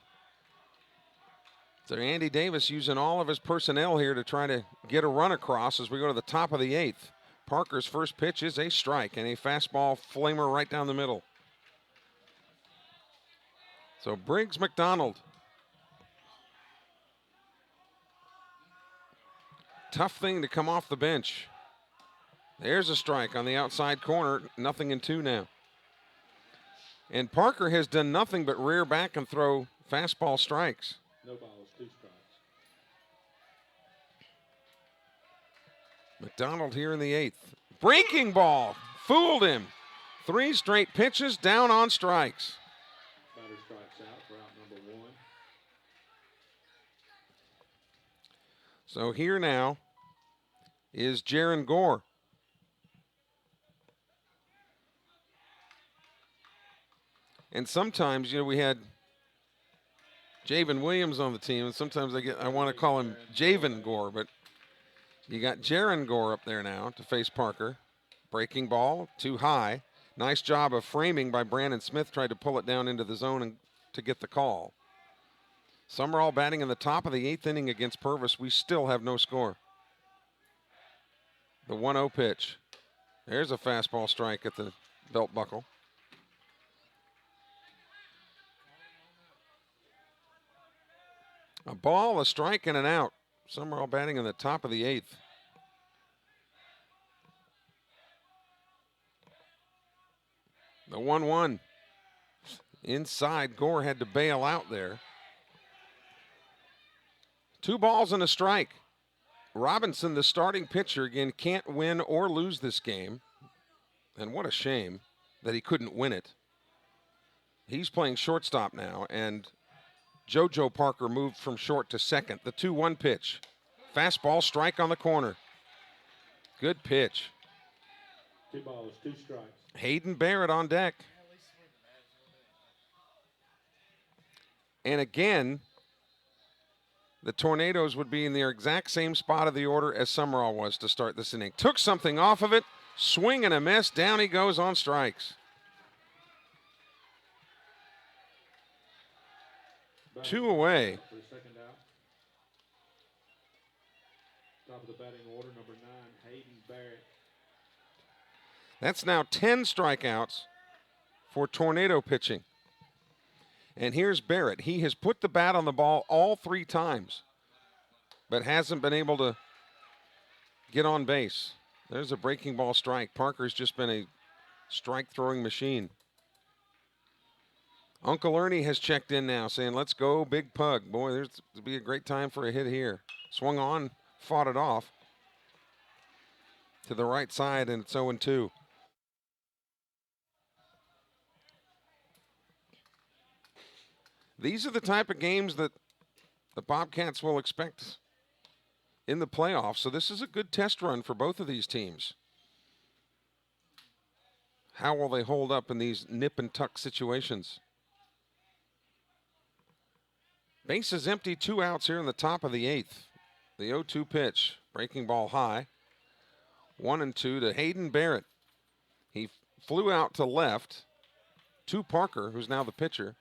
So Andy Davis using all of his personnel here to try to get a run across as we go to the top of the 8th. Parker's first pitch is a strike and a fastball flamer right down the middle. So Briggs McDonald. Tough thing to come off the bench. There's a strike on the outside corner, 0-2 now. And Parker has done nothing but rear back and throw fastball strikes. No balls, 2 strikes. McDonald here in the 8th. Breaking ball, fooled him. 3 straight pitches down on strikes. Batter strikes out for out number 1. So here now is Jaron Gore. And sometimes, you know, we had Javen Williams on the team, and sometimes I want to call him Javen Gore, but you got Jaron Gore up there now to face Parker. Breaking ball, too high. Nice job of framing by Brandon Smith, tried to pull it down into the zone and to get the call. Sumrall batting in the top of the 8th inning against Purvis. We still have no score. The 1-0 pitch. There's a fastball strike at the belt buckle. A ball, a strike, and an out. Sumrall batting in the top of the 8th. The 1-1. Inside, Gore had to bail out there. 2 balls and a strike. Robinson, the starting pitcher, again, can't win or lose this game. And what a shame that he couldn't win it. He's playing shortstop now, and Jojo Parker moved from short to second. The 2-1 pitch. Fastball, strike on the corner. Good pitch. 2 balls, 2 strikes. Hayden Barrett on deck. And again, the Tornadoes would be in their exact same spot of the order as Sumrall was to start this inning. Took something off of it, swing and a miss, down he goes on strikes. Batter 2 away. for the second out. Top of the batting order, number 9, Hayden Barrett. That's now 10 strikeouts for Tornado pitching. And here's Barrett. He has put the bat on the ball all 3 times, but hasn't been able to get on base. There's a breaking ball strike. Parker's just been a strike throwing machine. Uncle Ernie has checked in now saying, let's go, Big Pug. Boy, there's to be a great time for a hit here. Swung on, fought it off to the right side, and it's 0-2. These are the type of games that the Bobcats will expect in the playoffs. So this is a good test run for both of these teams. How will they hold up in these nip and tuck situations? Base is empty, 2 outs here in the top of the 8th. The 0-2 pitch, breaking ball high. 1-2 to Hayden Barrett. He flew out to left to Parker, who's now the pitcher.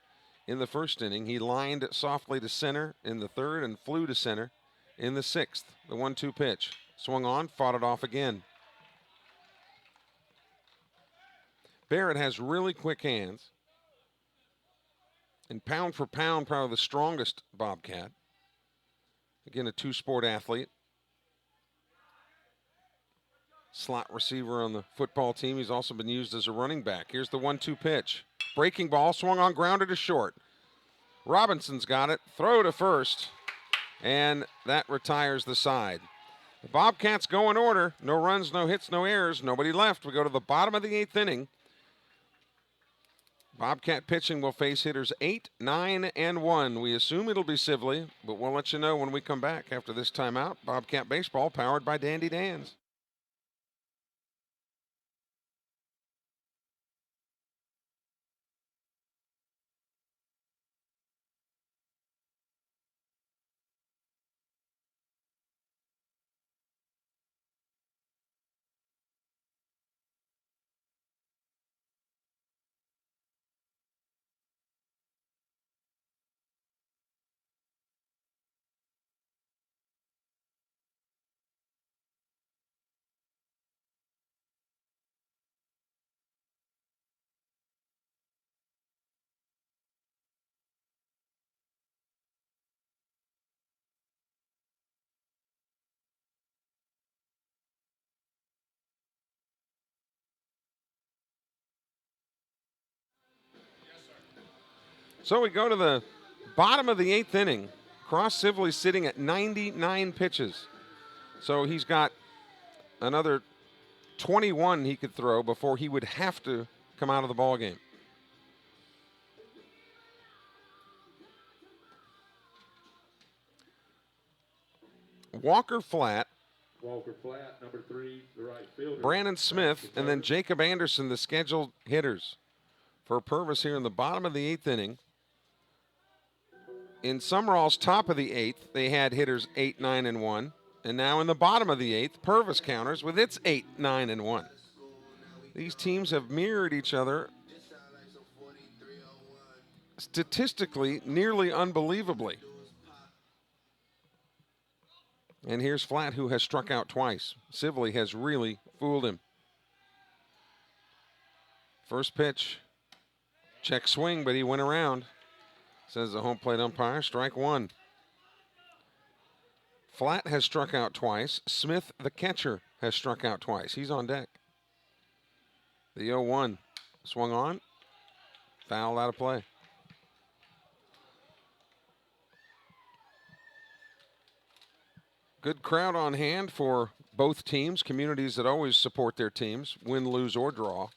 In the first inning, he lined softly to center in the 3rd and flew to center in the 6th. The 1-2 pitch. Swung on, fought it off again. Barrett has really quick hands. And pound for pound, probably the strongest Bobcat. Again, a 2-sport athlete. slot receiver on the football team. He's also been used as a running back. Here's the 1-2 pitch. Breaking ball, swung on, grounded to short. Robinson's got it. Throw to first, and that retires the side. The Bobcats go in order. No runs, no hits, no errors. Nobody left. We go to the bottom of the 8th inning. Bobcat pitching will face hitters 8, 9, and 1. We assume it'll be Sibley, but we'll let you know when we come back after this timeout. Bobcat Baseball powered by Dandy Dan's. So we go to the bottom of the 8th inning. Cross Sibley sitting at 99 pitches. So he's got another 21 he could throw before he would have to come out of the ball game. Walker Flat, number 3, the right fielder. Brandon Smith, and then Jacob Anderson, the scheduled hitters for Purvis here in the bottom of the 8th inning. In Sumrall's top of the 8th, they had hitters 8, 9, and 1. And now in the bottom of the 8th, Purvis counters with its 8, 9, and 1. These teams have mirrored each other statistically nearly unbelievably. And here's Flat, who has struck out twice. Sibley has really fooled him. First pitch, check swing, but he went around. Says the home plate umpire, strike one. Flat has struck out twice. Smith, the catcher, has struck out twice. He's on deck. The 0-1 swung on, fouled out of play. Good crowd on hand for both teams, communities that always support their teams, win, lose, or draw.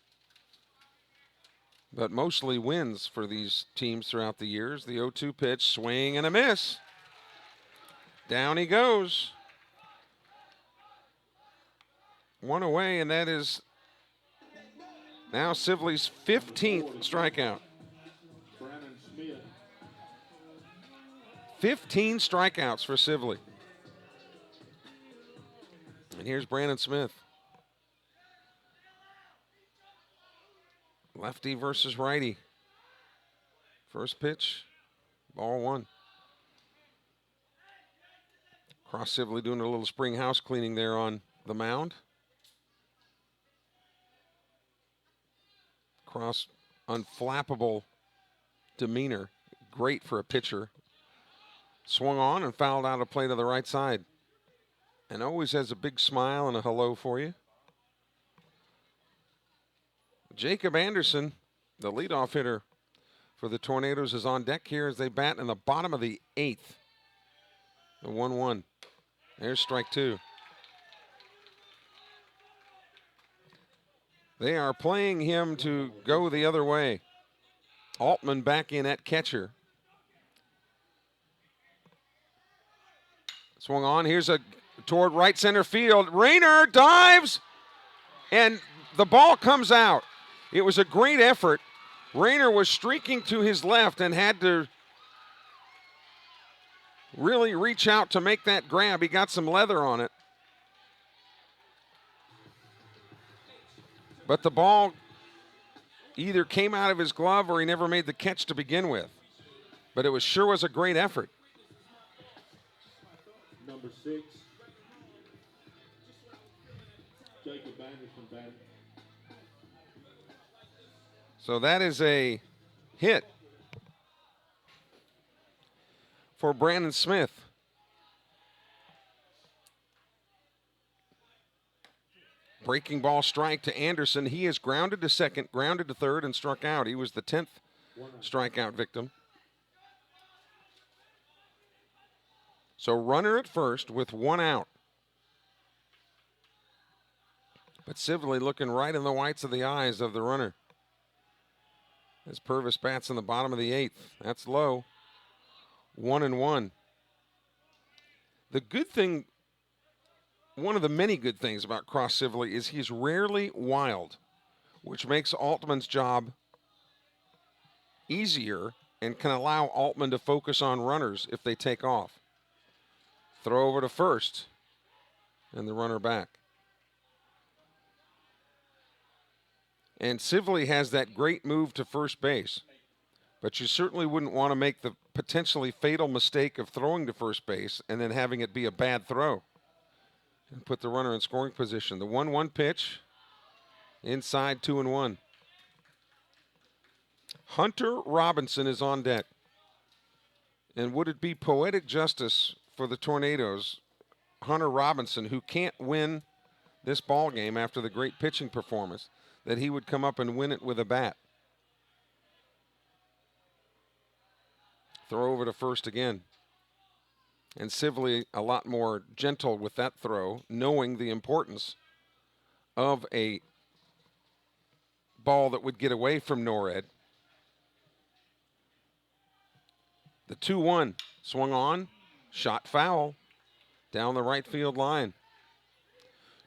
But mostly wins for these teams throughout the years. The 0-2 pitch, swing and a miss. Down he goes. One away, and that is now Sibley's 15th strikeout. 15 strikeouts for Sibley. And here's Brandon Smith. Lefty versus righty. First pitch, ball one. Cross Sibley doing a little spring house cleaning there on the mound. Cross, unflappable demeanor. Great for a pitcher. Swung on and fouled out of play to the right side. And always has a big smile and a hello for you. Jacob Anderson, the leadoff hitter for the Tornadoes, is on deck here as they bat in the bottom of the 8th. The 1-1. There's strike two. They are playing him to go the other way. Altman back in at catcher. Swung on. Here's a toward right center field. Rayner dives, and the ball comes out. It was a great effort. Rayner was streaking to his left and had to really reach out to make that grab. He got some leather on it. But the ball either came out of his glove or he never made the catch to begin with. But it sure was a great effort. Number 6, Jacob Anderson batting. So that is a hit for Brandon Smith. Breaking ball strike to Anderson. He is grounded to second, grounded to third, and struck out. He was the 10th strikeout victim. So runner at first with 1 out. But Sibley looking right in the whites of the eyes of the runner. As Purvis bats in the bottom of the 8th. That's low. 1-1. The good thing, one of the many good things about Cross Sibley is he's rarely wild, which makes Altman's job easier and can allow Altman to focus on runners if they take off. Throw over to first, and the runner back. And Sibley has that great move to first base, but you certainly wouldn't want to make the potentially fatal mistake of throwing to first base and then having it be a bad throw and put the runner in scoring position. The 1-1 pitch, inside 2-1. Hunter Robinson is on deck. And would it be poetic justice for the Tornadoes, Hunter Robinson, who can't win this ball game after the great pitching performance, that he would come up and win it with a bat? Throw over to first again. And Sibley a lot more gentle with that throw, knowing the importance of a ball that would get away from Norred. The 2-1 swung on, shot foul down the right field line.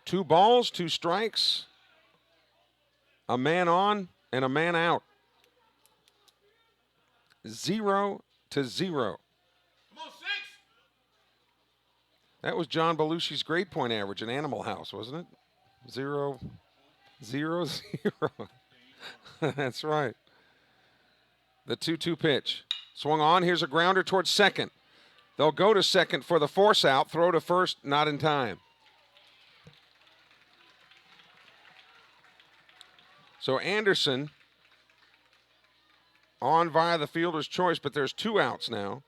2 balls, 2 strikes, a man on and a man out. 0-0. Come on, 6. That was John Belushi's grade point average in Animal House, wasn't it? 0, 0, 0. That's right. The 2-2 pitch. Swung on. Here's a grounder towards second. They'll go to second for the force out. Throw to first, not in time. So Anderson on via the fielder's choice, but there's 2 outs now.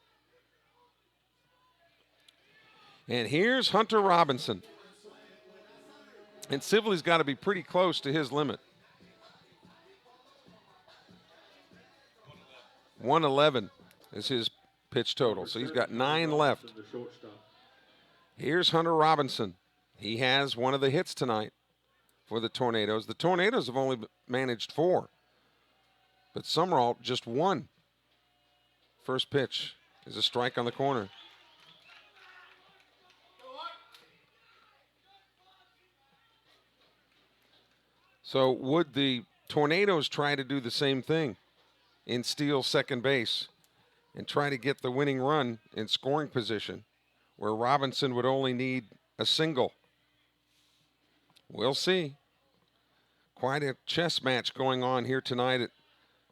And here's Hunter Robinson. And Sibley's got to be pretty close to his limit. 111 is his pitch total, so he's got 9 left. Here's Hunter Robinson. He has one of the hits tonight for the Tornadoes. The Tornadoes have only managed 4, but Sumrall just 1. First pitch is a strike on the corner. So would the Tornadoes try to do the same thing and steal second base and try to get the winning run in scoring position where Robinson would only need a single? We'll see. Quite a chess match going on here tonight at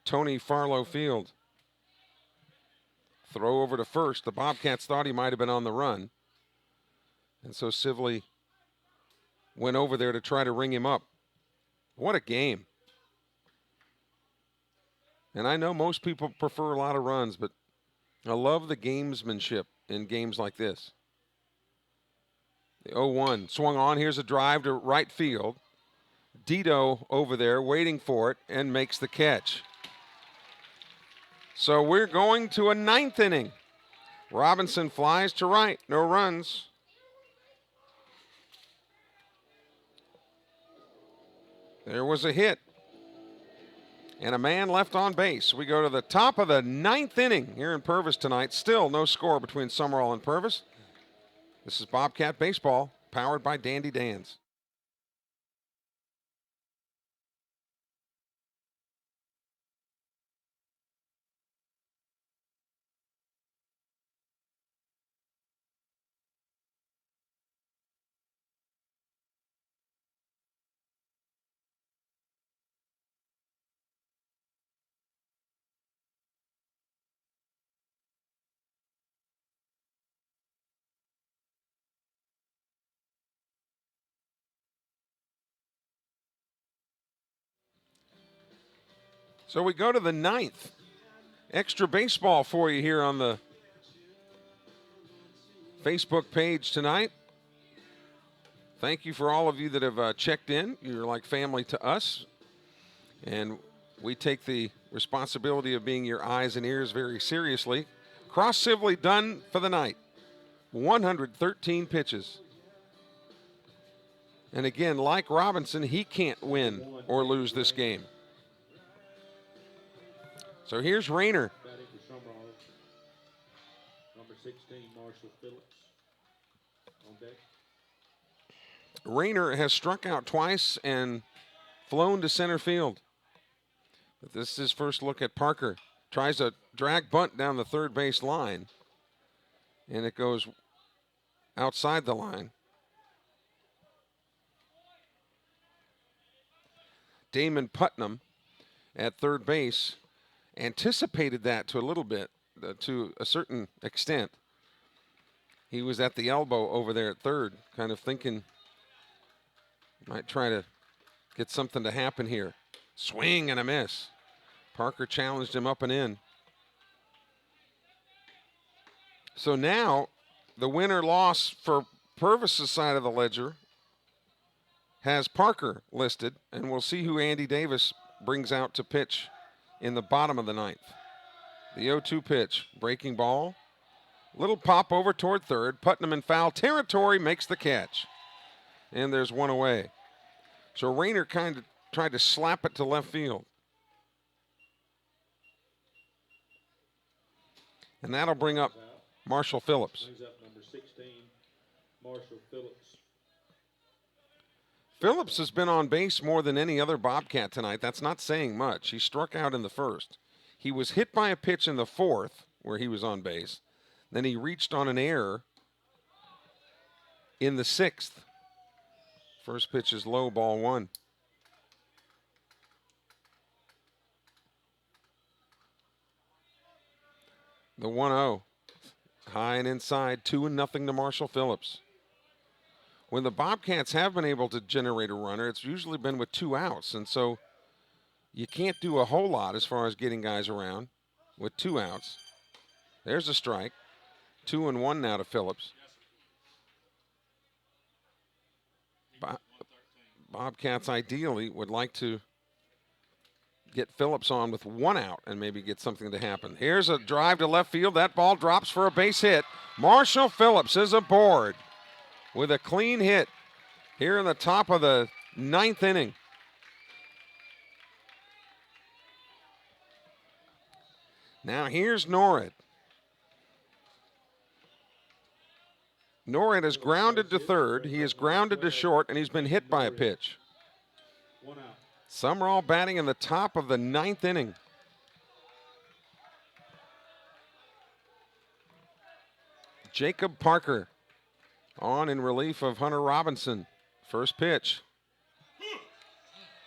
Tony Farlow Field. Throw over to first. The Bobcats thought he might have been on the run. And so Sibley went over there to try to ring him up. What a game. And I know most people prefer a lot of runs, but I love the gamesmanship in games like this. The 0-1 swung on. Here's a drive to right field. Dito over there waiting for it and makes the catch. So we're going to a 9th inning. Robinson flies to right. No runs. There was a hit. And a man left on base. We go to the top of the 9th inning here in Purvis tonight. Still no score between Sumrall and Purvis. This is Bobcat Baseball, powered by Dandy Dan's. So we go to the 9th. Extra baseball for you here on the Facebook page tonight. thank you for all of you that have checked in. You're like family to us. And we take the responsibility of being your eyes and ears very seriously. Cross Sibley done for the night. 113 pitches. And again, like Robinson, he can't win or lose this game. So here's Rayner. Batting for Sumrall. Number 16, Marshall Phillips. On deck. Rayner has struck out twice and flown to center field. But this is his first look at Parker. Tries a drag bunt down the third base line. And it goes outside the line. Damon Putnam at third base anticipated that to a little bit, to a certain extent. He was at the elbow over there at third, kind of thinking might try to get something to happen here. Swing and a miss. Parker challenged him up and in. So now the winner-loss for Purvis' side of the ledger has Parker listed, and we'll see who Andy Davis brings out to pitch in the bottom of the ninth. The 0-2 pitch, breaking ball. Little pop over toward third. Putnam in foul territory makes the catch. And there's one away. So Rayner kind of tried to slap it to left field. And that'll bring up Marshall Phillips. Brings up number 16, Marshall Phillips. Phillips has been on base more than any other Bobcat tonight. That's not saying much. He struck out in the first. He was hit by a pitch in the fourth where he was on base. Then he reached on an error in the sixth. First pitch is low, ball one. The 1-0. High and inside, 2-0 to Marshall Phillips. When the Bobcats have been able to generate a runner, it's usually been with 2 outs. And so you can't do a whole lot as far as getting guys around with 2 outs. There's a strike. 2-1 now to Phillips. Bobcats ideally would like to get Phillips on with 1 out and maybe get something to happen. Here's a drive to left field. That ball drops for a base hit. Marshall Phillips is aboard with a clean hit here in the top of the 9th inning. Now here's Norrid. Norrid is grounded to third. He is grounded to short, and he's been hit by a pitch. 1 out. Sumrall batting in the top of the 9th inning. Jacob Parker on in relief of Hunter Robinson. First pitch.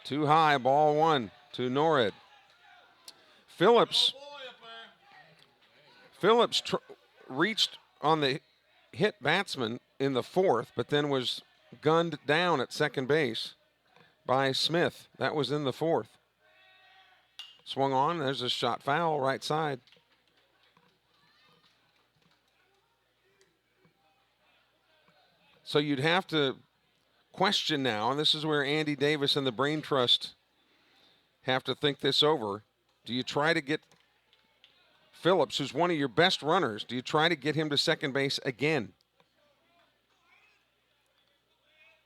Too high, ball 1 to Norrid. Phillips reached on the hit batsman in the 4th, but then was gunned down at second base by Smith. That was in the 4th. Swung on, there's a shot foul, right side. So you'd have to question now, and this is where Andy Davis and the Brain Trust have to think this over. Do you try to get Phillips, who's one of your best runners, do you try to get him to second base again?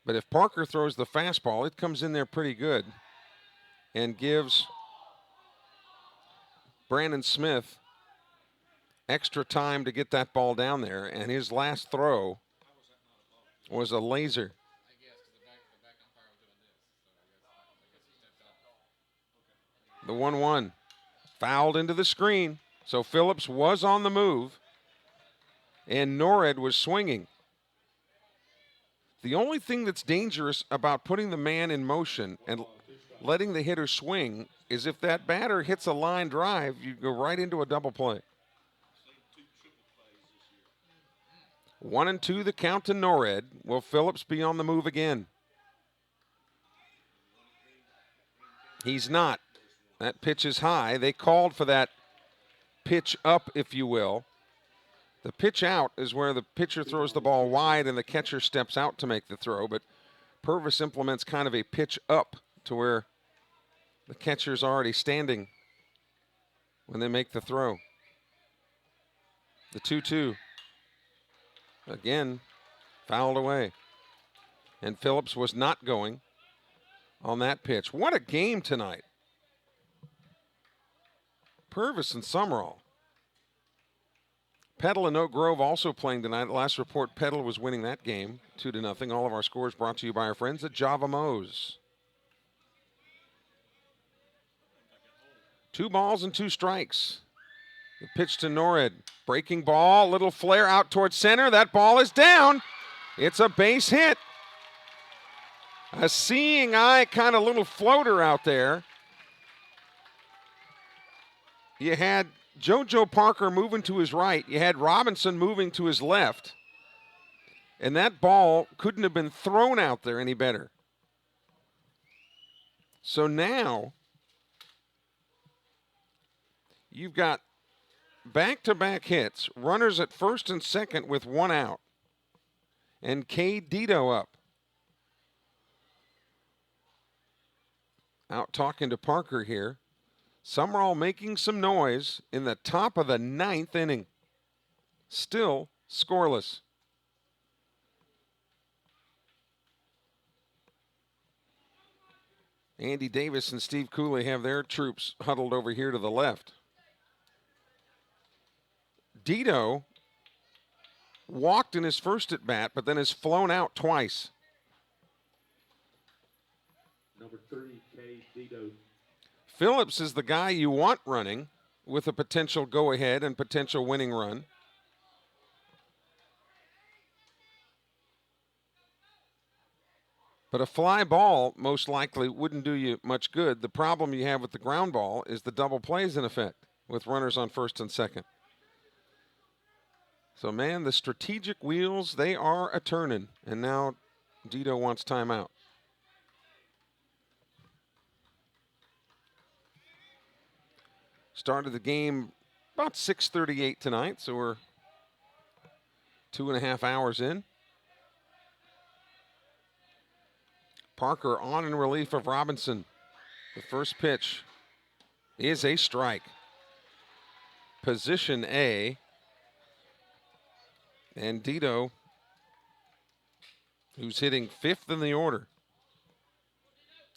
But if Parker throws the fastball, it comes in there pretty good and gives Brandon Smith extra time to get that ball down there. And his last throw was a laser. The 1-1 fouled into the screen. So Phillips was on the move, and Norrid was swinging. The only thing that's dangerous about putting the man in motion and letting the hitter swing is if that batter hits a line drive, you go right into a double play. 1-2 the count to Norrid. Will Phillips be on the move again? He's not. That pitch is high. They called for that pitch up, if you will. The pitch out is where the pitcher throws the ball wide and the catcher steps out to make the throw, but Purvis implements kind of a pitch up to where the catcher's already standing when they make the throw. The 2-2. Again, fouled away. And Phillips was not going on that pitch. What a game tonight. Purvis and Sumrall. Petal and Oak Grove also playing tonight. Last report, Petal was winning that game 2-0. All of our scores brought to you by our friends at Java Mo's. 2 balls and 2 strikes. The pitch to Norrid. Breaking ball, little flare out towards center. That ball is down. It's a base hit. A seeing eye kind of little floater out there. You had Jojo Parker moving to his right. You had Robinson moving to his left. And that ball couldn't have been thrown out there any better. So now you've got back-to-back hits, runners at first and second with 1 out. And Cade Dito up. Out talking to Parker here. Sumrall making some noise in the top of the 9th inning. Still scoreless. Andy Davis and Steve Cooley have their troops huddled over here to the left. Dito walked in his first at bat, but then has flown out twice. Number 3, Cade Dito. Phillips is the guy you want running with a potential go-ahead and potential winning run. But a fly ball most likely wouldn't do you much good. The problem you have with the ground ball is the double plays in effect with runners on first and second. So, man, the strategic wheels, they are a-turning. And now Dito wants timeout. Started the game about 6:38 tonight, so we're 2.5 hours in. Parker on in relief of Robinson. The first pitch is a strike. Position A. And Dito, who's hitting 5th in the order,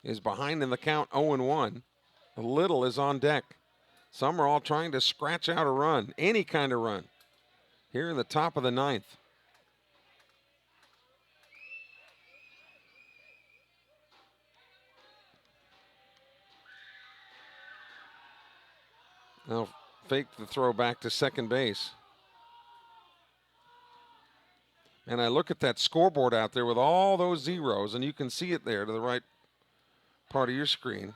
is behind in the count 0-1. Little is on deck. Sumrall trying to scratch out a run, any kind of run, here in the top of the 9th. Now fake the throw back to second base. And I look at that scoreboard out there with all those zeros, and you can see it there to the right part of your screen.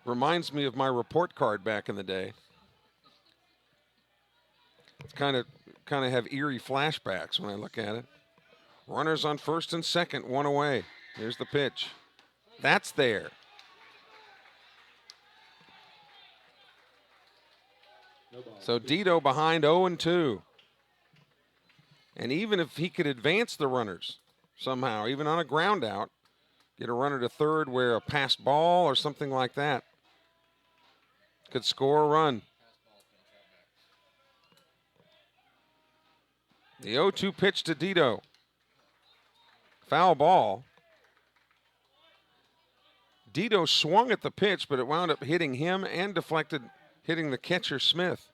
Reminds me of my report card back in the day. It's kind of have eerie flashbacks when I look at it. Runners on first and second, 1 away. Here's the pitch. That's there. So Dito behind 0-2. And even if he could advance the runners somehow, even on a ground out, get a runner to third where a passed ball or something like that could score a run. The 0-2 pitch to Dito. Foul ball. Dito swung at the pitch, but it wound up hitting him and deflected, hitting the catcher Smith.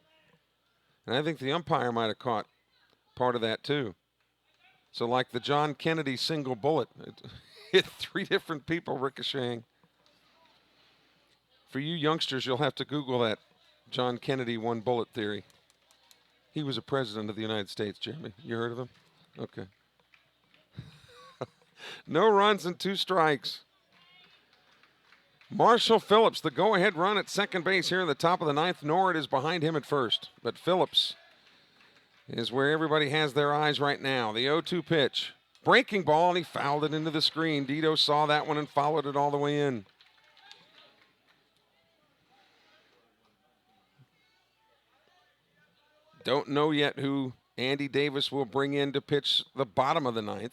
And I think the umpire might have caught part of that too. So like the John Kennedy single bullet, it hit 3 different people ricocheting. For you youngsters, you'll have to Google that John Kennedy one bullet theory. He was a president of the United States, Jeremy. You heard of him? Okay. No runs and 2 strikes. Marshall Phillips, the go-ahead run at second base here in the top of the 9th. Norrid is behind him at first, but Phillips is where everybody has their eyes right now. The 0-2 pitch. Breaking ball, and he fouled it into the screen. Dito saw that one and followed it all the way in. Don't know yet who Andy Davis will bring in to pitch the bottom of the 9th.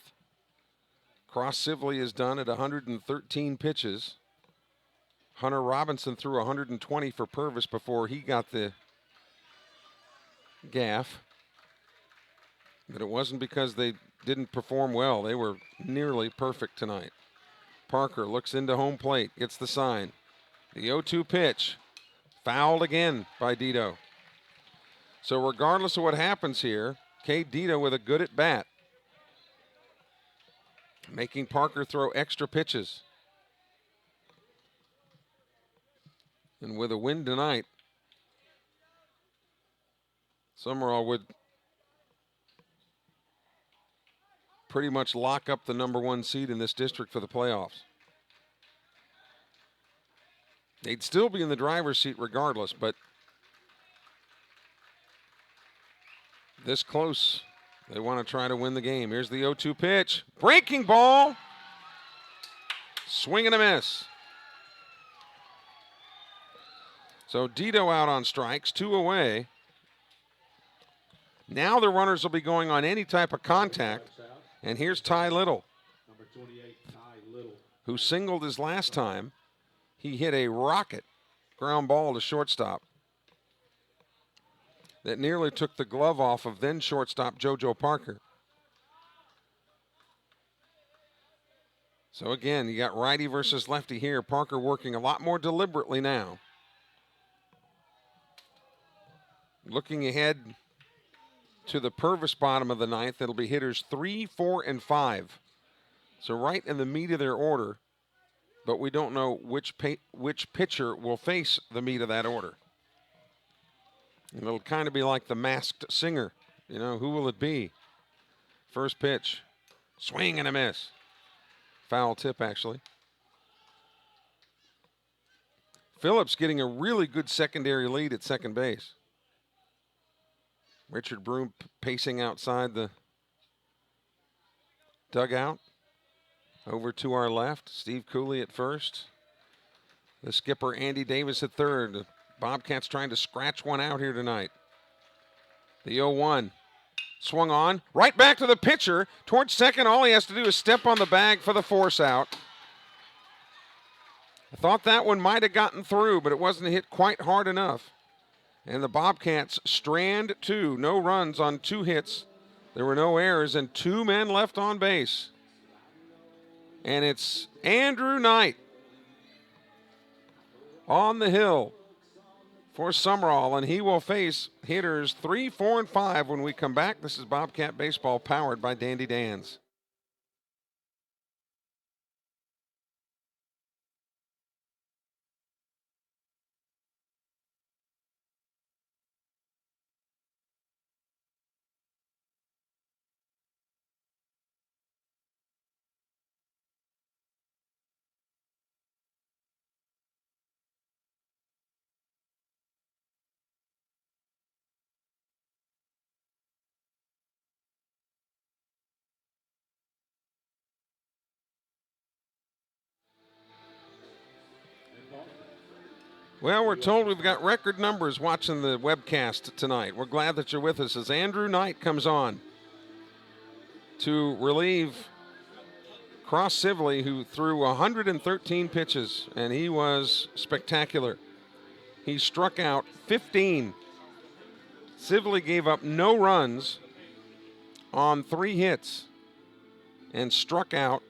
Cross Sibley is done at 113 pitches. Hunter Robinson threw 120 for Purvis before he got the gaff. But it wasn't because they didn't perform well. They were nearly perfect tonight. Parker looks into home plate, gets the sign. The 0-2 pitch, fouled again by Dito. So regardless of what happens here, Cade Dito with a good at bat, making Parker throw extra pitches. And with a win tonight, Sumrall would pretty much lock up the #1 seed in this district for the playoffs. They'd still be in the driver's seat regardless, but this close, they want to try to win the game. Here's the 0-2 pitch. Breaking ball. Swing and a miss. So Dito out on strikes, 2 away. Now the runners will be going on any type of contact. And here's Ty Little, Number 28, Ty Little. who singled his last time. He hit a rocket ground ball to shortstop that nearly took the glove off of then shortstop Jojo Parker. So again, you got righty versus lefty here. Parker working a lot more deliberately now. Looking ahead to the Purvis bottom of the ninth, it'll be hitters 3, 4, and 5. So right in the meat of their order, but we don't know which pitcher will face the meat of that order. And it'll kind of be like the Masked Singer. You know, who will it be? First pitch, swing and a miss. Foul tip, actually. Phillips getting a really good secondary lead at second base. Richard Broom pacing outside the dugout. Over to our left, Steve Cooley at first. The skipper, Andy Davis, at third. The Bobcats trying to scratch one out here tonight. The 0-1 swung on, right back to the pitcher. Towards second, all he has to do is step on the bag for the force out. I thought that one might have gotten through, but it wasn't hit quite hard enough. And the Bobcats strand 2, no runs on 2 hits. There were no errors and 2 men left on base. And it's Andrew Knight on the hill for Sumrall, and he will face hitters 3, 4, and 5 when we come back. This is Bobcat Baseball powered by Dandy Dan's. Well, we're told we've got record numbers watching the webcast tonight. We're glad that you're with us as Andrew Knight comes on to relieve Cross Sibley, who threw 113 pitches, and he was spectacular. He struck out 15. Sibley gave up no runs on 3 hits and struck out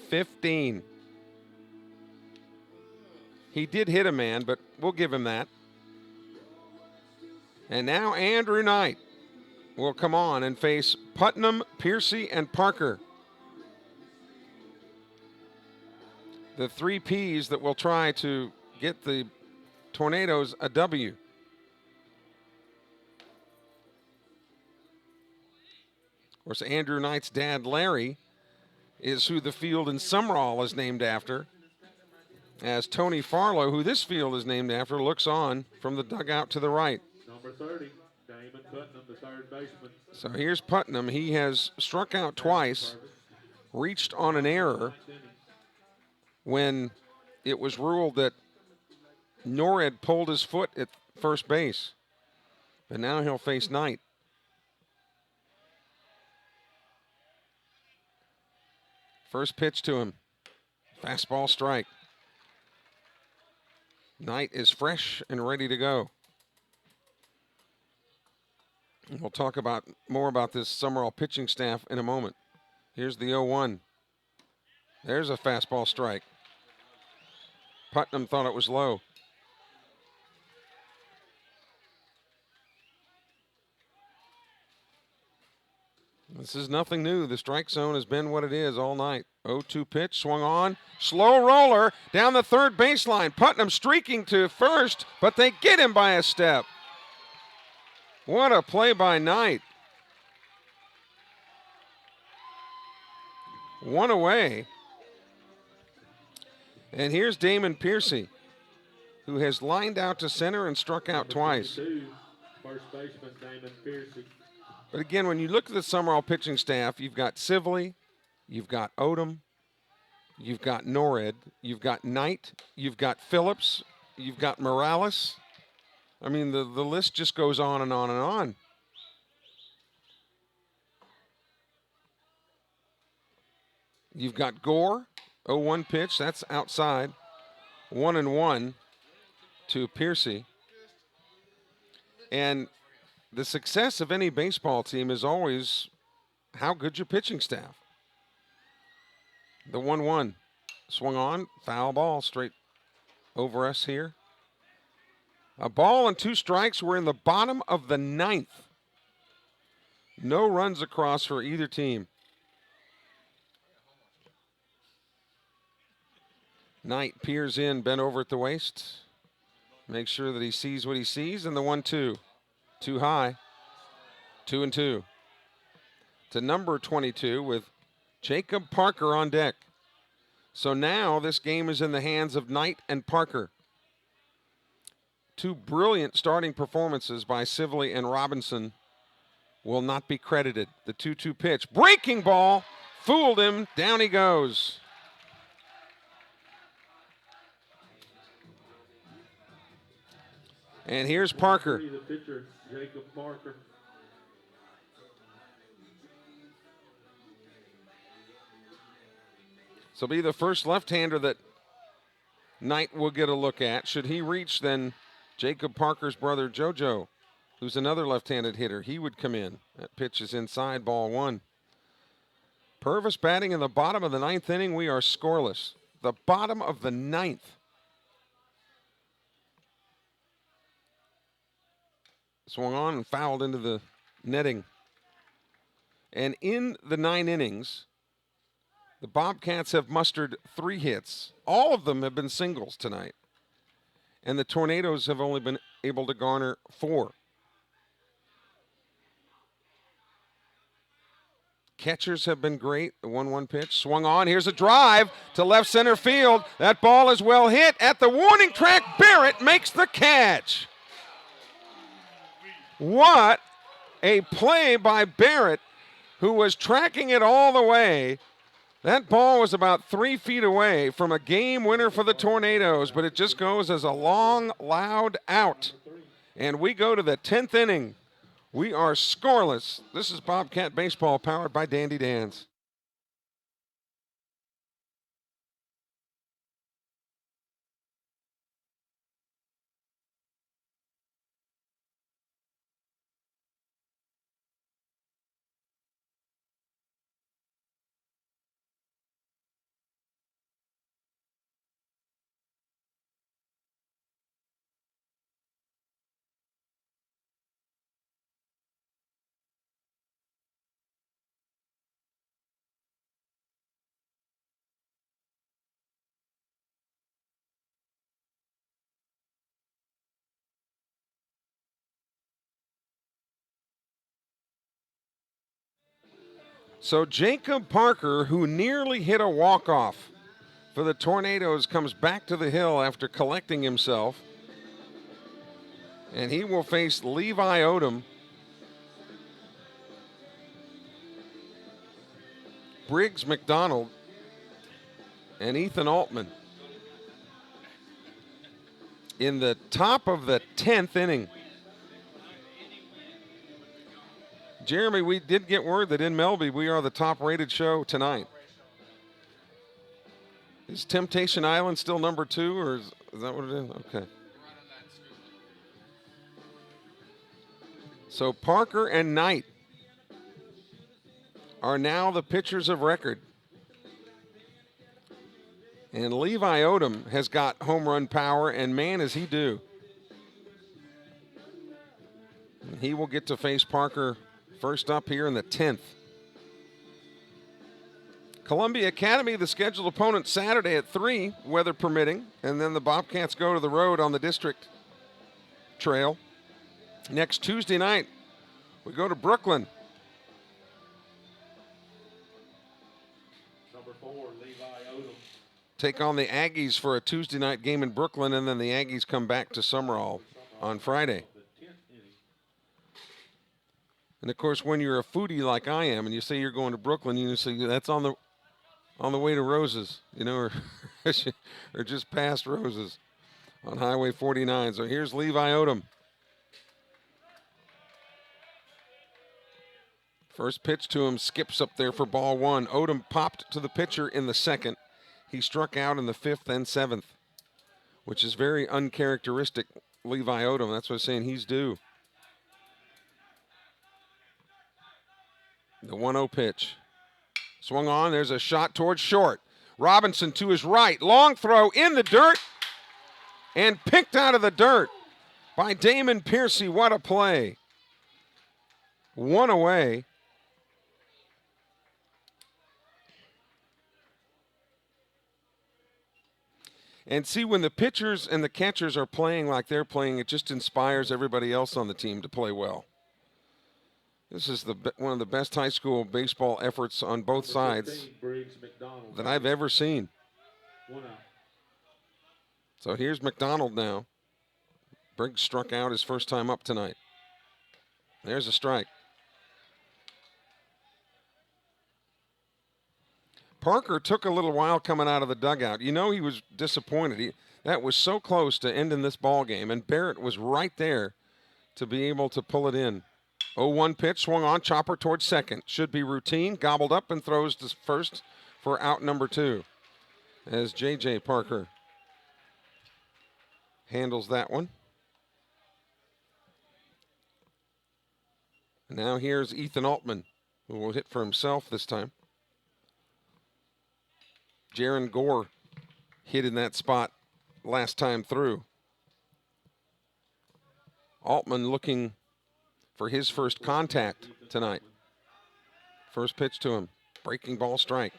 15. He did hit a man, but we'll give him that. And now Andrew Knight will come on and face Putnam, Piercy, and Parker. The 3 Ps that will try to get the Tornadoes a W. Of course, Andrew Knight's dad, Larry, is who the field in Sumrall is named after, as Tony Farlow, who this field is named after, looks on from the dugout to the right. Number 30, Damon Putnam, the third baseman. So here's Putnam. He has struck out twice, reached on an error when it was ruled that Norred pulled his foot at first base. But now he'll face Knight. First pitch to him. Fastball strike. Knight is fresh and ready to go. And we'll talk more about this Sumrall pitching staff in a moment. Here's the 0-1. There's a fastball strike. Putnam thought it was low. This is nothing new. The strike zone has been what it is all night. 0-2 pitch, swung on. Slow roller down the third baseline. Putnam streaking to first, but they get him by a step. What a play by Knight. One away. And here's Damon Putnam, who has lined out to center and struck out twice. First baseman Damon Putnam. But again, when you look at the Sumrall pitching staff, you've got Sibley, you've got Odom, you've got Norred, you've got Knight, you've got Phillips, you've got Morales. I mean, the list just goes on and on and on. You've got Gore, 0-1 pitch, that's outside. 1-1 to Piercy. And the success of any baseball team is always how good your pitching staff. The 1-1 swung on, foul ball straight over us here. A ball and 2 strikes. We're in the bottom of the 9th. No runs across for either team. Knight peers in, bent over at the waist. Make sure that he sees what he sees, and the 1-2. Too high. 2-2. To number 22 with Jacob Parker on deck. So now this game is in the hands of Knight and Parker. 2 brilliant starting performances by Sibley and Robinson will not be credited. The 2-2 pitch. Breaking ball. Fooled him. Down he goes. And here's Parker. The pitcher, Jacob Parker. So be the first left-hander that Knight will get a look at. Should he reach, then Jacob Parker's brother Jojo, who's another left-handed hitter, he would come in. That pitch is inside, ball 1. Purvis batting in the bottom of the 9th inning. We are scoreless. The bottom of the 9th. Swung on and fouled into the netting. And in the 9 innings, the Bobcats have mustered 3 hits. All of them have been singles tonight. And the Tornadoes have only been able to garner 4. Catchers have been great. The 1-1 pitch swung on. Here's a drive to left center field. That ball is well hit at the warning track. Barrett makes the catch. What a play by Barrett, who was tracking it all the way. That ball was about 3 feet away from a game winner for the Tornadoes, but it just goes as a long, loud out. And we go to the 10th inning. We are scoreless. This is Bobcat Baseball, powered by Dandy Dan's. So Jacob Parker, who nearly hit a walk-off for the Tornadoes, comes back to the hill after collecting himself. And he will face Levi Odom, Briggs McDonald, and Ethan Altman in the top of the 10th inning. Jeremy, we did get word that in Melby we are the top-rated show tonight. Is Temptation Island still number 2, or is that what it is? Okay. So Parker and Knight are now the pitchers of record. And Levi Odom has got home run power, and man, is he due. He will get to face Parker first up here in the 10th. Columbia Academy, the scheduled opponent Saturday at 3, weather permitting, and then the Bobcats go to the road on the district trail. Next Tuesday night, we go to Brooklyn. Number 4, Levi Odom. Take on the Aggies for a Tuesday night game in Brooklyn, and then the Aggies come back to Sumrall on Friday. And of course, when you're a foodie like I am, and you say you're going to Brooklyn, you say that's on the way to Roses, you know, or just past Roses on Highway 49. So here's Levi Odom. First pitch to him, skips up there for ball 1. Odom popped to the pitcher in the 2nd. He struck out in the 5th and 7th, which is very uncharacteristic Levi Odom. That's what I'm saying, he's due. The 1-0 pitch. Swung on, there's a shot towards short. Robinson to his right, long throw in the dirt, and picked out of the dirt by Damon Piercy. What a play. 1 away. And see, when the pitchers and the catchers are playing like they're playing, it just inspires everybody else on the team to play well. This is one of the best high school baseball efforts on both sides that I've ever seen. 1 out. So here's McDonald now. Briggs struck out his first time up tonight. There's a strike. Parker took a little while coming out of the dugout. You know he was disappointed. That was so close to ending this ball game, and Barrett was right there to be able to pull it in. 0-1 pitch, swung on, chopper towards second. Should be routine, gobbled up and throws to first for out number 2 as J.J. Parker handles that one. Now here's Ethan Altman, who will hit for himself this time. Jaron Gore hit in that spot last time through. Altman looking for his first contact tonight. First pitch to him, breaking ball strike.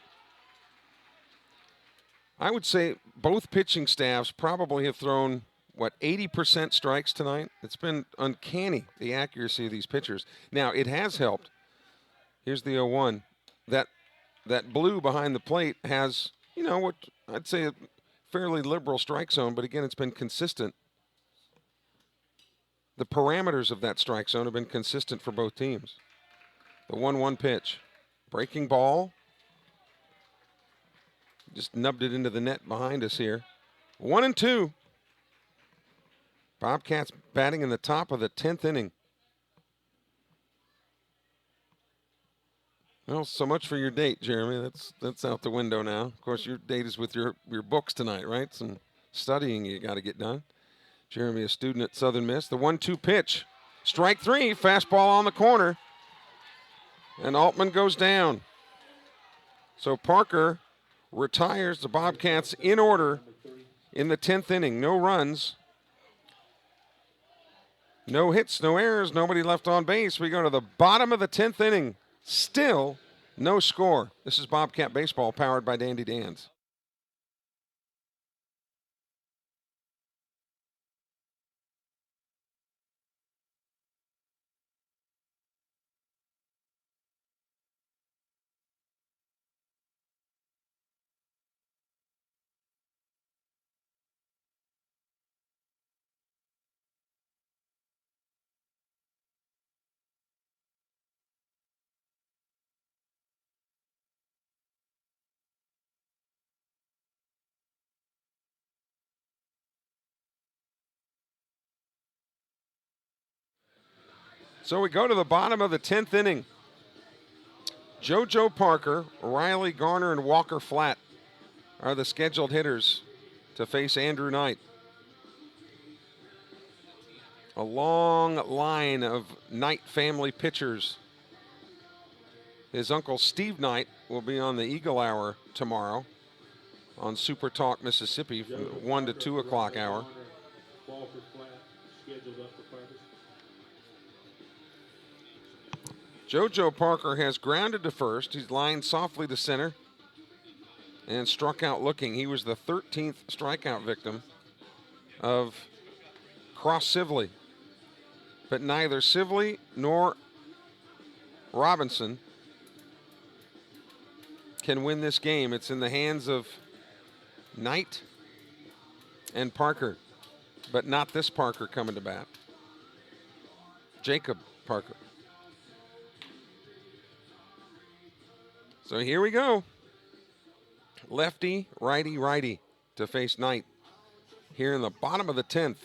I would say both pitching staffs probably have thrown, 80% strikes tonight? It's been uncanny, the accuracy of these pitchers. Now, it has helped. Here's the 0-1. That blue behind the plate has, what I'd say a fairly liberal strike zone, but again, it's been consistent. The parameters of that strike zone have been consistent for both teams. The 1-1 pitch. Breaking ball. Just nubbed it into the net behind us here. 1-2. Bobcats batting in the top of the 10th inning. Well, so much for your date, Jeremy. That's out the window now. Of course, your date is with your books tonight, right? Some studying you got to get done. Jeremy, a student at Southern Miss. The 1-2 pitch. Strike 3, fastball on the corner. And Altman goes down. So Parker retires the Bobcats in order in the 10th inning. No runs. No hits, no errors, nobody left on base. We go to the bottom of the 10th inning. Still no score. This is Bobcat Baseball, powered by Dandy Dan's. So we go to the bottom of the 10th inning. Jojo Parker, Riley Garner, and Walker Flatt are the scheduled hitters to face Andrew Knight. A long line of Knight family pitchers. His uncle Steve Knight will be on the Eagle Hour tomorrow on Super Talk Mississippi from the 1 to 2 o'clock hour. Walker Flat scheduled up for Purvis. Jojo Parker has grounded to first. He's lined softly to center and struck out looking. He was the 13th strikeout victim of Cross Sibley. But neither Sibley nor Robinson can win this game. It's in the hands of Knight and Parker, but not this Parker coming to bat. Jacob Parker. So here we go. Lefty, righty, righty to face Knight here in the bottom of the 10th.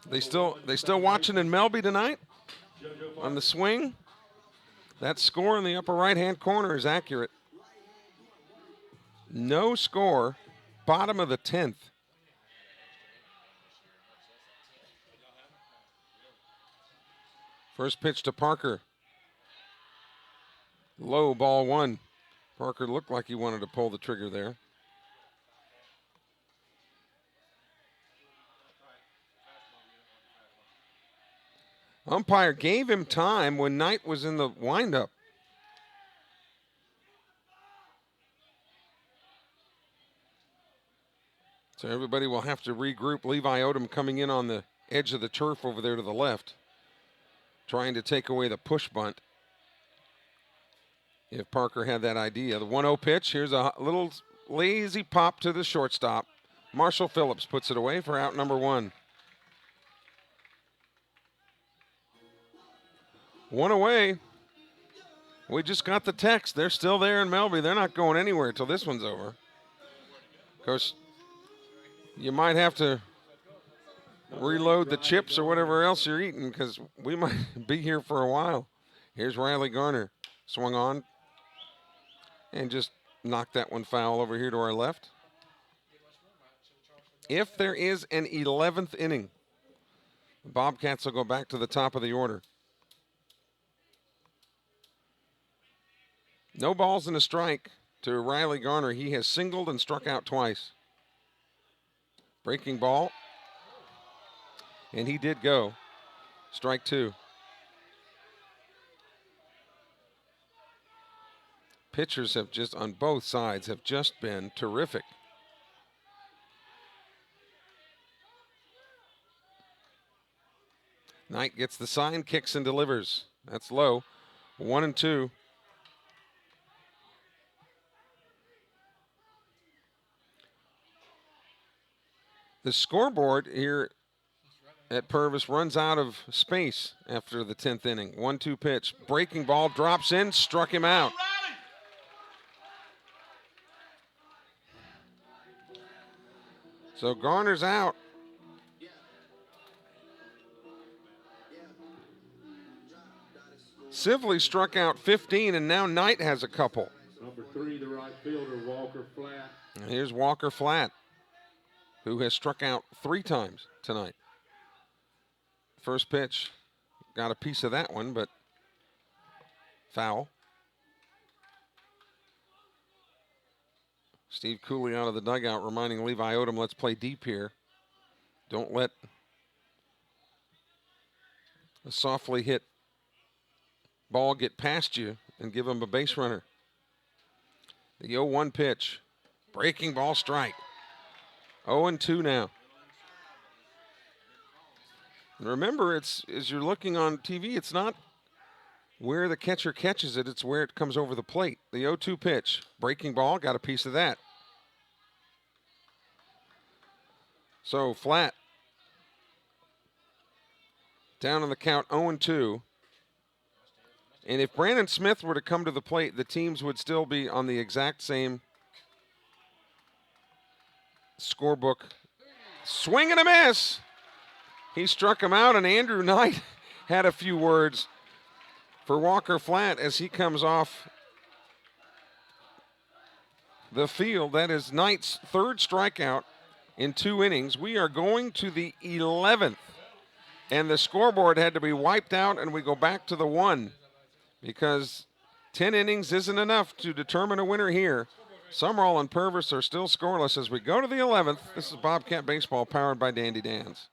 They still watching in Melby tonight on the swing. That score in the upper right-hand corner is accurate. No score, bottom of the 10th. First pitch to Parker. Low, ball one. Parker looked like he wanted to pull the trigger there. Umpire gave him time when Knight was in the windup. So everybody will have to regroup. Levi Odom coming in on the edge of the turf over there to the left, trying to take away the push bunt. If Parker had that idea. The 1-0 pitch. Here's a little lazy pop to the shortstop. Marshall Phillips puts it away for out number one. One away. We just got the text. They're still there in Melby. They're not going anywhere until this one's over. Of course, you might have to reload the chips or whatever else you're eating because we might be here for a while. Here's Riley Garner. Swung on and just knocked that one foul over here to our left. If there is an 11th inning, the Bobcats will go back to the top of the order. No balls and a strike to Riley Garner. He has singled and struck out twice. Breaking ball. And he did go. Strike two. Pitchers have just, on both sides, have just been terrific. Knight gets the sign, kicks and delivers. That's low. 1-2. The scoreboard here at Purvis runs out of space after the 10th inning. 1-2 pitch. Breaking ball, drops in, struck him out. So Garner's out. Sibley struck out 15, and now Knight has a couple. Number 3, the right fielder, Walker Flat. And here's Walker Flat, who has struck out 3 times tonight. First pitch, got a piece of that one, but foul. Steve Cooley out of the dugout reminding Levi Odom, let's play deep here. Don't let a softly hit ball get past you and give him a base runner. The 0-1 pitch. Breaking ball, strike. 0-2 now. And remember, it's as you're looking on TV, it's not where the catcher catches it, it's where it comes over the plate. The 0-2 pitch. Breaking ball, got a piece of that. So Flat down on the count, 0-2. And if Brandon Smith were to come to the plate, the teams would still be on the exact same scorebook. Swing and a miss. He struck him out, and Andrew Knight had a few words for Walker Flat as he comes off the field. That is Knight's third strikeout in 2 innings. We are going to the 11th. And the scoreboard had to be wiped out, and we go back to the 1 because 10 innings isn't enough to determine a winner here. Sumrall and Purvis are still scoreless as we go to the 11th. This is Bobcat Baseball powered by Dandy Dan's.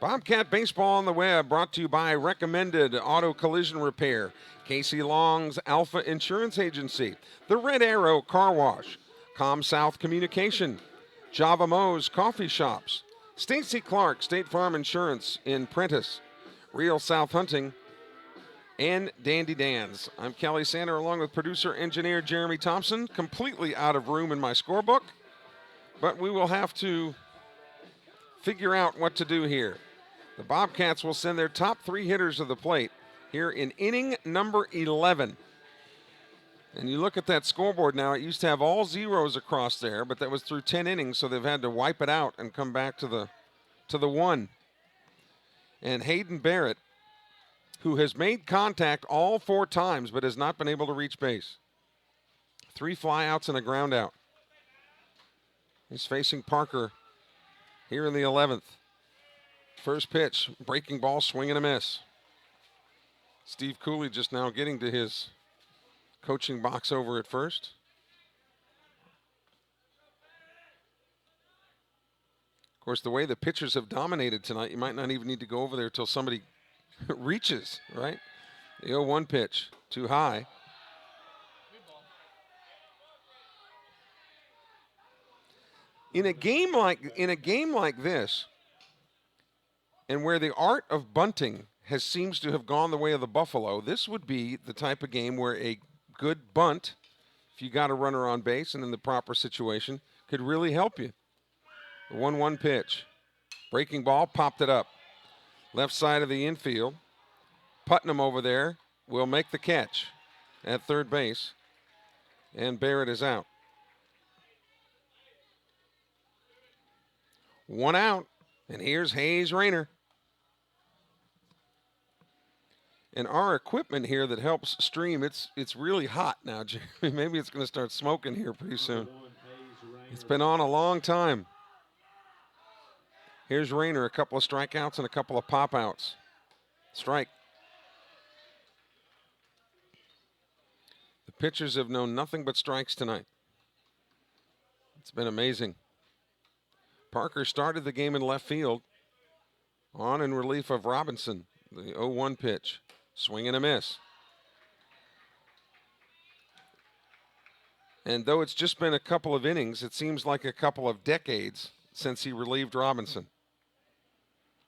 Bobcat Baseball on the web brought to you by Recommended Auto Collision Repair, Casey Long's Alpha Insurance Agency, the Red Arrow Car Wash, ComSouth Communication, Java Mo's Coffee Shops, Stacy Clark State Farm Insurance in Prentice, Real South Hunting, and Dandy Dan's. I'm Kelly Sander along with producer engineer Jeremy Thompson, completely out of room in my scorebook, but we will have to figure out what to do here. The Bobcats will send their top 3 hitters to the plate here in inning number 11. And you look at that scoreboard now, it used to have all zeros across there, but that was through 10 innings, so they've had to wipe it out and come back to the 1. And Hayden Barrett, who has made contact all 4 times but has not been able to reach base. 3 flyouts and a ground out. He's facing Parker here in the 11th. First pitch, breaking ball, swing and a miss. Steve Cooley just now getting to his coaching box over at first. Of course, the way the pitchers have dominated tonight, you might not even need to go over there until somebody reaches, right? The 0-1 pitch, too high. In a game like this, and where the art of bunting seems to have gone the way of the Buffalo, this would be the type of game where a good bunt, if you got a runner on base and in the proper situation, could really help you. The 1-1 pitch. Breaking ball, popped it up. Left side of the infield. Putnam over there will make the catch at third base. And Barrett is out. 1 out. And here's Hayes Rayner. And our equipment here that helps stream, it's really hot now, Jeremy. Maybe it's going to start smoking here pretty soon. It's been on a long time. Here's Rayner, a couple of strikeouts and a couple of pop-outs. Strike. The pitchers have known nothing but strikes tonight. It's been amazing. Parker started the game in left field on in relief of Robinson. The 0-1 pitch. Swing and a miss. And though it's just been a couple of innings, it seems like a couple of decades since he relieved Robinson.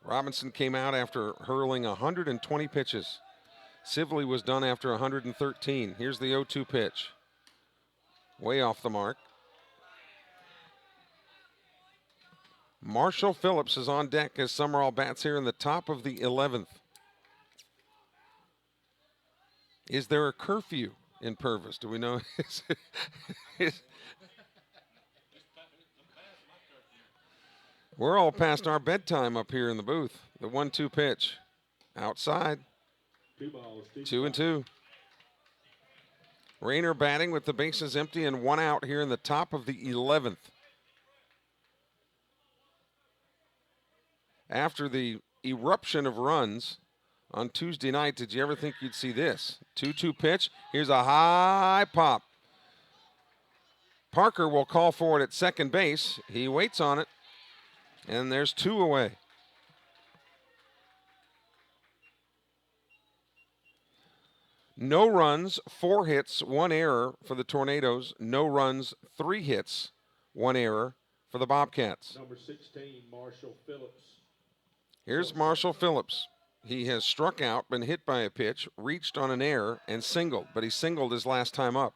Robinson came out after hurling 120 pitches. Sibley was done after 113. Here's the 0-2 pitch. Way off the mark. Marshall Phillips is on deck as Sumrall bats here in the top of the 11th. Is there a curfew in Purvis? Do we know? We're all past our bedtime up here in the booth. The 1-2 pitch. Outside. 2-2. Rayner batting with the bases empty and 1 out here in the top of the 11th. After the eruption of runs on Tuesday night, did you ever think you'd see this? 2-2 pitch. Here's a high pop. Parker will call for it at second base. He waits on it, and there's 2 away. No runs, 4 hits, 1 error for the Tornadoes. No runs, 3 hits, 1 error for the Bobcats. Number 16, Marshall Phillips. Here's Marshall Phillips. He has struck out, been hit by a pitch, reached on an error, and singled, but he singled his last time up.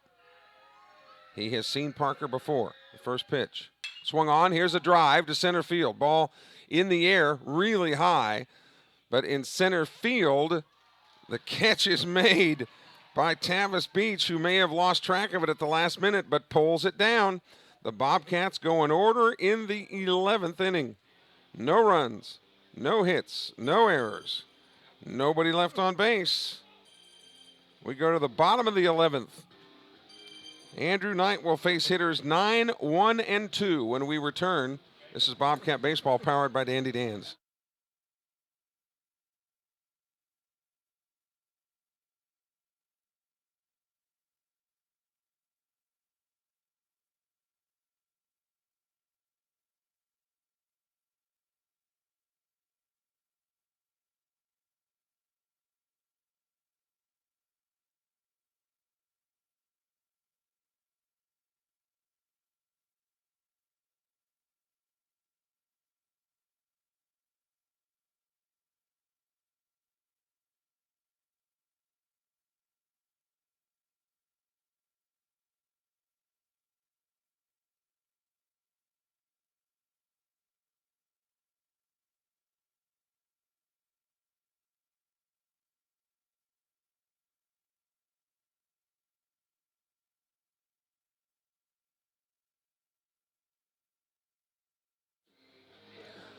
He has seen Parker before. The first pitch. Swung on. Here's a drive to center field. Ball in the air, really high. But in center field, the catch is made by Tavis Beach, who may have lost track of it at the last minute, but pulls it down. The Bobcats go in order in the 11th inning. No runs, no hits, no errors, nobody left on base. We go to the bottom of the 11th. Andrew Knight will face hitters 9, 1, and 2 when we return. This is Bobcat Baseball powered by Dandy Dan's.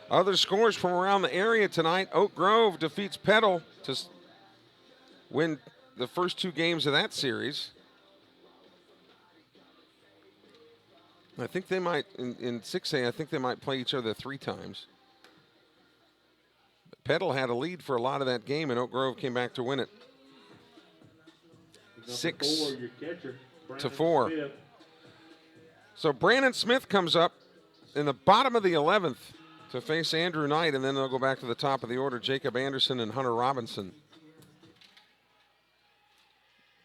Other scores from around the area tonight. Oak Grove defeats Petal to win the first 2 games of that series. I think they might, in 6A, I think they might play each other 3 times. Petal had a lead for a lot of that game, and Oak Grove came back to win it. 6-4. Smith. So Brandon Smith comes up in the bottom of the 11th to face Andrew Knight, and then they'll go back to the top of the order, Jacob Anderson and Hunter Robinson.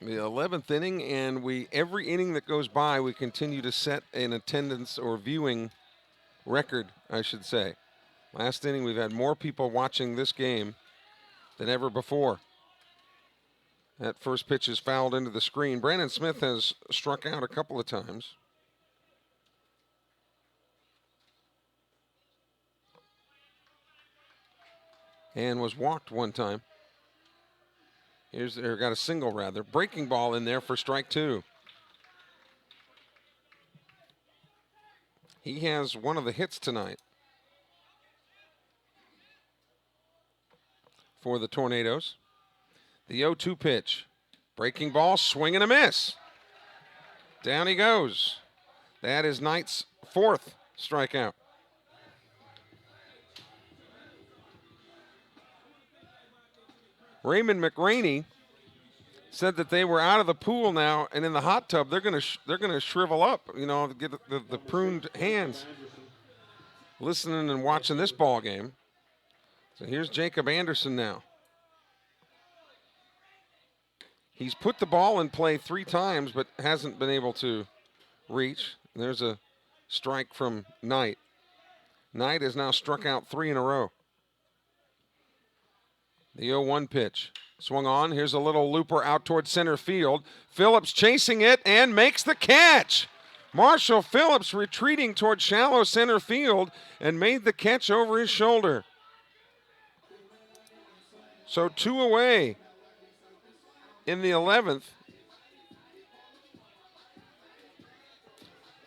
The 11th inning, and every inning that goes by, we continue to set an attendance or viewing record, I should say. Last inning, we've had more people watching this game than ever before. That first pitch is fouled into the screen. Brandon Smith has struck out a couple of times. And was walked one time. Got a single rather. Breaking ball in there for strike 2. He has one of the hits tonight for the Tornadoes. The 0-2 pitch. Breaking ball, swing and a miss. Down he goes. That is Knight's 4th strikeout. Raymond McRaney said that they were out of the pool now and in the hot tub. They're gonna shrivel up, get the pruned hands. Listening and watching this ball game. So here's Jacob Anderson now. He's put the ball in play 3 times, but hasn't been able to reach. There's a strike from Knight. Knight has now struck out 3 in a row. The 0-1 pitch. Swung on. Here's a little looper out toward center field. Phillips chasing it and makes the catch. Marshall Phillips retreating toward shallow center field and made the catch over his shoulder. So 2 away in the 11th.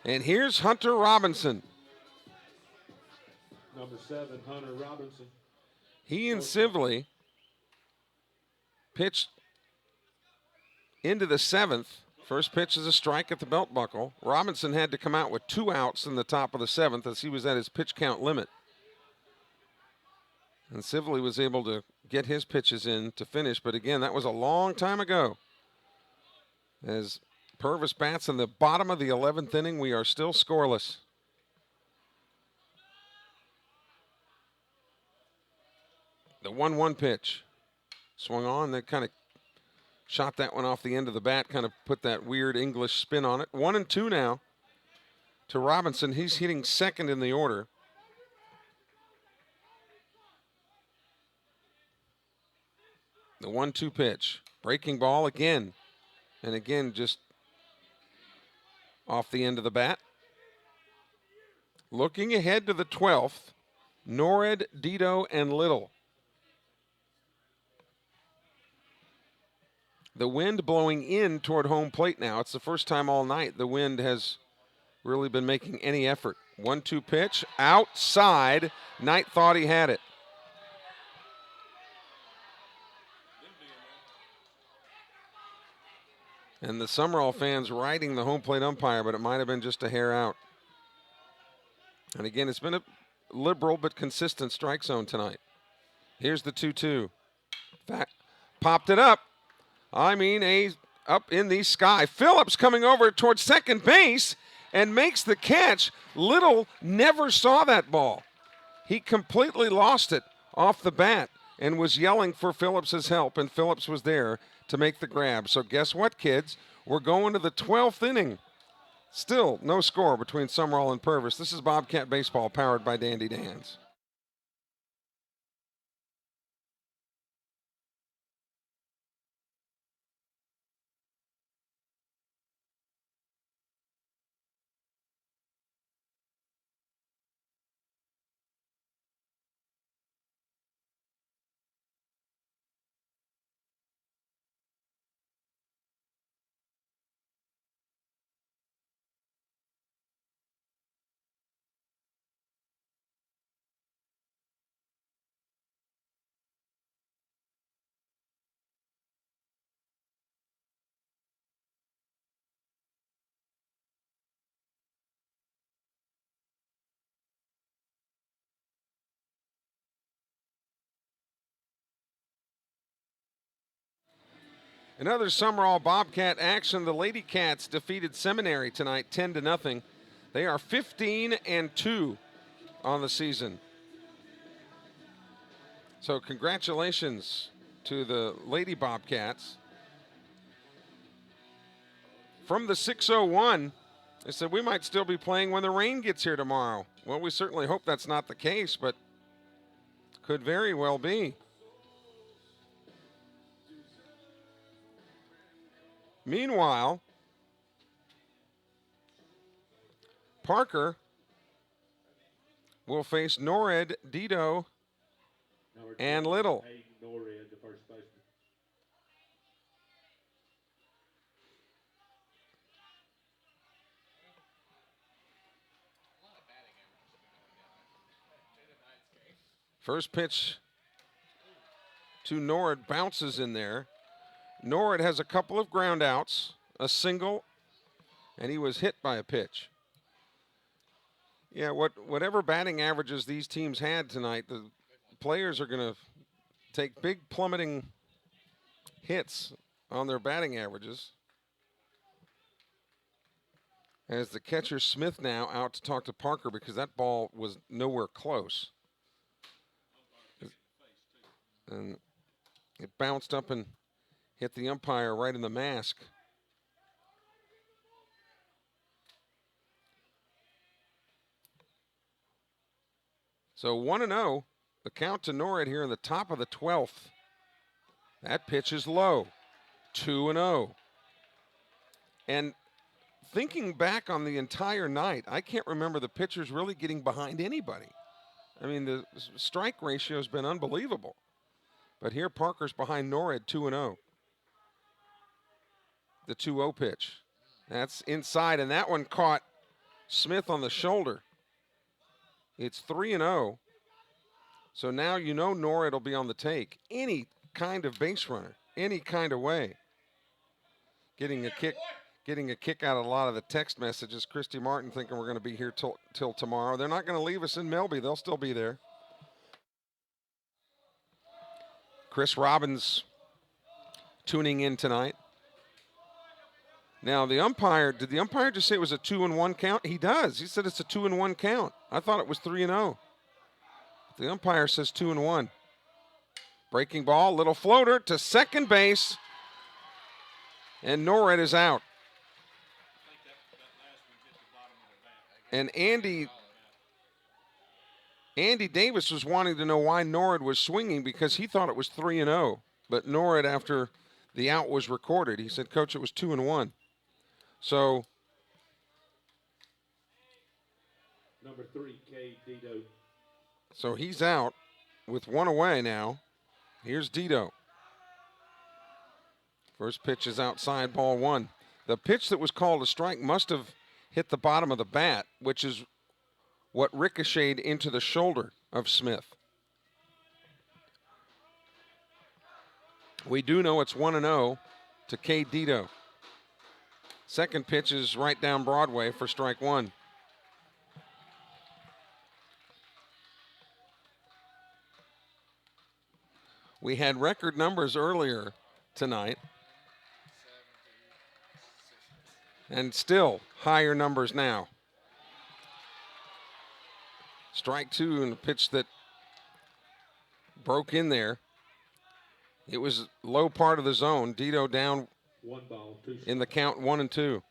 And here's Hunter Robinson. Number 7, Hunter Robinson. He and Sibley pitched into the 7th. First pitch is a strike at the belt buckle. Robinson had to come out with 2 outs in the top of the 7th as he was at his pitch count limit. And Sibley was able to get his pitches in to finish, but again, that was a long time ago. As Purvis bats in the bottom of the 11th inning, we are still scoreless. The 1-1 pitch. Swung on, they kind of shot that one off the end of the bat, kind of put that weird English spin on it. 1-2 now to Robinson. He's hitting second in the order. The 1-2 pitch. Breaking ball again. And again, just off the end of the bat. Looking ahead to the 12th, Norred, Dito, and Little. The wind blowing in toward home plate now. It's the first time all night the wind has really been making any effort. 1-2 pitch, outside. Knight thought he had it. And the Sumrall fans riding the home plate umpire, but it might have been just a hair out. And again, it's been a liberal but consistent strike zone tonight. Here's the 2-2. Popped it up. Up in the sky. Phillips coming over towards second base and makes the catch. Little never saw that ball. He completely lost it off the bat and was yelling for Phillips's help, and Phillips was there to make the grab. So guess what, kids? We're going to the 12th inning. Still no score between Sumrall and Purvis. This is Bobcat Baseball powered by Dandy Dan's. Another Sumrall Bobcat action. The Lady Cats defeated Seminary tonight 10-0. They are 15-2 on the season. So congratulations to the Lady Bobcats. From the 601, they said we might still be playing when the rain gets here tomorrow. Well, we certainly hope that's not the case, but could very well be. Meanwhile, Parker will face Norred, Dito, and Little. Hayden Barrett, the first baseman. First pitch to Norred bounces in there. Norred has a couple of ground outs, a single, and he was hit by a pitch. Yeah, whatever batting averages these teams had tonight, the players are going to take big plummeting hits on their batting averages. As the catcher Smith now out to talk to Parker because that ball was nowhere close. And it bounced up and hit the umpire right in the mask. So 1-0, the count to Norred here in the top of the 12th. That pitch is low, 2-0. And thinking back on the entire night, I can't remember the pitchers really getting behind anybody. I mean, the strike ratio has been unbelievable. But here Parker's behind Norred, 2-0. The 2-0 pitch. That's inside, and that one caught Smith on the shoulder. It's 3-0. So now you know Norred will be on the take. Any kind of base runner, any kind of way. Getting a kick out of a lot of the text messages. Christy Martin thinking we're going to be here till tomorrow. They're not going to leave us in Melby. They'll still be there. Chris Robbins tuning in tonight. Now, the umpire, did the umpire just say it was a 2-1 count? He does. He said it's a 2-1 count. I thought it was 3-0. The umpire says 2-1. Breaking ball, little floater to second base. And Norred is out. And Andy Davis was wanting to know why Norred was swinging because he thought it was 3-0. But Norred, after the out was recorded, he said, Coach, it was 2-1. So Number 3, Cade Dito. So he's out with one away now. Here's Dito. First pitch is outside, ball one. The pitch that was called a strike must have hit the bottom of the bat, which is what ricocheted into the shoulder of Smith. We do know it's 1-0 to Cade Dito. Second pitch is right down Broadway for strike one. We had record numbers earlier tonight. And still higher numbers now. Strike two and a pitch that broke in there. It was low part of the zone. Dito down 1 ball, 2 in the count 1-2.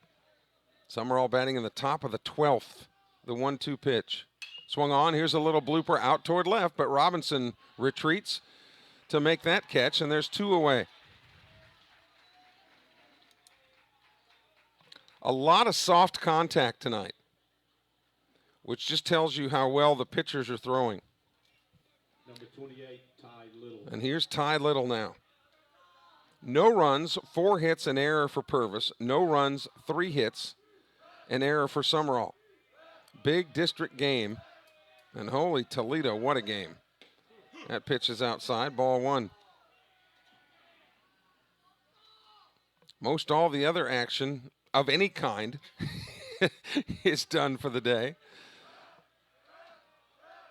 Sumrall batting in the top of the 12th. The 1-2 pitch. Swung on. Here's a little blooper out toward left, but Robinson retreats to make that catch, and there's 2 away. A lot of soft contact tonight, which just tells you how well the pitchers are throwing. Number 28, Ty Little. And here's Ty Little now. No runs, 4 hits, an error for Purvis. No runs, 3 hits, an error for Sumrall. Big district game. And holy Toledo, what a game. That pitch is outside, ball one. Most all the other action of any kind is done for the day.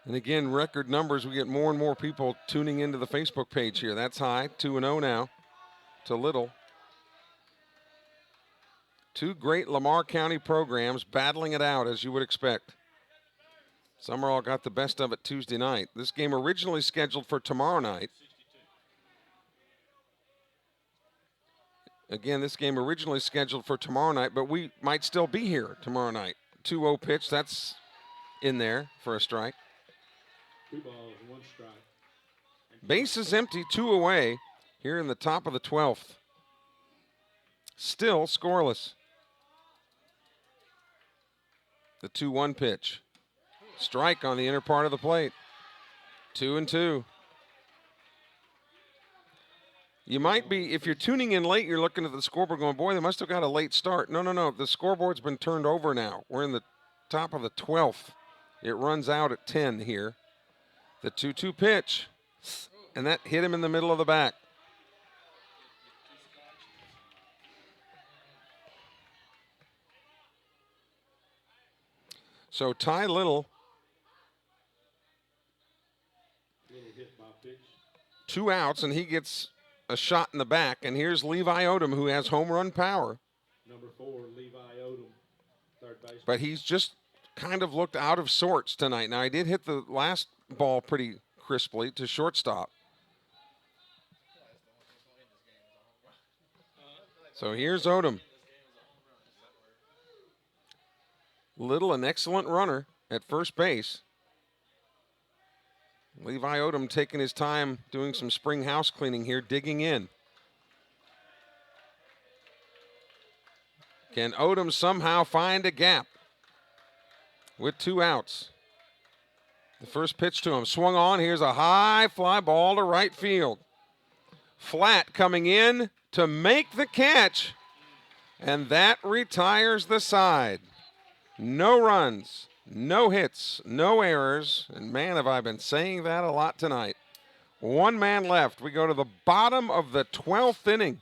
And again, record numbers. We get more and more people tuning into the Facebook page here. That's high, 2-0 now to Little. 2 great Lamar County programs battling it out, as you would expect. Sumrall got the best of it Tuesday night. This game originally scheduled for tomorrow night. Again, this game originally scheduled for tomorrow night, but we might still be here tomorrow night. 2-0 pitch, that's in there for a strike. 2 balls, 1 strike. Bases empty, 2 away here in the top of the 12th. Still scoreless. The 2-1 pitch. Strike on the inner part of the plate. 2-2. You might be, if you're tuning in late, you're looking at the scoreboard going, boy, they must have got a late start. No, no, no. The scoreboard's been turned over now. We're in the top of the 12th. It runs out at 10 here. The 2-2 pitch. And that hit him in the middle of the back. So Ty Little, Hit by pitch. 2 outs, and he gets a shot in the back. And here's Levi Odom, who has home run power. Number 4, Levi Odom, third baseman. But he's just kind of looked out of sorts tonight. Now, he did hit the last ball pretty crisply to shortstop. So here's Odom. Little, an excellent runner at first base. Levi Odom taking his time doing some spring house cleaning here, digging in. Can Odom somehow find a gap with 2 outs? The first pitch to him, swung on. Here's a high fly ball to right field. Flat coming in to make the catch, and that retires the side. No runs, no hits, no errors, and man, have I been saying that a lot tonight. 1 man left. We go to the bottom of the 12th inning.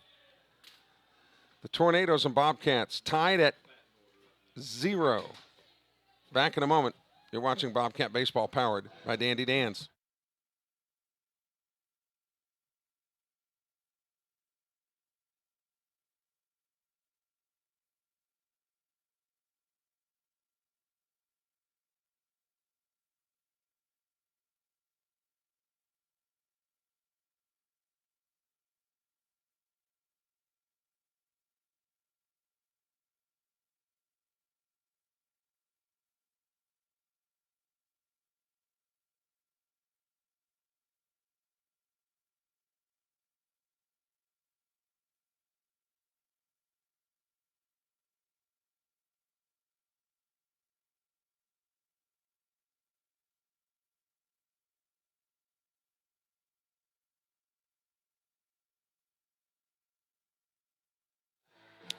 The Tornadoes and Bobcats tied at 0. Back in a moment. You're watching Bobcat Baseball, powered by Dandy Dan's.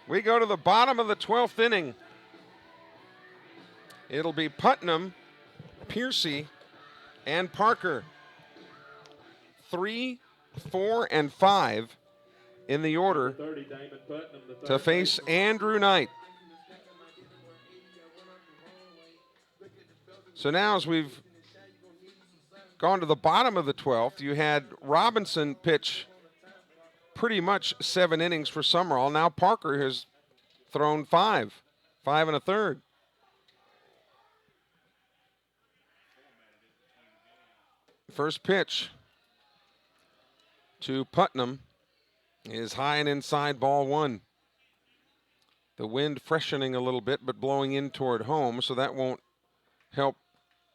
We go to the bottom of the 12th inning. It'll be Putnam, Piercy, and Parker. 3, 4, and 5 in the order 30, Damon Putnam, the to third face baseman. Andrew Knight. So now as we've gone to the bottom of the 12th, you had Robinson pitch pretty much 7 innings for Sumrall. Now Parker has thrown 5 and a third. First pitch to Putnam is high and inside, ball 1. The wind freshening a little bit, but blowing in toward home, so that won't help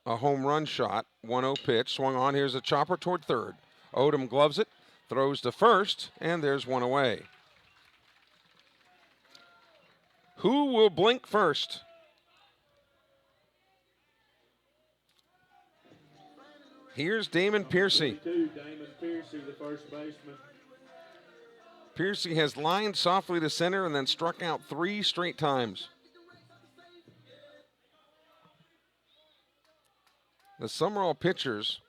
a home run shot. 1-0 pitch, swung on. Here's a chopper toward third. Odom gloves it, throws to first, and there's one away. Who will blink first? Here's Damon Piercy. 22, Damon Piercy, the first baseman. Piercy has lined softly to center and then struck out 3 straight times. The Sumrall pitchers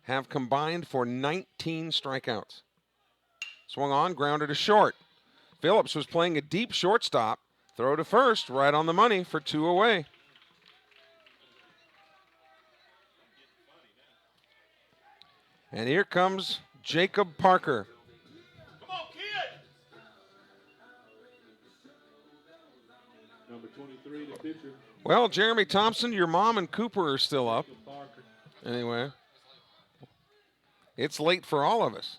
have combined for 19 strikeouts. Swung on, grounded to short. Phillips was playing a deep shortstop. Throw to first, right on the money for 2 away. And here comes Jacob Parker. Come on, kid. Number 23, the pitcher. Well, Jeremy Thompson, your mom and Cooper are still up. Jacob Parker. Anyway, it's late for all of us.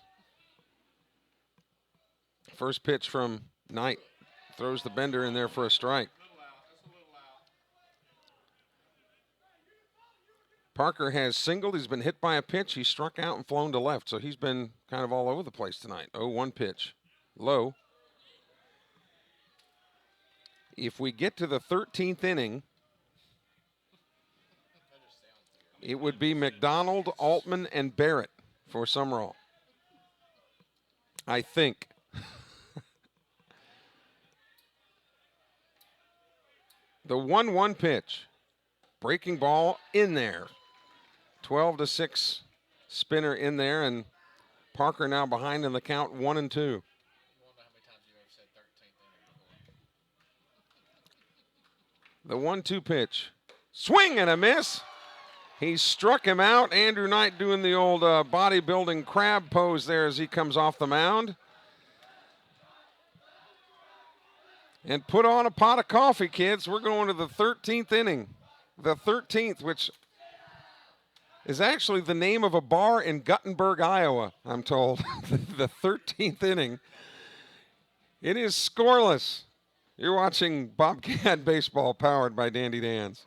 First pitch from Knight. Throws the bender in there for a strike. Parker has singled. He's been hit by a pitch. He struck out and flown to left, so he's been kind of all over the place tonight. 0-1 pitch. Low. If we get to the 13th inning, it would be McDonald, Altman, and Barrett for Sumrall. I think. The 1-1 pitch. Breaking ball in there. 12-6 spinner in there, and Parker now behind in the count 1-2. The 1-2 pitch. Swing and a miss. He struck him out. Andrew Knight doing the old bodybuilding crab pose there as he comes off the mound. And put on a pot of coffee, kids. We're going to the 13th inning. The 13th, which is actually the name of a bar in Guttenberg, Iowa, I'm told. The 13th inning. It is scoreless. You're watching Bobcat baseball powered by Dandy Dan's.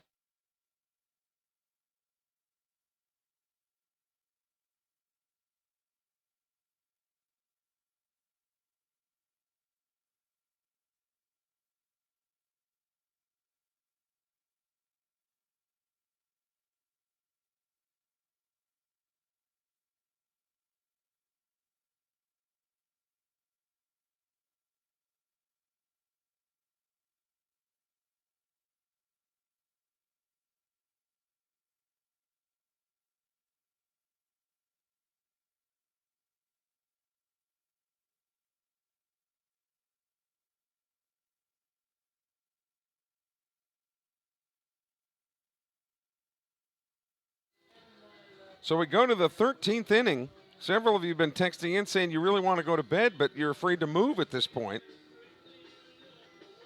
So we go to the 13th inning. Several of you have been texting in saying you really want to go to bed, but you're afraid to move at this point,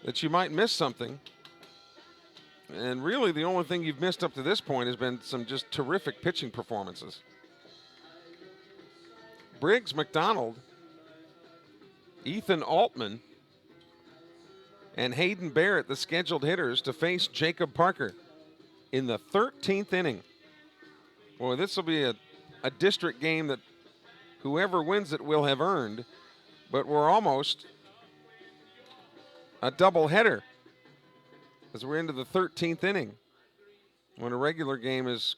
that you might miss something. And really the only thing you've missed up to this point has been some just terrific pitching performances. Briggs, McDonald, Ethan Altman, and Hayden Barrett, the scheduled hitters, to face Jacob Parker in the 13th inning. Boy, this will be a district game that whoever wins it will have earned, but we're almost a doubleheader as we're into the 13th inning when a regular game is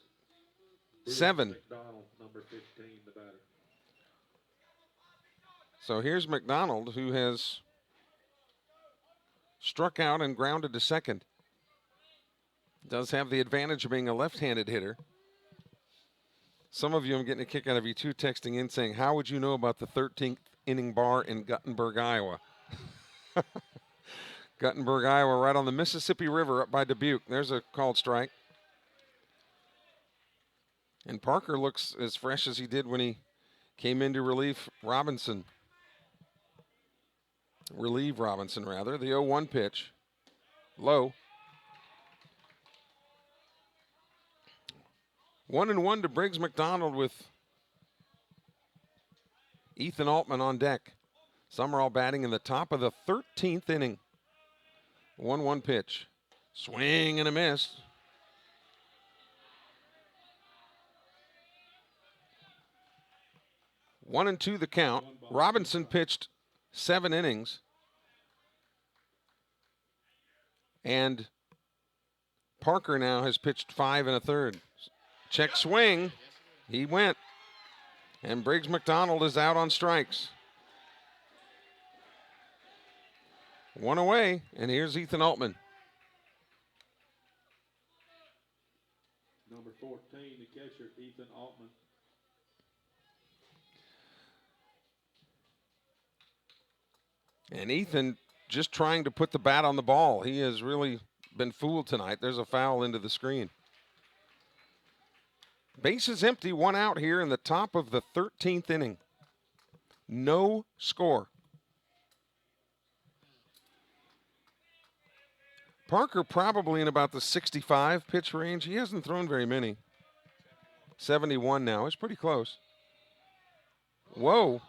7. McDonald, number 15, the batter. So here's McDonald, who has struck out and grounded to second. Does have the advantage of being a left-handed hitter. Some of you, I'm getting a kick out of you too, texting in saying, how would you know about the 13th inning bar in Guttenberg, Iowa? Guttenberg, Iowa, right on the Mississippi River up by Dubuque. There's a called strike. And Parker looks as fresh as he did when he came in to relieve Robinson. Relieve Robinson, rather. The 0-1 pitch. Low. 1-1 to Briggs McDonald with Ethan Altman on deck. Sumrall batting in the top of the 13th inning. 1-1 pitch. Swing and a miss. One and two the count. Robinson pitched 7 innings. And Parker now has pitched 5 1/3. Check swing. He went. And Briggs McDonald is out on strikes. 1 away, and here's Ethan Altman. Number 14, the catcher, Ethan Altman. And Ethan just trying to put the bat on the ball. He has really been fooled tonight. There's a foul into the screen. Bases empty, 1 out here in the top of the 13th inning. No score. Parker probably in about the 65 pitch range. He hasn't thrown very many. 71 now. It's pretty close. Whoa.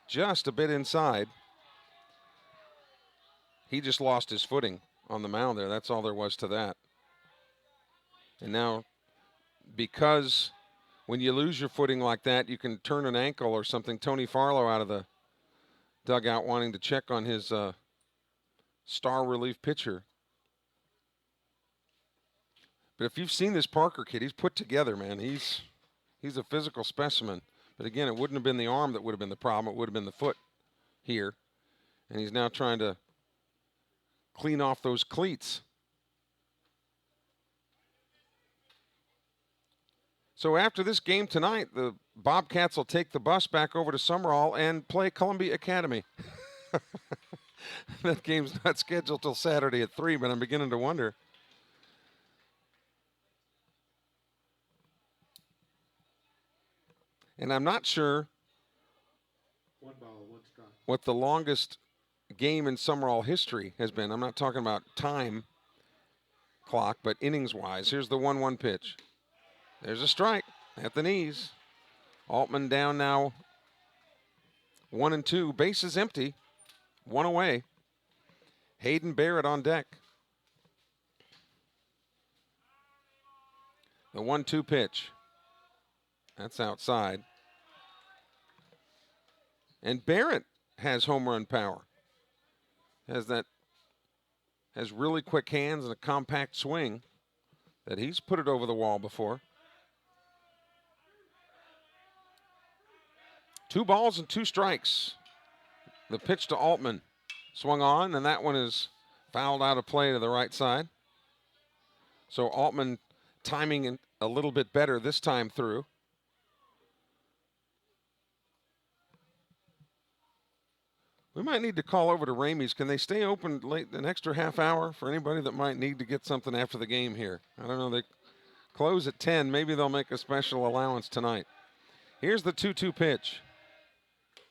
Just a bit inside. He just lost his footing on the mound there. That's all there was to that. And now, because when you lose your footing like that, you can turn an ankle or something. Tony Farlow out of the dugout wanting to check on his star relief pitcher. But if you've seen this Parker kid, he's put together, man. He's a physical specimen. But again, it wouldn't have been the arm that would have been the problem. It would have been the foot here. And he's now trying to clean off those cleats. So after this game tonight, the Bobcats will take the bus back over to Sumrall and play Columbia Academy. That game's not scheduled till Saturday at 3, but I'm beginning to wonder. And I'm not sure 1 ball, 1 strike. what the longest game in Sumrall history has been. I'm not talking about time clock, but innings-wise. Here's the 1-1 pitch. There's a strike at the knees. Altman down now 1 and 2. Bases empty. 1 away. Hayden Barrett on deck. The 1-2 pitch. That's outside. And Barrett has home run power. Has really quick hands and a compact swing that he's put it over the wall before. 2 balls and 2 strikes. The pitch to Altman swung on, and that one is fouled out of play to the right side. So Altman timing a little bit better this time through. We might need to call over to Ramey's. Can they stay open late, an extra half hour for anybody that might need to get something after the game here? I don't know. They close at 10. Maybe they'll make a special allowance tonight. Here's the 2-2 pitch.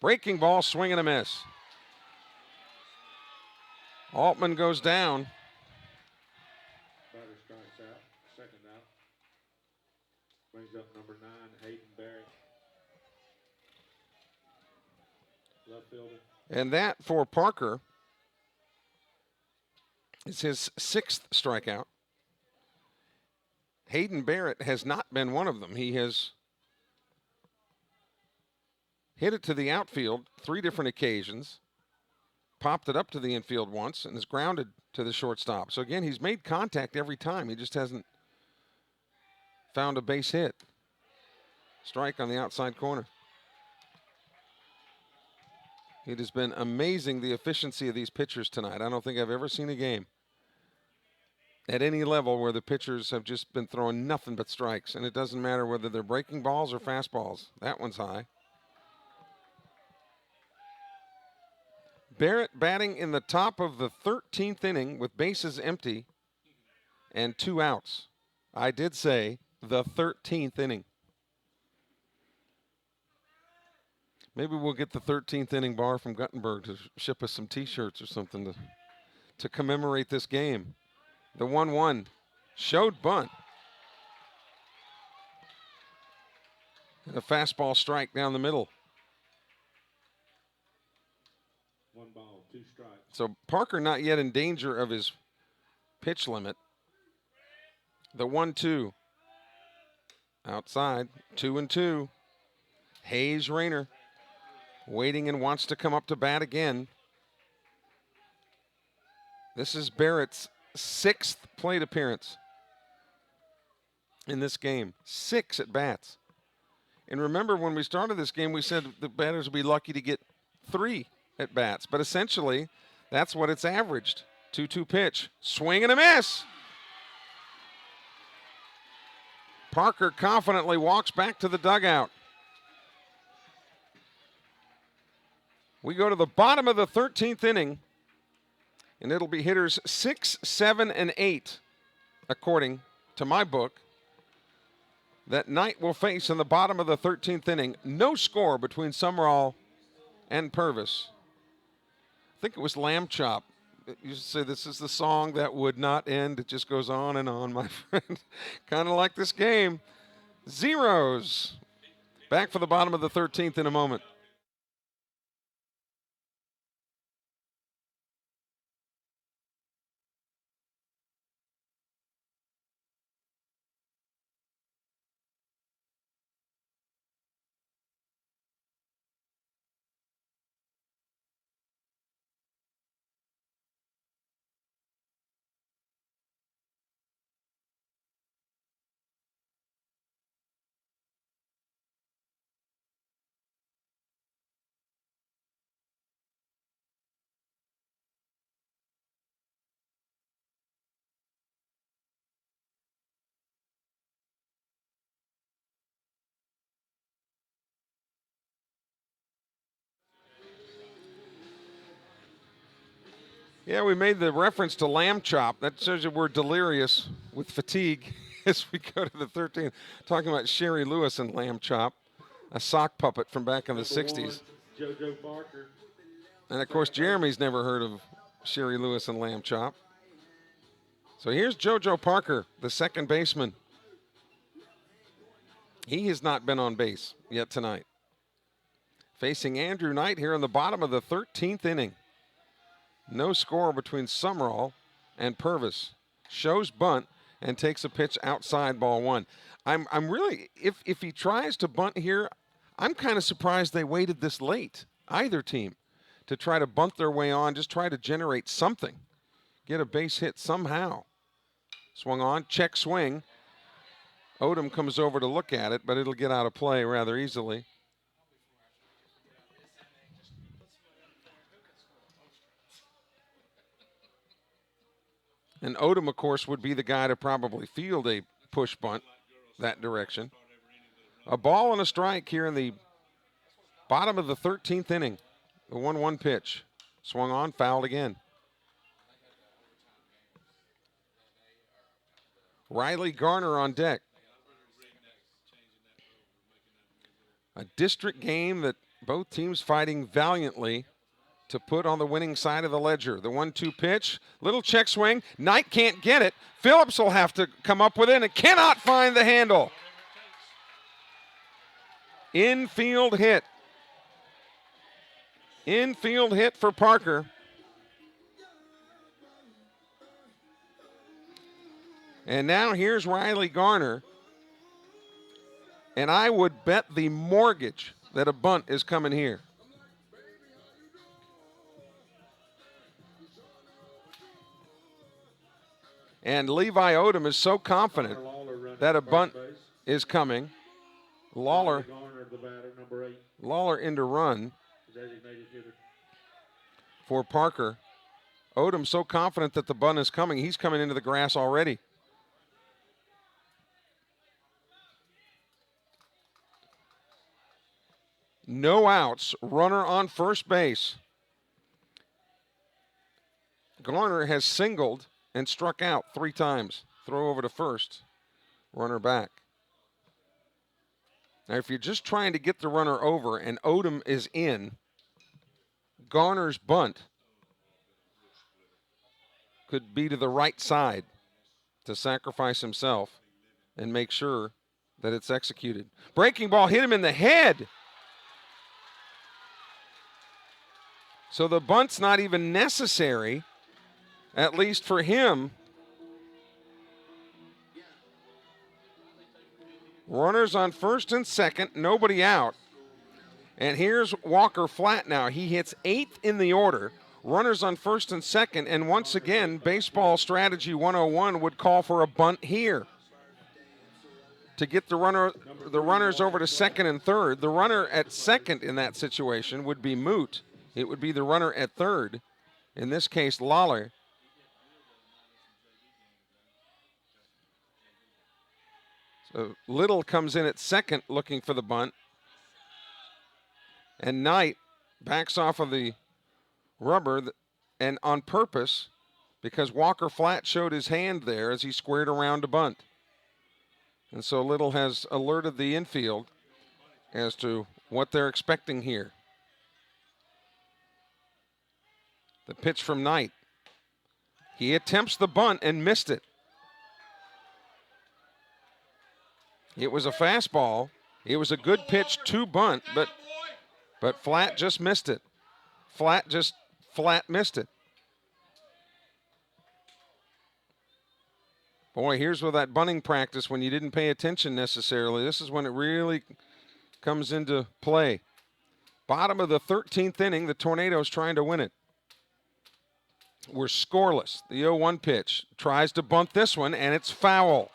Breaking ball, swing and a miss. Altman goes down. Batter strikes out, 2nd out. Brings up number 9, Hayden Barrett. Left fielder. And that for Parker is his 6th strikeout. Hayden Barrett has not been one of them. He has hit it to the outfield 3 different occasions, popped it up to the infield once, and is grounded to the shortstop. So again, he's made contact every time. He just hasn't found a base hit. Strike on the outside corner. It has been amazing, the efficiency of these pitchers tonight. I don't think I've ever seen a game at any level where the pitchers have just been throwing nothing but strikes, and it doesn't matter whether they're breaking balls or fastballs. That one's high. Barrett batting in the top of the 13th inning with bases empty and 2 outs. I did say the 13th inning. Maybe we'll get the 13th inning bar from Guttenberg to ship us some T-shirts or something to commemorate this game. The 1-1 showed bunt. And a fastball strike down the middle. 1 ball, 2 strikes. So Parker not yet in danger of his pitch limit. The 1-2. Outside, 2-2. Hayes Rayner waiting and wants to come up to bat again. This is Barrett's 6th plate appearance in this game. 6 at bats. And remember, when we started this game, we said the batters would be lucky to get 3 at bats. But essentially, that's what it's averaged. 2-2 pitch. Swing and a miss. Parker confidently walks back to the dugout. We go to the bottom of the 13th inning, and it'll be hitters 6, 7, and 8, according to my book, that Knight will face in the bottom of the 13th inning. No score between Sumrall and Purvis. I think it was Lamb Chop. It used to say, this is the song that would not end. It just goes on and on, my friend. Kind of like this game. Zeros. Back for the bottom of the 13th in a moment. Yeah, we made the reference to Lamb Chop. That shows you we're delirious with fatigue as we go to the 13th. Talking about Sherry Lewis and Lamb Chop, a sock puppet from back in the 60s. Jojo Parker. And, of course, Jeremy's never heard of Sherry Lewis and Lamb Chop. So here's Jojo Parker, the second baseman. He has not been on base yet tonight. Facing Andrew Knight here in the bottom of the 13th inning. No score between Sumrall and Purvis. Shows bunt and takes a pitch outside, ball 1. I'm really, if he tries to bunt here, I'm kind of surprised they waited this late, either team, to try to bunt their way on, just try to generate something. Get a base hit somehow. Swung on, check swing. Odom comes over to look at it, but it'll get out of play rather easily. And Odom, of course, would be the guy to probably field a push bunt that direction. A ball and a strike here in the bottom of the 13th inning. The 1-1 pitch. Swung on, fouled again. Riley Garner on deck. A district game that both teams fighting valiantly to put on the winning side of the ledger. The 1-2 pitch, little check swing. Knight can't get it. Phillips will have to come up with it and cannot find the handle. Infield hit. Infield hit for Parker. And now here's Riley Garner. And I would bet the mortgage that a bunt is coming here. And Levi Odom is so confident that a bunt is coming. Lawler Garner, the batter, number 8. Lawler into run. Designated hitter. for Parker. Odom so confident that the bunt is coming, he's coming into the grass already. No outs, runner on first base. Garner has singled and struck out 3 times. Throw over to first, runner back. Now, if you're just trying to get the runner over and Odom is in, Garner's bunt could be to the right side to sacrifice himself and make sure that it's executed. Breaking ball hit him in the head. So the bunt's not even necessary, at least for him. Runners on first and second, nobody out. And here's Walker Flat now. He hits 8th in the order. Runners on first and second, and once again, baseball strategy 101 would call for a bunt here to get the runners over to second and third. The runner at second in that situation would be moot. It would be the runner at third, in this case, Lawler. So Little comes in at second looking for the bunt. And Knight backs off of the rubber and on purpose because Walker Flat showed his hand there as he squared around to bunt. And so Little has alerted the infield as to what they're expecting here. The pitch from Knight. He attempts the bunt and missed it. It was a fastball. It was a good pitch to bunt, but Flat just missed it. Flat missed it. Boy, here's where that bunting practice, when you didn't pay attention necessarily, this is when it really comes into play. Bottom of the 13th inning, the Tornadoes trying to win it. We're scoreless. The 0-1 pitch tries to bunt this one, and it's foul.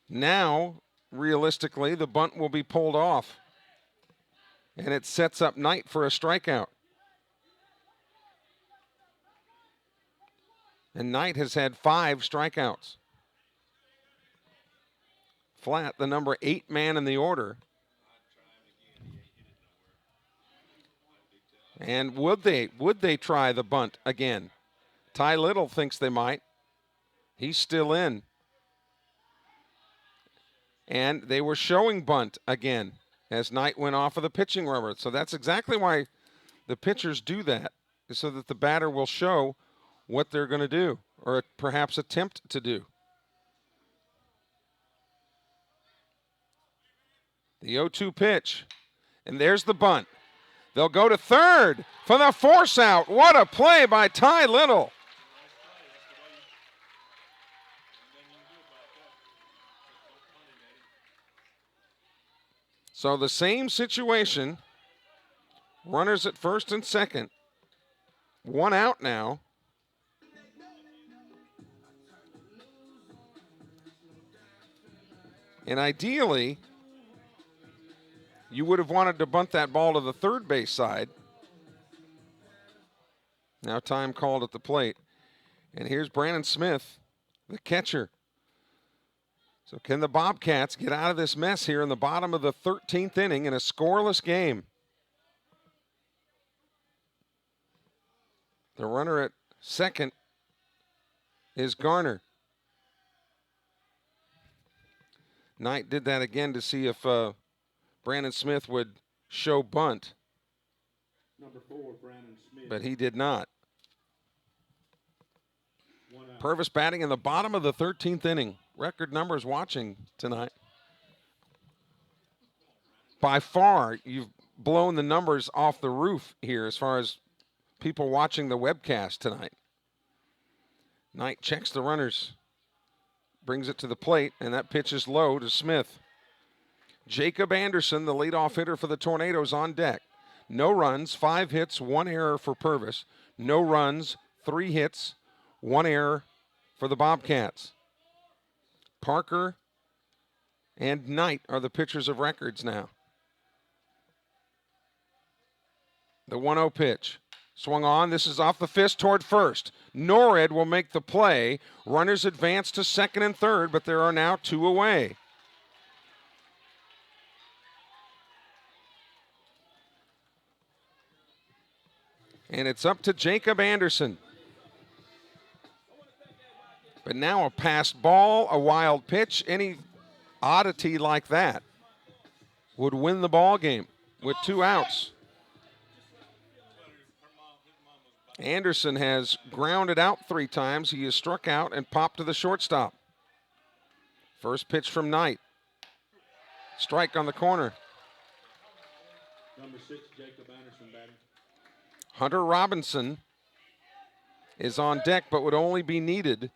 Now, realistically, the bunt will be pulled off, and it sets up Knight for a strikeout. And Knight has had 5 strikeouts. Flat, the number 8 man in the order. And would they try the bunt again? Ty Little thinks they might. He's still in. And they were showing bunt again as Knight went off of the pitching rubber. So that's exactly why the pitchers do that, so that the batter will show what they're going to do, or perhaps attempt to do. The 0-2 pitch, and there's the bunt. They'll go to third for the force out. What a play by Ty Little. So the same situation, runners at first and second, 1 out now. And ideally, you would have wanted to bunt that ball to the third base side. Now time called at the plate. And here's Brandon Smith, the catcher. So can the Bobcats get out of this mess here in the bottom of the 13th inning in a scoreless game? The runner at second is Garner. Knight did that again to see if Brandon Smith would show bunt. Number 4, Brandon Smith. But he did not. Purvis batting in the bottom of the 13th inning. Record numbers watching tonight. By far, you've blown the numbers off the roof here as far as people watching the webcast tonight. Knight checks the runners, brings it to the plate, and that pitch is low to Smith. Jacob Anderson, the leadoff hitter for the Tornadoes, on deck. No runs, 5 hits, 1 error for Purvis. No runs, 3 hits, 1 error for the Bobcats. Parker and Knight are the pitchers of records now. The 1-0 pitch. Swung on. This is off the fist toward first. Norred will make the play. Runners advance to second and third, but there are now 2 away. And it's up to Jacob Anderson. But now a passed ball, a wild pitch, any oddity like that would win the ball game with 2 outs. Anderson has grounded out 3 times. He has struck out and popped to the shortstop. First pitch from Knight. Strike on the corner. Number 6, Jacob Anderson batting. Hunter Robinson is on deck, but would only be needed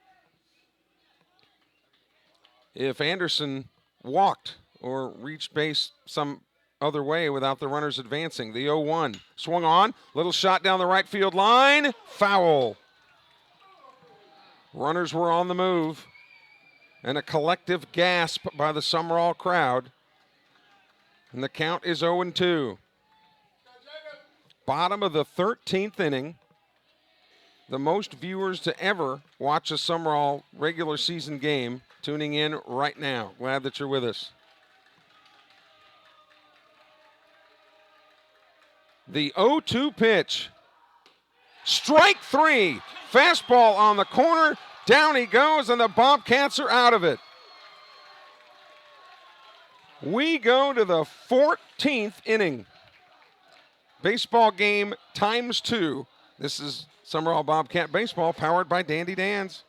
if Anderson walked or reached base some other way without the runners advancing. The 0-1 swung on, little shot down the right field line, foul. Runners were on the move, and a collective gasp by the Sumrall crowd, and the count is 0-2. Bottom of the 13th inning. The most viewers to ever watch a Sumrall regular season game tuning in right now. Glad that you're with us. The 0-2 pitch. Strike 3. Fastball on the corner. Down he goes, and the Bobcats are out of it. We go to the 14th inning. Baseball game times 2. This is Sumrall Bobcat Baseball, powered by Dandy Dan's.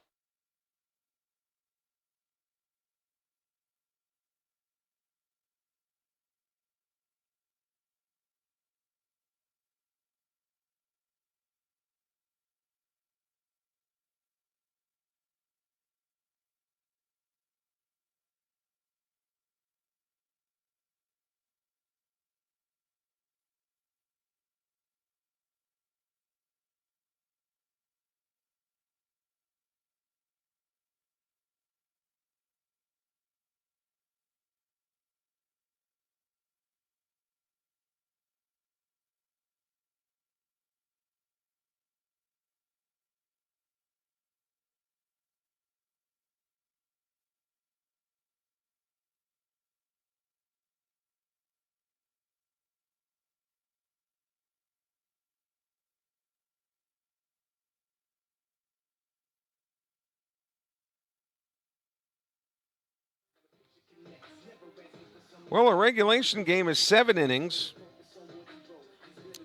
Well, a regulation game is 7 innings.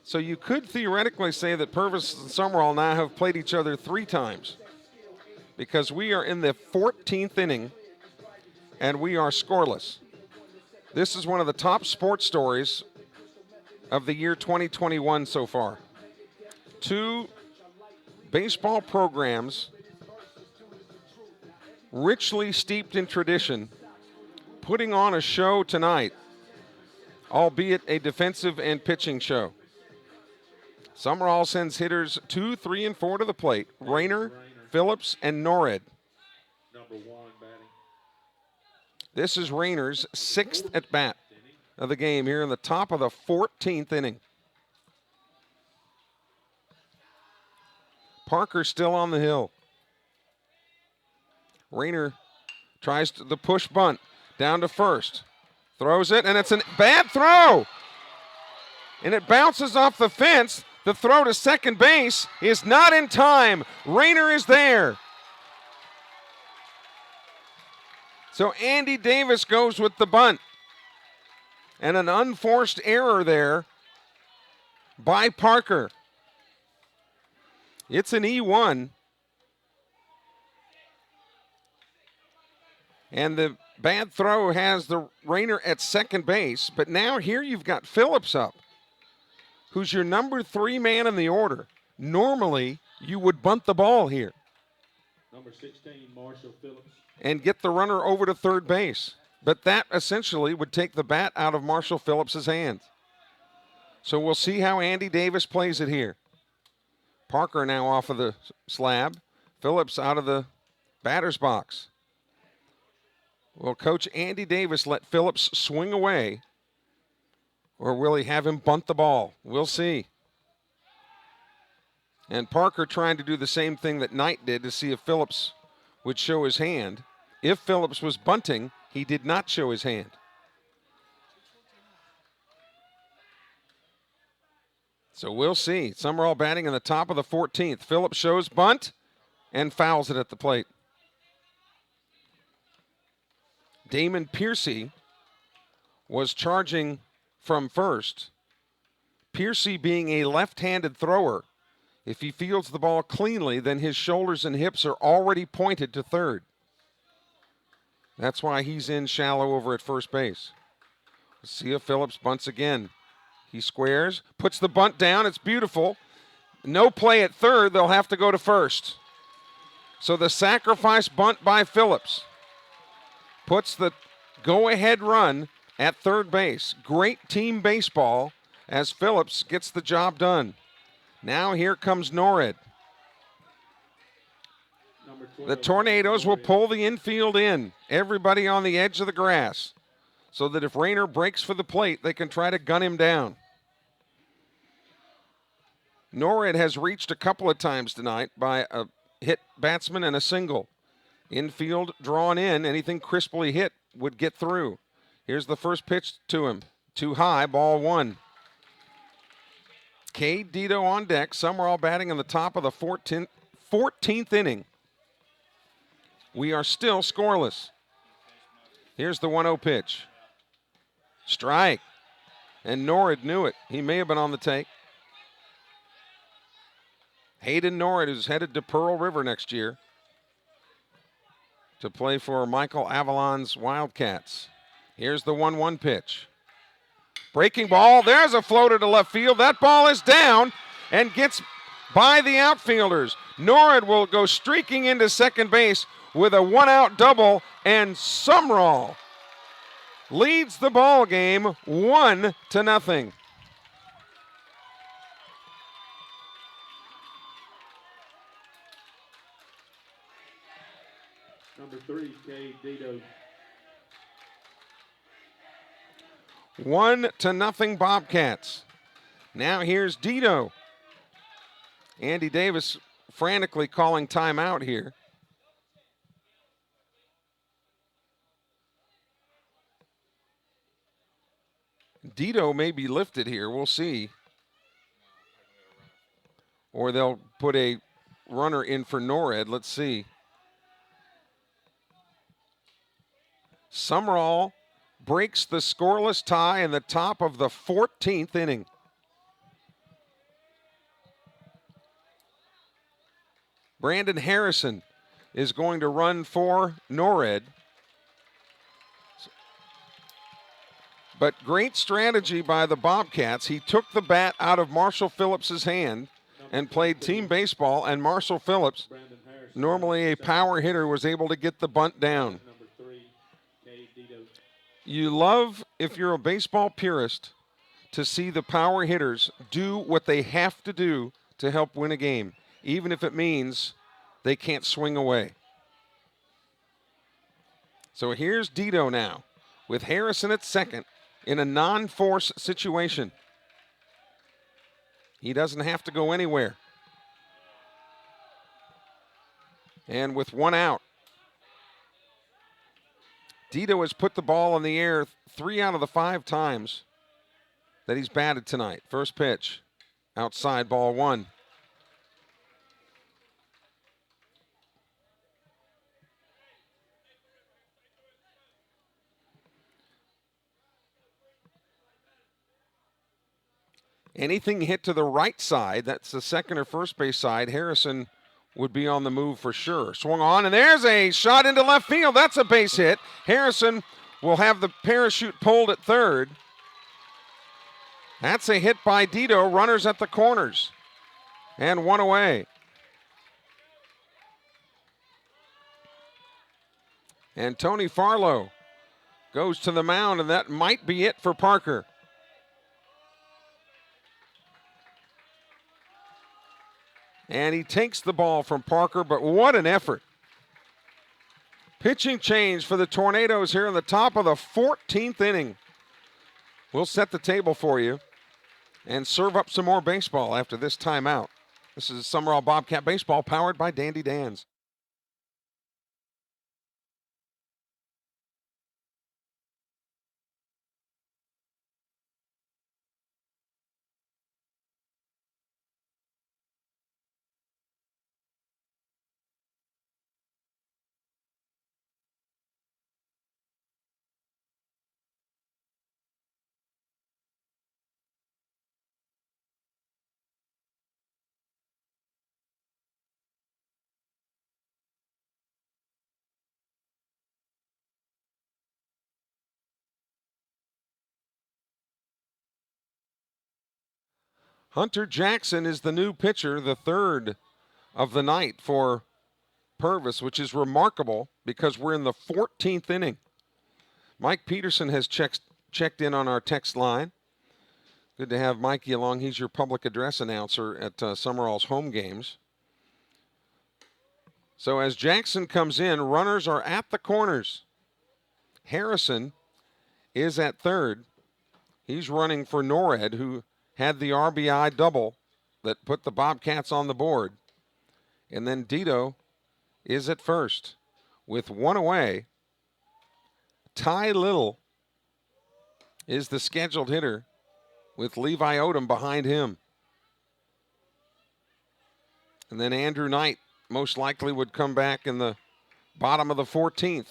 So you could theoretically say that Purvis and Sumrall now have played each other 3 times, because we are in the 14th inning and we are scoreless. This is one of the top sports stories of the year 2021 so far. 2 baseball programs richly steeped in tradition putting on a show tonight, albeit a defensive and pitching show. Sumrall sends hitters 2, 3, and 4 to the plate. Rayner, Phillips, and Norred. Number 1 batting. This is Rayner's 6th at bat of the game here in the top of the 14th inning. Parker still on the hill. Rayner tries the push bunt down to first. Throws it, and it's a bad throw. And it bounces off the fence. The throw to second base is not in time. Rayner is there. So Andy Davis goes with the bunt. And an unforced error there by Parker. It's an E1. And the bad throw has the Rayner at second base. But now here you've got Phillips up, who's your number 3 man in the order. Normally, you would bunt the ball here. Number 16, Marshall Phillips. And get the runner over to third base. But that essentially would take the bat out of Marshall Phillips' hands. So we'll see how Andy Davis plays it here. Parker now off of the slab. Phillips out of the batter's box. Will Coach Andy Davis let Phillips swing away, or will he have him bunt the ball? We'll see. And Parker trying to do the same thing that Knight did to see if Phillips would show his hand. If Phillips was bunting, he did not show his hand. So we'll see. Sumrall batting in the top of the 14th. Phillips shows bunt and fouls it at the plate. Damon Putnam was charging from first. Putnam being a left-handed thrower, if he fields the ball cleanly, then his shoulders and hips are already pointed to third. That's why he's in shallow over at first base. Let's see if Phillips bunts again. He squares, puts the bunt down. It's beautiful. No play at third. They'll have to go to first. So the sacrifice bunt by Phillips puts the go-ahead run at third base. Great team baseball as Phillips gets the job done. Now here comes Norred. The Tornadoes will pull the infield in. Everybody on the edge of the grass, so that if Rayner breaks for the plate, they can try to gun him down. Norred has reached a couple of times tonight by a hit batsman and a single. Infield drawn in, anything crisply hit would get through. Here's the first pitch to him. Too high, ball one. Cade Dito on deck. Sumrall batting in the top of the 14th inning. We are still scoreless. Here's the 1-0 pitch. Strike. And Norred knew it. He may have been on the take. Hayden Norred is headed to Pearl River next year to play for Michael Avalon's Wildcats. Here's the 1-1 pitch. Breaking ball. There's a floater to left field. That ball is down and gets by the outfielders. Norred will go streaking into second base with a one-out double, and Sumrall leads the ball game 1-0. Number 3, Cade Dito. 1-0 Bobcats. Now here's Dito. Andy Davis frantically calling timeout here. Dito may be lifted here. We'll see. Or they'll put a runner in for Norred. Let's see. Sumrall breaks the scoreless tie in the top of the 14th inning. Brandon Harrison is going to run for Norred. But great strategy by the Bobcats. He took the bat out of Marshall Phillips' hand and played team baseball, and Marshall Phillips, normally a power hitter, was able to get the bunt down. You love, if you're a baseball purist, to see the power hitters do what they have to do to help win a game, even if it means they can't swing away. So here's Dito now with Harrison at second in a non-force situation. He doesn't have to go anywhere. And with one out, Dito has put the ball in the air 3 out of the 5 times that he's batted tonight. First pitch, outside, ball one. Anything hit to the right side, that's the second or first base side, Harrison would be on the move for sure. Swung on, and there's a shot into left field. That's a base hit. Harrison will have the parachute pulled at third. That's a hit by Dito. Runners at the corners. And one away. And Tony Farlow goes to the mound, and that might be it for Parker. And he takes the ball from Parker, but what an effort. Pitching change for the Tornadoes here in the top of the 14th inning. We'll set the table for you and serve up some more baseball after this timeout. This is Sumrall Bobcat Baseball powered by Dandy Dan's. Hunter Jackson is the new pitcher, the third of the night for Purvis, which is remarkable because we're in the 14th inning. Mike Peterson has checked in on our text line. Good to have Mikey along. He's your public address announcer at Sumrall's home games. So as Jackson comes in, runners are at the corners. Harrison is at third. He's running for Norred, who had the RBI double that put the Bobcats on the board. And then Dito is at first. With one away, Ty Little is the scheduled hitter with Levi Odom behind him. And then Andrew Knight most likely would come back in the bottom of the 14th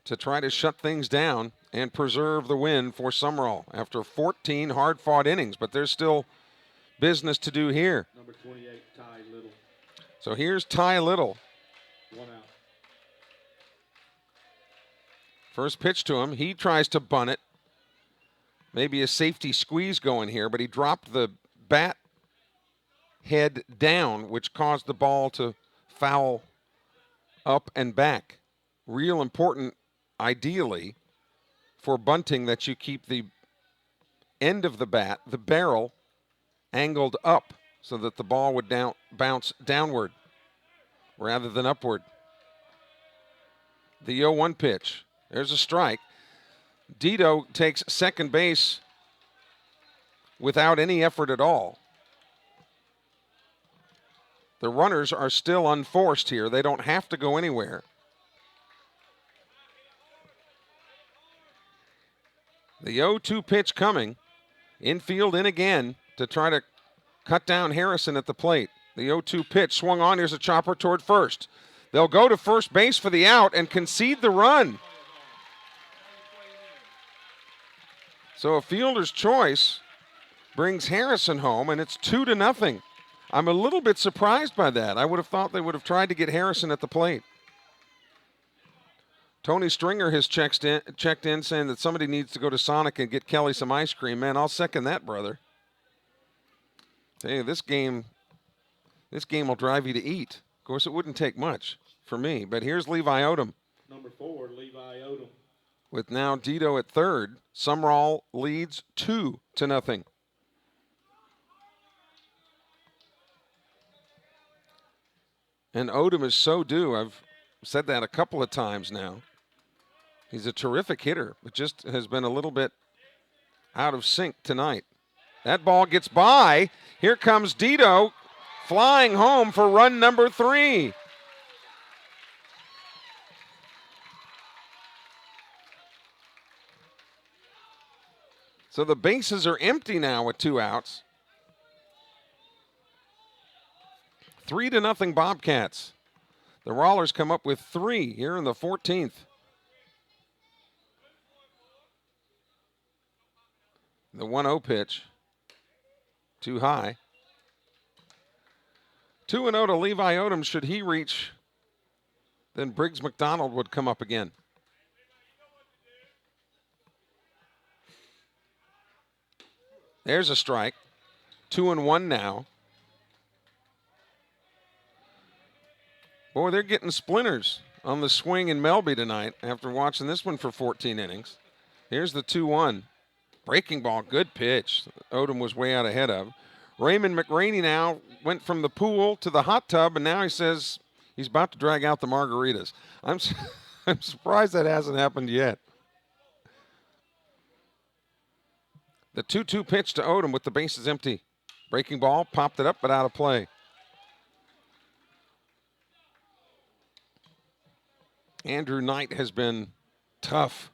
to try to shut things down and preserve the win for Sumrall after 14 hard-fought innings. But there's still business to do here. Number 28, Ty Little. So here's Ty Little. 1 out. First pitch to him. He tries to bunt it. Maybe a safety squeeze going here, but he dropped the bat head down, which caused the ball to foul up and back. Real important, ideally, for bunting, that you keep the end of the bat, the barrel, angled up so that the ball would bounce downward rather than upward. The 0-1 pitch. There's a strike. Dito takes second base without any effort at all. The runners are still unforced here. They don't have to go anywhere. The 0-2 pitch coming. Infield in again to try to cut down Harrison at the plate. The 0-2 pitch swung on. Here's a chopper toward first. They'll go to first base for the out and concede the run. So a fielder's choice brings Harrison home, and it's 2-0. I'm a little bit surprised by that. I would have thought they would have tried to get Harrison at the plate. Tony Stringer has checked in saying that somebody needs to go to Sonic and get Kelly some ice cream. Man, I'll second that, brother. Hey, this game will drive you to eat. Of course, it wouldn't take much for me, but here's Levi Odom. Number 4, Levi Odom. With now Dito at third, Sumrall leads 2-0. And Odom is so due. I've said that a couple of times now. He's a terrific hitter, but just has been a little bit out of sync tonight. That ball gets by. Here comes Dito flying home for run number 3. So the bases are empty now with 2 outs. 3-0 Bobcats. The Rawlers come up with 3 here in the 14th. The 1-0 pitch. Too high. 2-0 to Levi Odom. Should he reach, then Briggs McDonald would come up again. There's a strike. 2-1 now. Boy, they're getting splinters on the swing in Melby tonight after watching this one for 14 innings. Here's the 2-1. Breaking ball, good pitch. Odom was way out ahead of. Raymond McRaney now went from the pool to the hot tub, and now he says he's about to drag out the margaritas. I'm surprised that hasn't happened yet. The 2-2 pitch to Odom with the bases empty. Breaking ball, popped it up, but out of play. Andrew Knight has been tough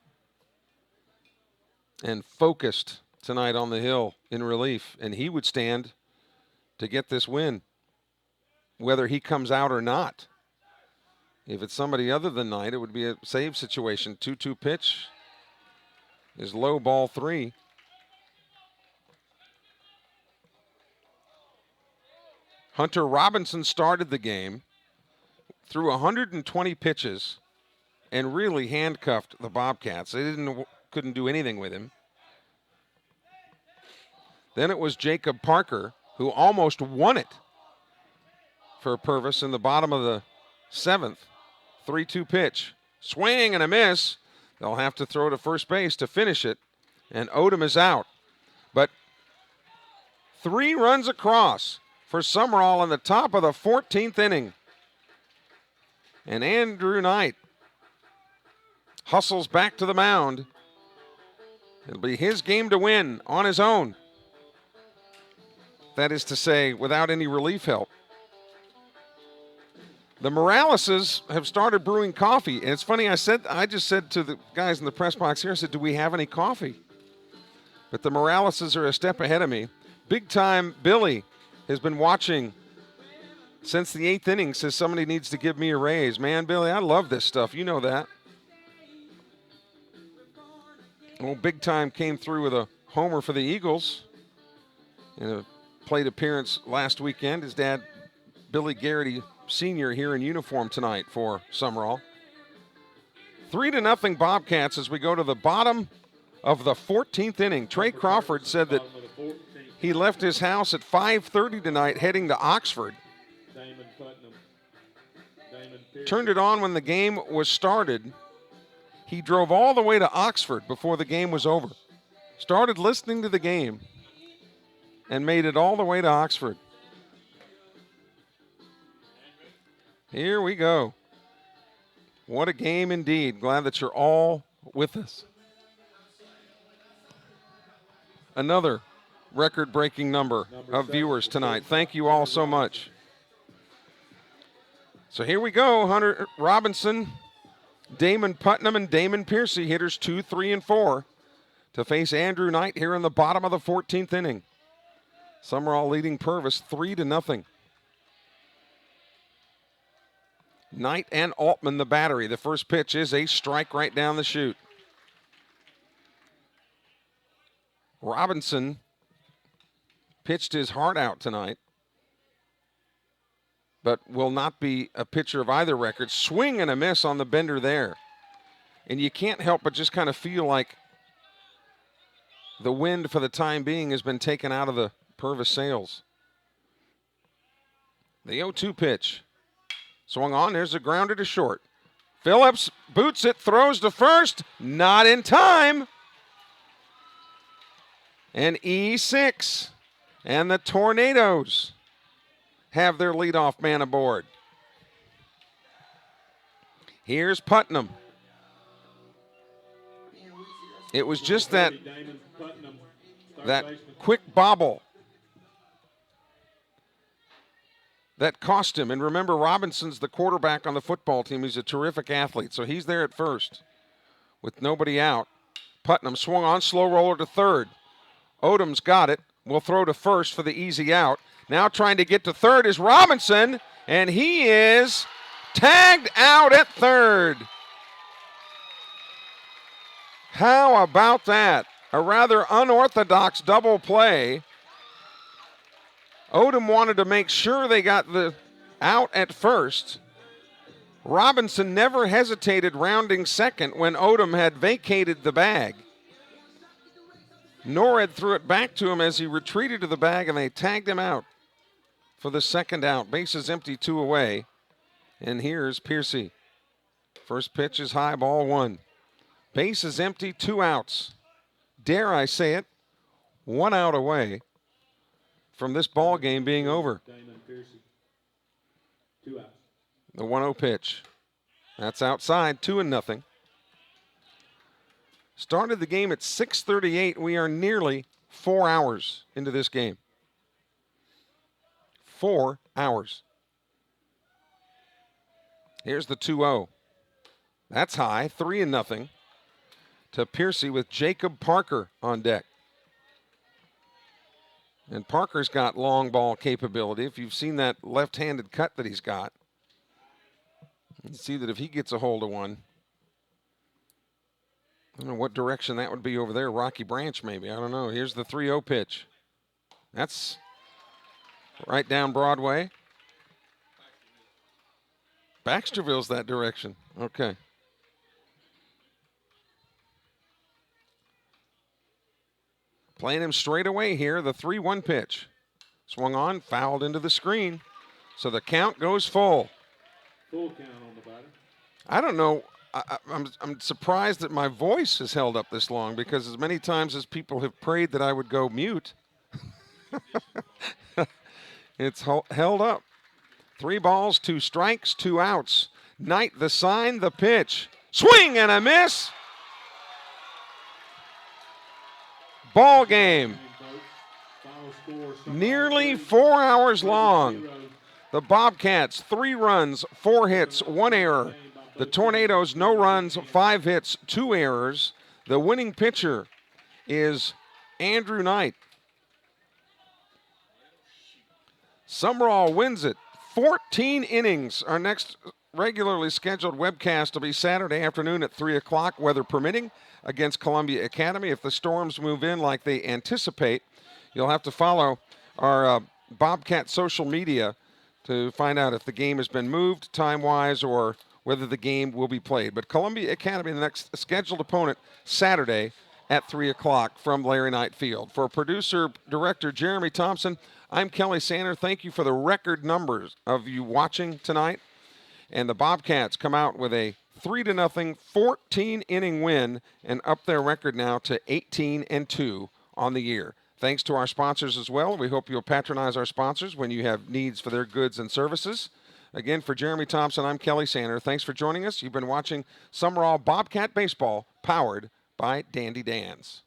and focused tonight on the hill in relief, and he would stand to get this win, whether he comes out or not. If it's somebody other than Knight, it would be a save situation. 2-2 pitch is low, ball 3. Hunter Robinson started the game, threw 120 pitches, and really handcuffed the Bobcats. They couldn't do anything with him. Then it was Jacob Parker, who almost won it for Purvis in the bottom of the 7th. 3-2 pitch. Swing and a miss. They'll have to throw to first base to finish it, and Odom is out. But 3 runs across for Sumrall in the top of the 14th inning. And Andrew Knight hustles back to the mound. It'll be his game to win on his own. That is to say, without any relief help. The Moraleses have started brewing coffee. And it's funny, I just said to the guys in the press box here, I said, do we have any coffee? But the Moraleses are a step ahead of me. Big time Billy has been watching since the 8th inning, says somebody needs to give me a raise. Man, Billy, I love this stuff. You know that. Well, Big Time came through with a homer for the Eagles in a plate appearance last weekend. His dad, Billy Garrity Sr., here in uniform tonight for Sumrall. 3-0 Bobcats as we go to the bottom of the 14th inning. Trey Crawford said that he left his house at 5:30 tonight heading to Oxford. Damon Putnam. Turned it on when the game was started. He drove all the way to Oxford before the game was over. Started listening to the game and made it all the way to Oxford. Here we go. What a game indeed. Glad that you're all with us. Another record-breaking number of viewers tonight. Thank you all so much. So here we go. Hunter Robinson, Damon Putnam, and Damon Piercy, hitters 2, 3, and 4, to face Andrew Knight here in the bottom of the 14th inning. Sumrall leading Purvis 3-0. Knight and Altman the battery. The first pitch is a strike right down the chute. Robinson pitched his heart out tonight, but will not be a pitcher of either record. Swing and a miss on the bender there. And you can't help but just kind of feel like the wind for the time being has been taken out of the Purvis sails. The 0-2 pitch. Swung on, there's a grounder to short. Phillips boots it, throws to first, not in time. And E6. And the Tornadoes have their leadoff man aboard. Here's Putnam. It was just that quick bobble that cost him. And remember, Robinson's the quarterback on the football team. He's a terrific athlete, so he's there at first with nobody out. Putnam swung on, slow roller to third. Odom's got it. Will throw to first for the easy out. Now trying to get to third is Robinson, and he is tagged out at third. How about that? A rather unorthodox double play. Odom wanted to make sure they got the out at first. Robinson never hesitated rounding second when Odom had vacated the bag. Norred threw it back to him as he retreated to the bag, and they tagged him out for the second out. Bases empty, 2 away. And here's Piercy. First pitch is high, ball 1. Bases empty, 2 outs. Dare I say it, 1 out away from this ball game being over. Damon Piercy. 2 outs. The 1-0 pitch. That's outside, 2-0. Started the game at 6:38. We are nearly 4 hours into this game. 4 hours. Here's the 2-0. That's high, 3-0 to Piercy with Jacob Parker on deck. And Parker's got long ball capability. If you've seen that left-handed cut that he's got, you see that if he gets a hold of one, I don't know what direction that would be over there. Rocky Branch, maybe. I don't know. Here's the 3-0 pitch. That's right down Broadway. Baxterville's that direction. Okay. Playing him straight away here. The 3-1 pitch. Swung on, fouled into the screen. So the count goes full. Full count on the batter. I don't know. I'm surprised that my voice has held up this long, because as many times as people have prayed that I would go mute, it's held up. 3 balls, 2 strikes, 2 outs. Knight, the sign, the pitch. Swing and a miss. Ball game. Nearly 4 hours long. The Bobcats, 3 runs, 4 hits, 1 error. The Tornadoes, no runs, 5 hits, 2 errors. The winning pitcher is Andrew Knight. Sumrall wins it. 14 innings. Our next regularly scheduled webcast will be Saturday afternoon at 3 o'clock, weather permitting, against Columbia Academy. If the Storms move in like they anticipate, you'll have to follow our Bobcat social media to find out if the game has been moved time-wise or whether the game will be played. But Columbia Academy, the next scheduled opponent, Saturday at 3 o'clock from Larry Knight Field. For producer-director Jeremy Thompson, I'm Kelly Sander. Thank you for the record numbers of you watching tonight. And the Bobcats come out with a 3-0, 14-inning win and up their record now to 18-2 on the year. Thanks to our sponsors as well. We hope you'll patronize our sponsors when you have needs for their goods and services. Again, for Jeremy Thompson, I'm Kelly Sander. Thanks for joining us. You've been watching Sumrall Bobcat Baseball, powered by Dandy Dan's.